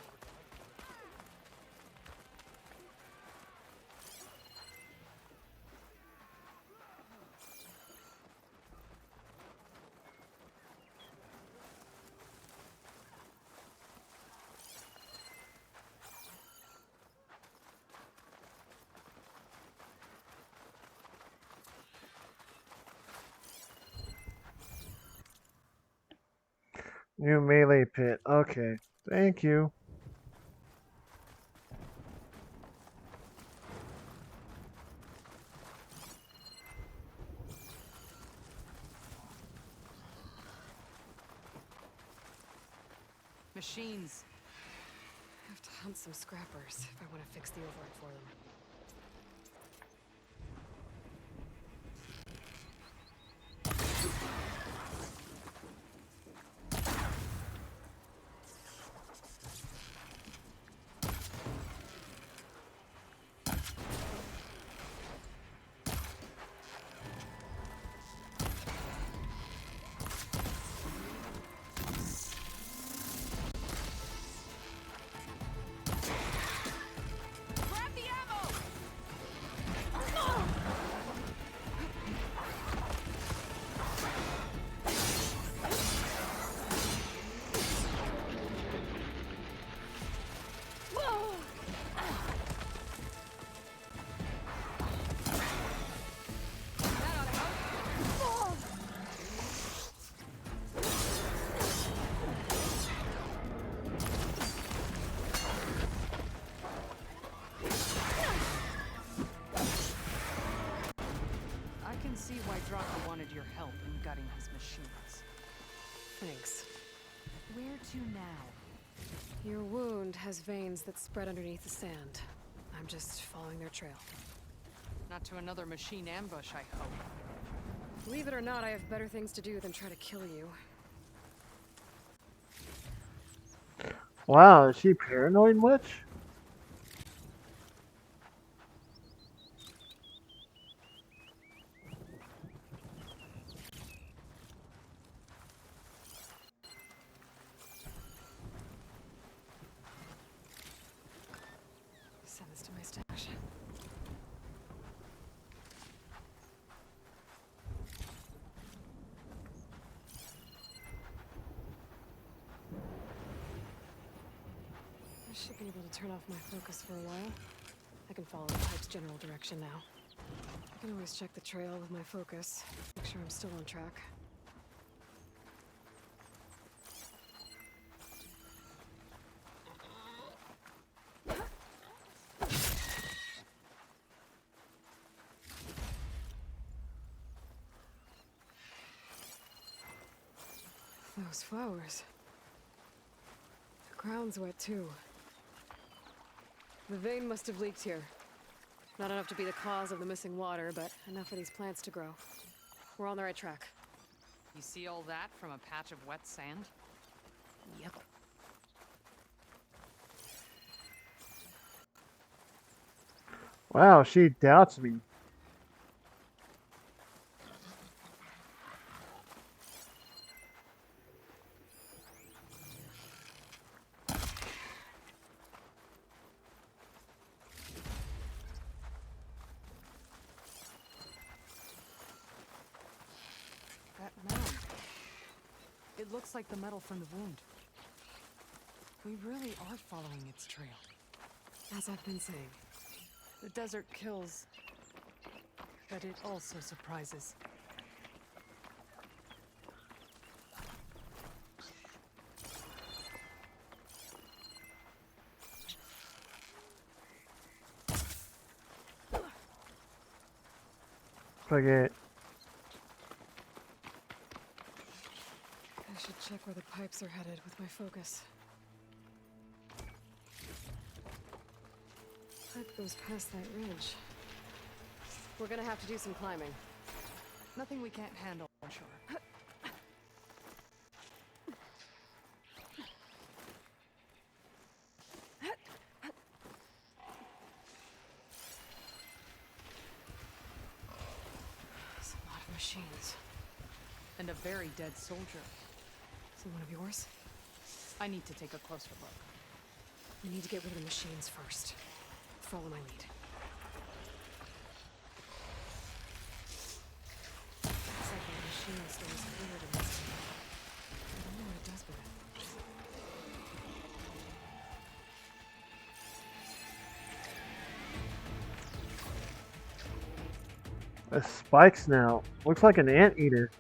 Speaker 1: New melee pit. Okay. Thank you.
Speaker 8: Machines.
Speaker 3: I have to hunt some scrappers if I want to fix the override for them.
Speaker 8: See why Draka wanted your help in gutting his machines.
Speaker 3: Thanks.
Speaker 8: Where to now?
Speaker 3: Your wound has veins that spread underneath the sand. I'm just following their trail.
Speaker 8: Not to another machine ambush, I hope.
Speaker 3: Believe it or not, I have better things to do than try to kill you.
Speaker 1: Wow, is she paranoid much?
Speaker 3: Send this to my stash. I should be able to turn off my focus for a while. I can follow the pipe's general direction now. I can always check the trail with my focus. Make sure I'm still on track. Those flowers. The ground's wet too. The vein must have leaked here. Not enough to be the cause of the missing water, but enough for these plants to grow. We're on the right track.
Speaker 8: You see all that from a patch of wet sand?
Speaker 3: Yep.
Speaker 1: Wow, she doubts me.
Speaker 8: That mound. It looks like the metal from the wound. We really are following its trail.
Speaker 3: As I've been saying.
Speaker 8: The desert kills, but it also surprises.
Speaker 1: Forget.
Speaker 3: I should check where the pipes are headed with my focus. Pipe goes past that ridge. We're gonna have to do some climbing.
Speaker 8: Nothing we can't handle, I'm sure.
Speaker 3: There's a lot of machines.
Speaker 8: And a very dead soldier.
Speaker 3: Is he one of yours?
Speaker 8: I need to take a closer look.
Speaker 3: We need to get rid of the machines first. Follow my lead. Looks like the machine stays cleared in this. I don't know what it does with it.
Speaker 1: The spikes now. Looks like an anteater.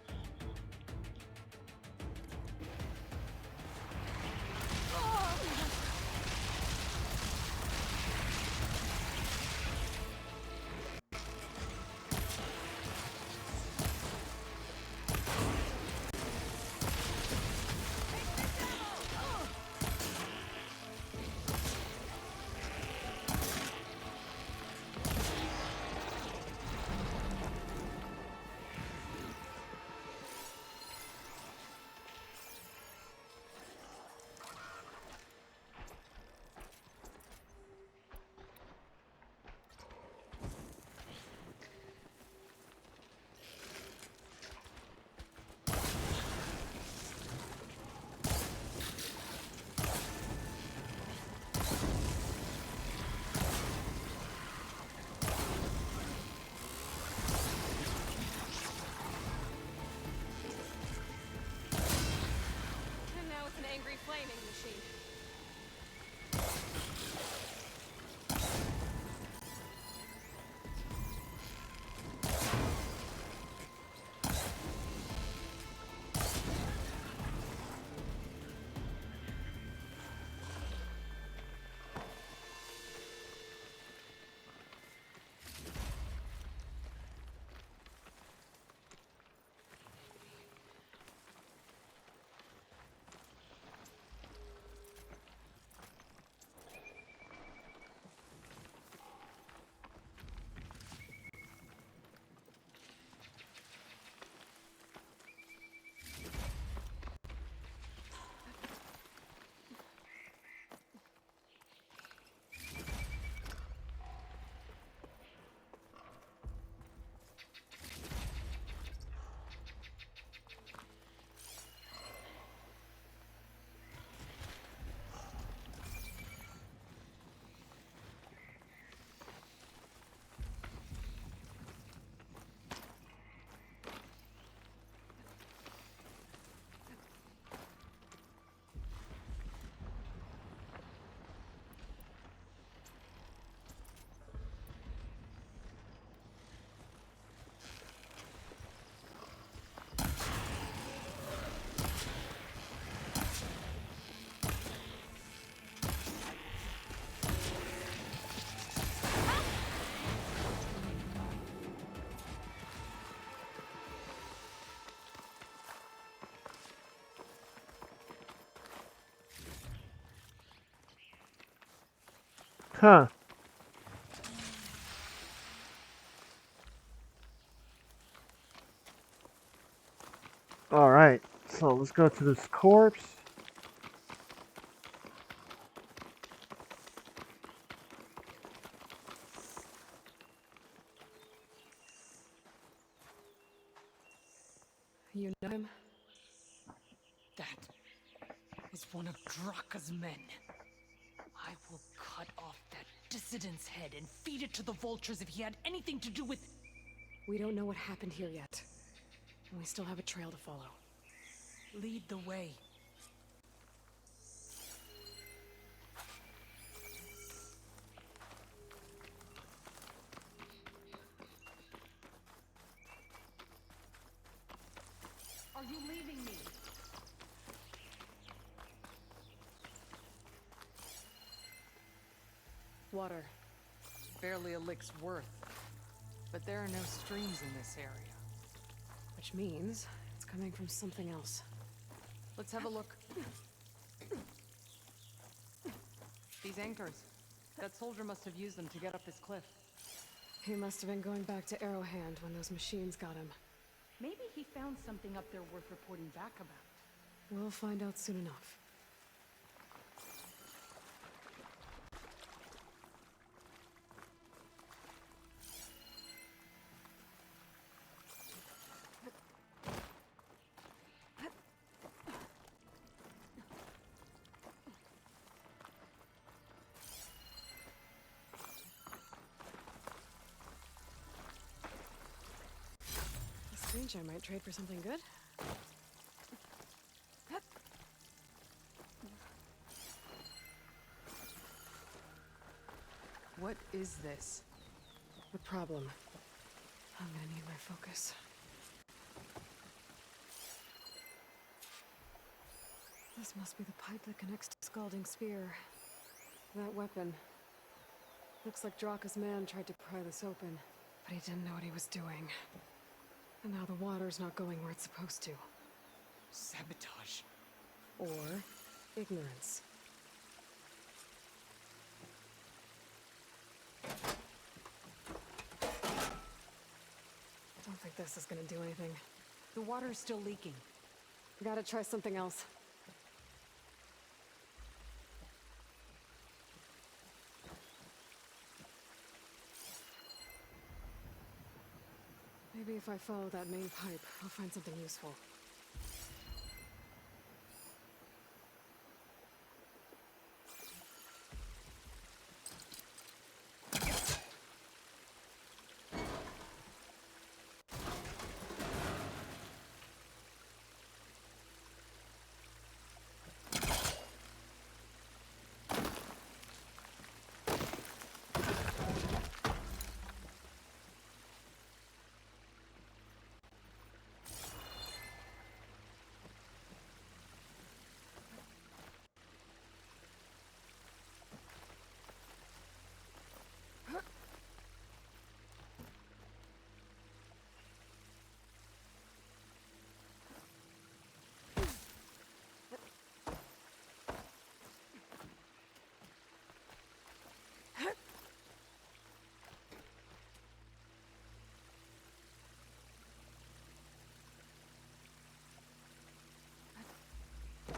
Speaker 3: And now it's an angry flaming machine.
Speaker 1: Huh. Alright, so let's go to this corpse.
Speaker 8: You know him? That is one of Draka's men. I will cut off that dissident's head and feed it to the vultures if he had anything to do with...
Speaker 3: We don't know what happened here yet. And we still have a trail to follow.
Speaker 8: Lead the way. Are you leaving me?
Speaker 3: Water.
Speaker 8: Barely a lick's worth. But there are no streams in this area.
Speaker 3: Which means it's coming from something else.
Speaker 8: Let's have a look. These anchors. That soldier must have used them to get up this cliff.
Speaker 3: He must have been going back to Arrowhand when those machines got him.
Speaker 8: Maybe he found something up there worth reporting back about.
Speaker 3: We'll find out soon enough. I might trade for something good.
Speaker 8: What is this?
Speaker 3: The problem. I'm gonna need my focus. This must be the pipe that connects to Scalding Spear. That weapon. Looks like Draka's man tried to pry this open, but he didn't know what he was doing. And now the water's not going where it's supposed to.
Speaker 8: Sabotage.
Speaker 3: Or ignorance. Don't think this is gonna do anything.
Speaker 8: The water's still leaking.
Speaker 3: Gotta try something else. Maybe if I follow that main pipe, I'll find something useful.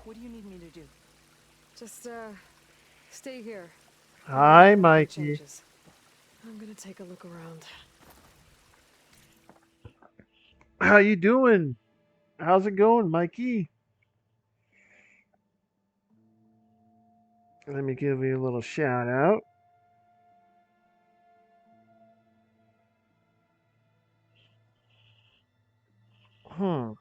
Speaker 8: What do you need me to do?
Speaker 3: Just, stay here.
Speaker 1: Hi, Mikey.
Speaker 3: Changes. I'm gonna take a look around.
Speaker 1: How you doing? How's it going, Mikey? Let me give you a little shout out. Hmm.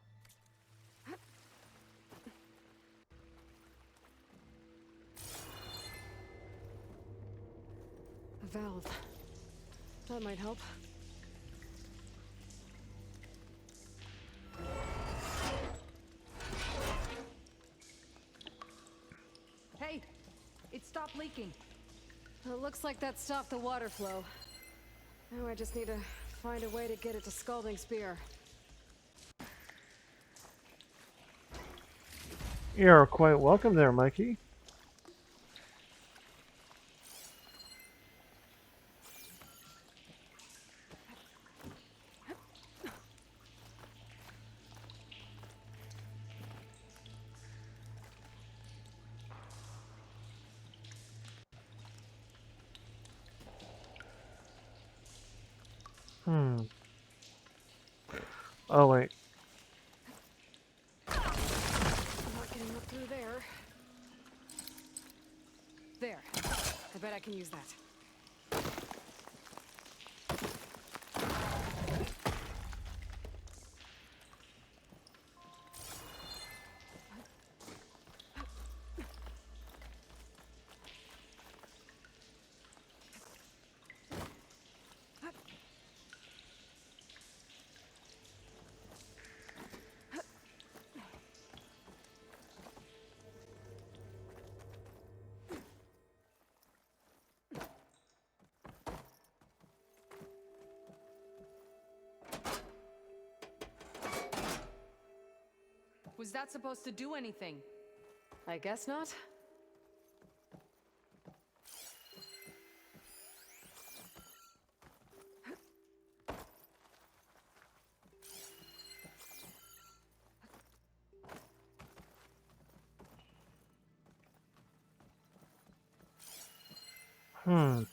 Speaker 3: A valve. That might help.
Speaker 8: Hey! It stopped leaking.
Speaker 3: It looks like that stopped the water flow. Now I just need to find a way to get it to Scalding Spear.
Speaker 1: You're quite welcome there, Mikey. Oh wait.
Speaker 3: Not getting up through there. There. I bet I can use that.
Speaker 8: Was that supposed to do anything?
Speaker 3: I guess not.
Speaker 1: Hmm.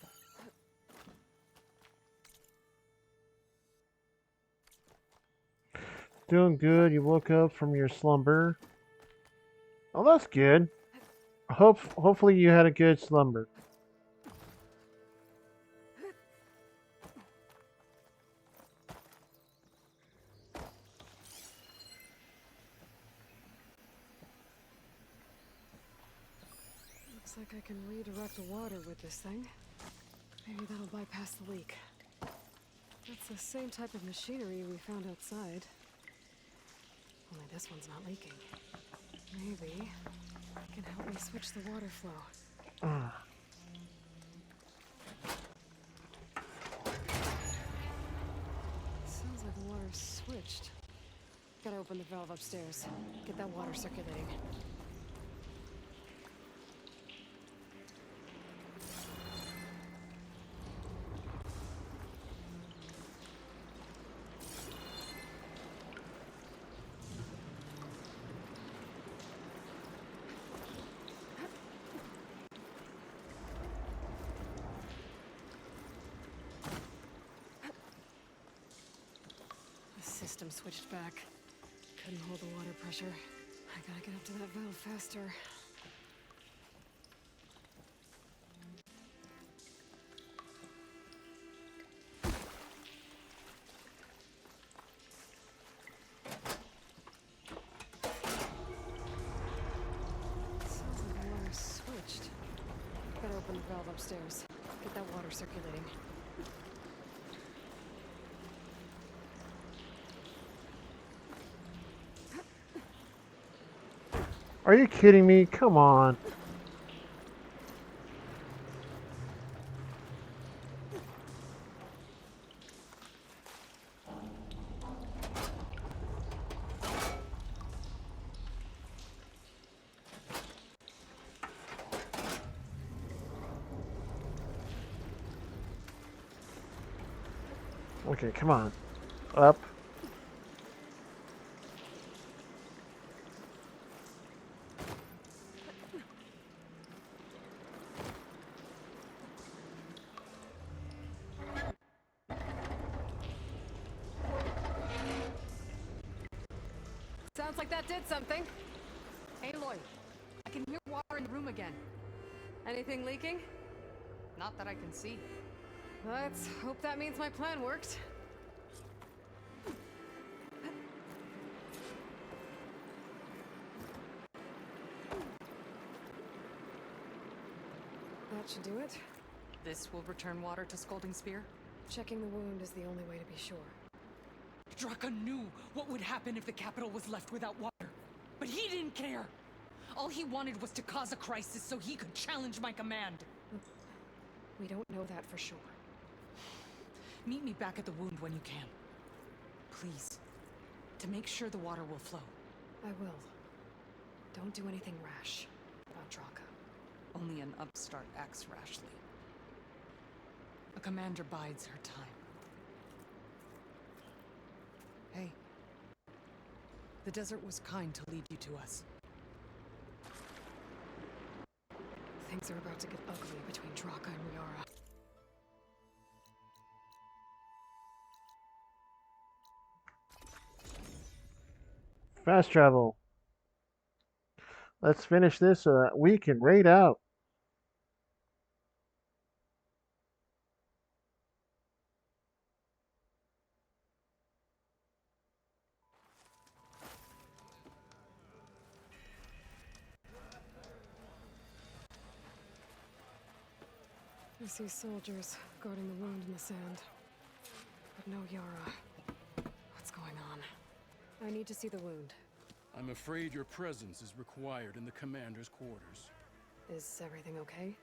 Speaker 1: Doing good. You woke up from your slumber. Oh, that's good. Hopefully you had a good slumber.
Speaker 3: Looks like I can redirect the water with this thing. Maybe that'll bypass the leak. That's the same type of machinery we found outside. Only this one's not leaking. Maybe it can help me switch the water flow. Sounds like the water's switched. Gotta open the valve upstairs. Get that water circulating. System switched back. Couldn't hold the water pressure. I gotta get up to that valve faster. Sounds like the water's switched. Gotta open the valve upstairs. Get that water circulating.
Speaker 1: Are you kidding me? Come on. Okay, come on. Up.
Speaker 3: Sounds like that did something.
Speaker 8: Aloy, I can hear water in the room again.
Speaker 3: Anything leaking?
Speaker 8: Not that I can see.
Speaker 3: Let's hope that means my plan worked. That should do it.
Speaker 8: This will return water to Scolding Spear?
Speaker 3: Checking the wound is the only way to be sure.
Speaker 8: Draka knew what would happen if the capital was left without water. But he didn't care! All he wanted was to cause a crisis so he could challenge my command.
Speaker 3: We don't know that for sure.
Speaker 8: Meet me back at the wound when you can. Please. To make sure the water will flow.
Speaker 3: I will. Don't do anything rash about Draka.
Speaker 8: Only an upstart acts rashly. A commander bides her time. Hey. The desert was kind to lead you to us.
Speaker 3: Things are about to get ugly between Draka and Riara.
Speaker 1: Fast travel. Let's finish this so that we can raid out.
Speaker 3: I see soldiers guarding the wound in the sand. But no Yara. What's going on? I need to see the wound.
Speaker 17: I'm afraid your presence is required in the commander's quarters.
Speaker 3: Is everything okay?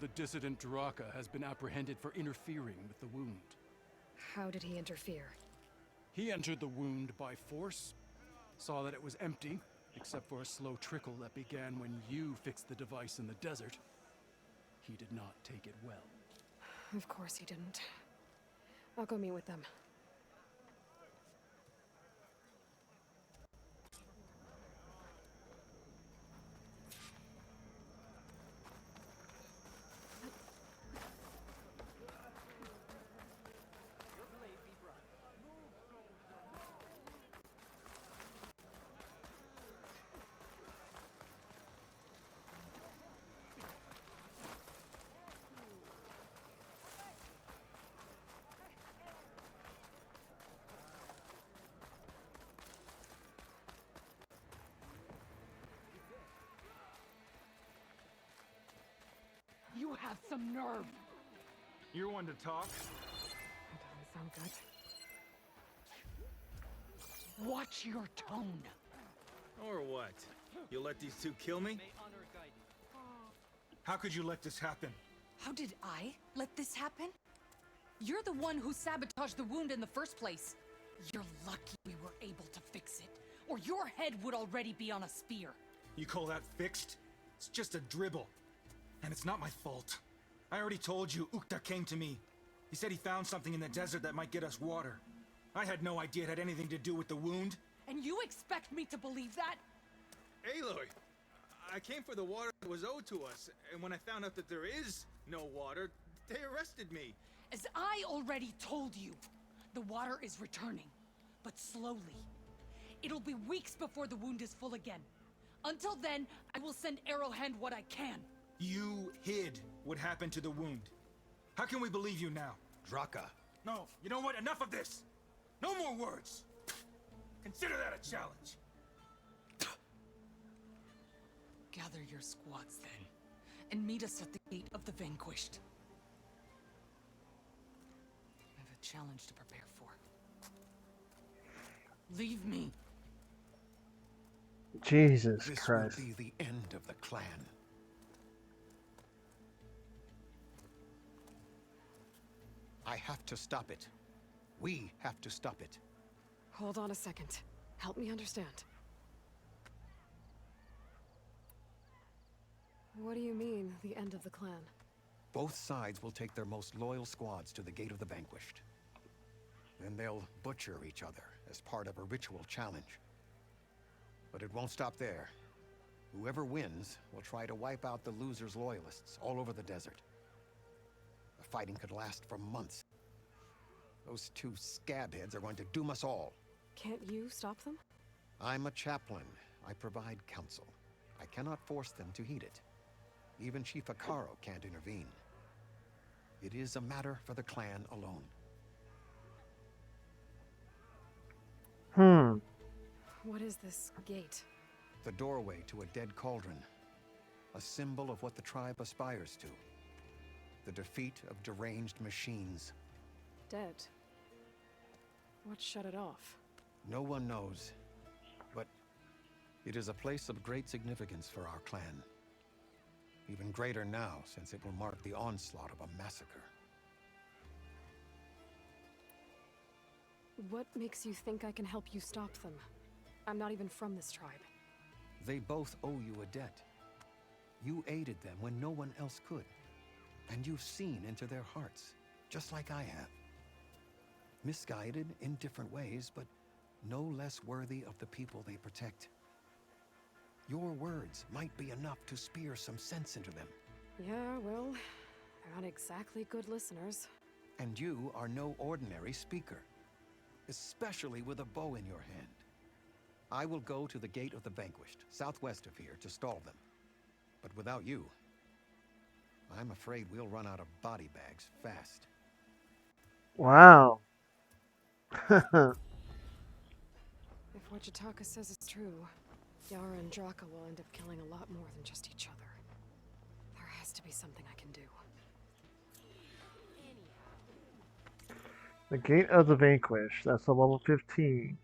Speaker 17: The dissident Draka has been apprehended for interfering with the wound.
Speaker 3: How did he interfere?
Speaker 17: He entered the wound by force, saw that it was empty, except for a slow trickle that began when you fixed the device in the desert. He did not take it well.
Speaker 3: Of course he didn't. I'll go meet with them.
Speaker 8: You have some nerve.
Speaker 13: You're one to talk.
Speaker 3: That doesn't sound good.
Speaker 8: Watch your tone.
Speaker 13: Or what? You'll let these two kill me? How could you let this happen?
Speaker 8: How did I let this happen? You're the one who sabotaged the wound in the first place. You're lucky we were able to fix it, or your head would already be on a spear.
Speaker 13: You call that fixed? It's just a dribble. And it's not my fault. I already told you, Ukta came to me. He said he found something in the desert that might get us water. I had no idea it had anything to do with the wound.
Speaker 8: And you expect me to believe that?
Speaker 13: Aloy, I came for the water that was owed to us, and when I found out that there is no water, they arrested me.
Speaker 8: As I already told you, the water is returning, but slowly. It'll be weeks before the wound is full again. Until then, I will send Arrowhand what I can.
Speaker 13: You hid what happened to the wound. How can we believe you now?
Speaker 14: Draka.
Speaker 13: No, you know what? Enough of this! No more words! Consider that a challenge!
Speaker 8: Gather your squads then, and meet us at the gate of the Vanquished. I have a challenge to prepare for. Leave me.
Speaker 1: Jesus
Speaker 14: This
Speaker 1: Christ.
Speaker 14: will be the end of the clan. I have to stop it. We have to stop it.
Speaker 3: Hold on a second. Help me understand. What do you mean, the end of the clan?
Speaker 14: Both sides will take their most loyal squads to the Gate of the Vanquished. Then they'll butcher each other as part of a ritual challenge. But it won't stop there. Whoever wins will try to wipe out the loser's loyalists all over the desert. The fighting could last for months. Those two scabheads are going to doom us all.
Speaker 3: Can't you stop them?
Speaker 14: I'm a chaplain. I provide counsel. I cannot force them to heed it. Even Chief Akaro can't intervene. It is a matter for the clan alone.
Speaker 3: What is this gate?
Speaker 14: The doorway to a dead cauldron. A symbol of what the tribe aspires to. The defeat of deranged machines.
Speaker 3: Dead. What shut it off?
Speaker 14: No one knows. But it is a place of great significance for our clan. Even greater now, since it will mark the onslaught of a massacre.
Speaker 3: What makes you think I can help you stop them? I'm not even from this tribe.
Speaker 14: They both owe you a debt. You aided them when no one else could. And you've seen into their hearts, just like I have. Misguided in different ways, but no less worthy of the people they protect. Your words might be enough to spear some sense into them.
Speaker 3: Yeah, well, they're not exactly good listeners.
Speaker 14: And you are no ordinary speaker, especially with a bow in your hand. I will go to the Gate of the Vanquished, southwest of here, to stall them. But without you, I'm afraid we'll run out of body bags fast.
Speaker 1: Wow.
Speaker 3: If what Jataka says is true, Yara and Draka will end up killing a lot more than just each other. There has to be something I can do.
Speaker 1: The Gate of the Vanquished. That's a level 15.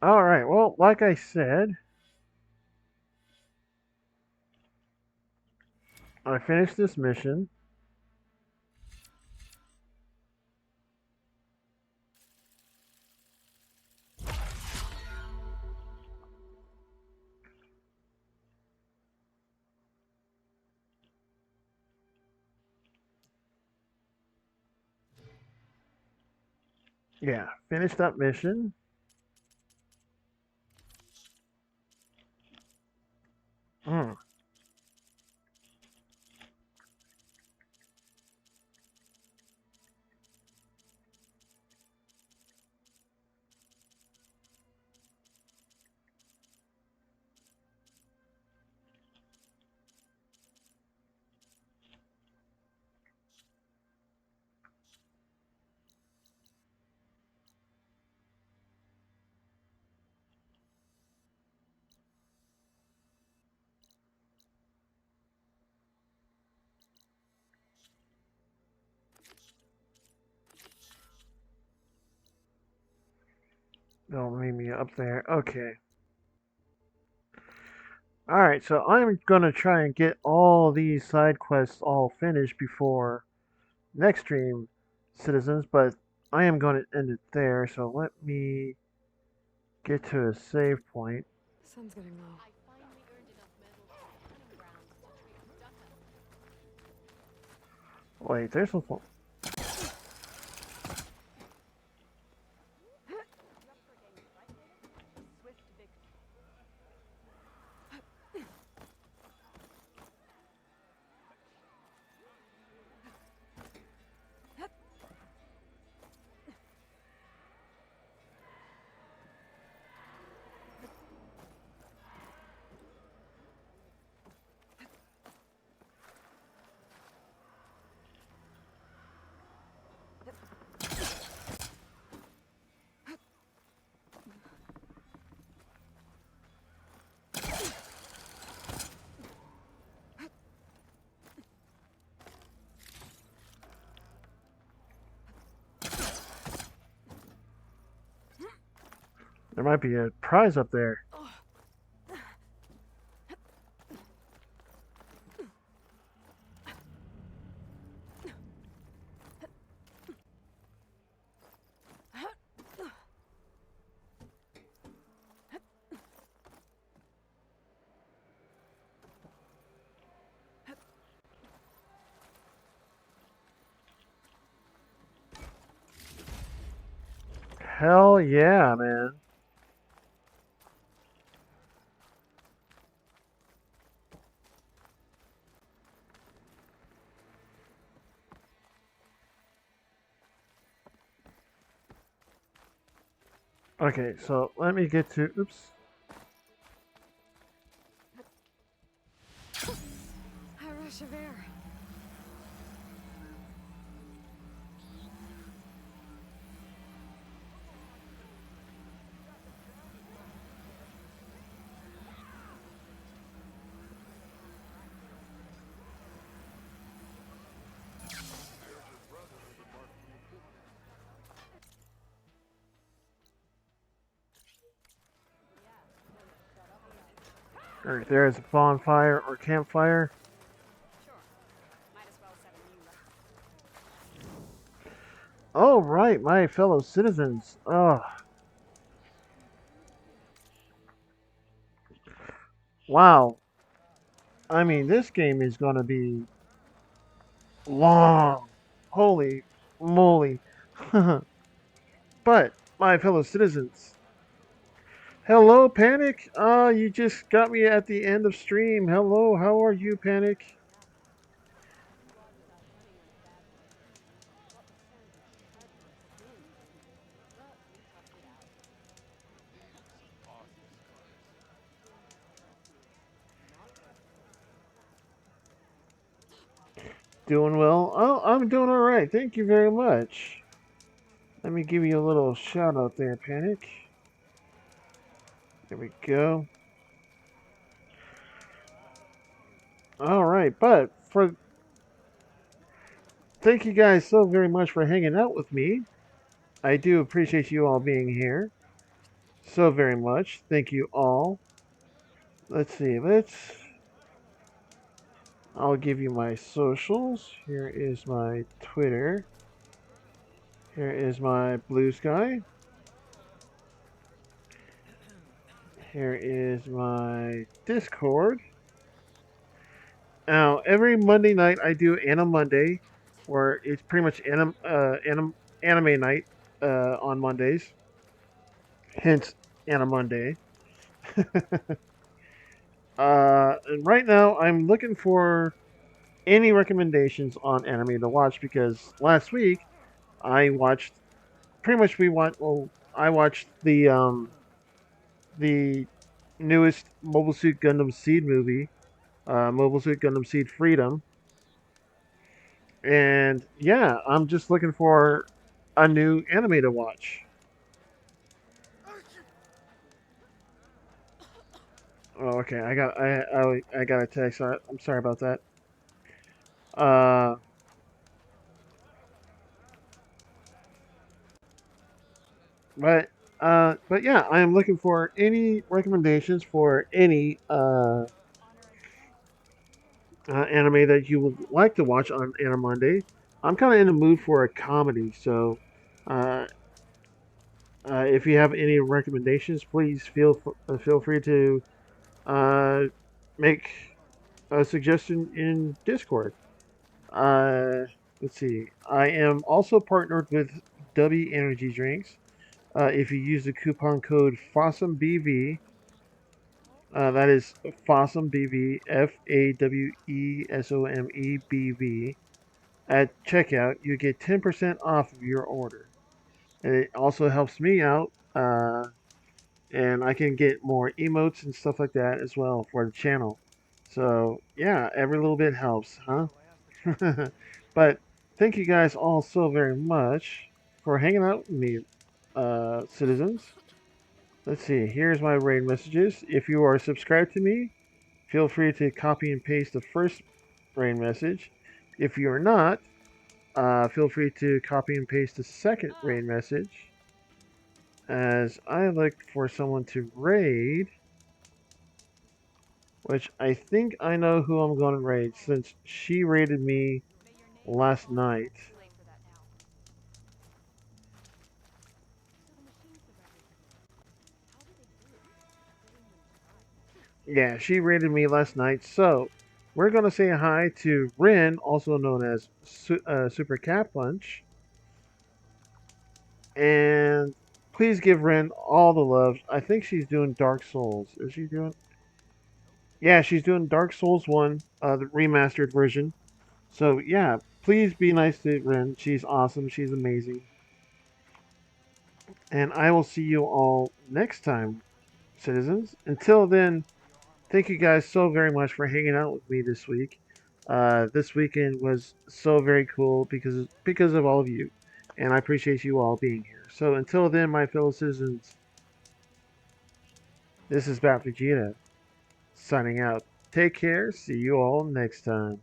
Speaker 1: Alright, well, like I said, I finished this mission. Yeah, finished that mission. Hmm. Don't leave me up there. Okay. Alright, so I'm gonna try and get all these side quests all finished before next stream, citizens, but I am going to end it there, so let me get to a save point.
Speaker 3: Sun's getting low.
Speaker 1: Wait, there's a... There might be a prize up there. Hell yeah, man. Okay, so let me get to... Oops.
Speaker 3: High rush of air.
Speaker 1: Alright, there is a bonfire or campfire. Oh, right, my fellow citizens. Oh. Wow. I mean, this game is going to be long. Holy moly. But, my fellow citizens, Hello, Panic. You just got me at the end of stream. Hello, how are you, Panic? Doing well? Oh, I'm doing all right. Thank you very much. Let me give you a little shout out there, Panic. There we go. All right, but for thank you guys so very much for hanging out with me. I do appreciate you all being here so very much. Thank you all. Let's see. I'll give you my socials. Here is my Twitter. Here is my Blue Sky. Here is my Discord. Now, every Monday night I do Anime Monday, where it's pretty much anime night on Mondays. Hence, Anime Monday. And right now I'm looking for any recommendations on anime to watch because last week I watched pretty much we watched well I watched the newest Mobile Suit Gundam Seed movie, Mobile Suit Gundam Seed Freedom, and yeah, I'm just looking for a new anime to watch. Oh, okay, I got a text. I'm sorry about that. Uh, but yeah, I am looking for any recommendations for any anime that you would like to watch on Anime Monday. I'm kind of in the mood for a comedy, so uh, if you have any recommendations, please feel free to uh, make a suggestion in Discord. Uh, let's see. I am also partnered with W Energy Drinks. If you use the coupon code FOSSUMBV, that is FOSSUMBV, FAWESOMEBV, at checkout, you get 10% off of your order. And it also helps me out, and I can get more emotes and stuff like that as well for the channel. So, yeah, every little bit helps, huh? But thank you guys all so very much for hanging out with me, citizens. Let's see, here's my raid messages. If you are subscribed to me, feel free to copy and paste the first raid message. If you are not, feel free to copy and paste the second raid message. As I look for someone to raid, which I think I know who I'm going to raid since she raided me last night. Yeah, she raided me last night, so we're going to say hi to Rin, also known as Super Cat Punch. And please give Rin all the love. I think she's doing Dark Souls. Is she doing? Yeah, she's doing Dark Souls 1, the remastered version. So, yeah, please be nice to Rin. She's awesome. She's amazing. And I will see you all next time, citizens. Until then, thank you guys so very much for hanging out with me this week. This weekend was so very cool because of all of you, and I appreciate you all being here. So until then, my fellow citizens, this is Bat Vegeta signing out. Take care. See you all next time.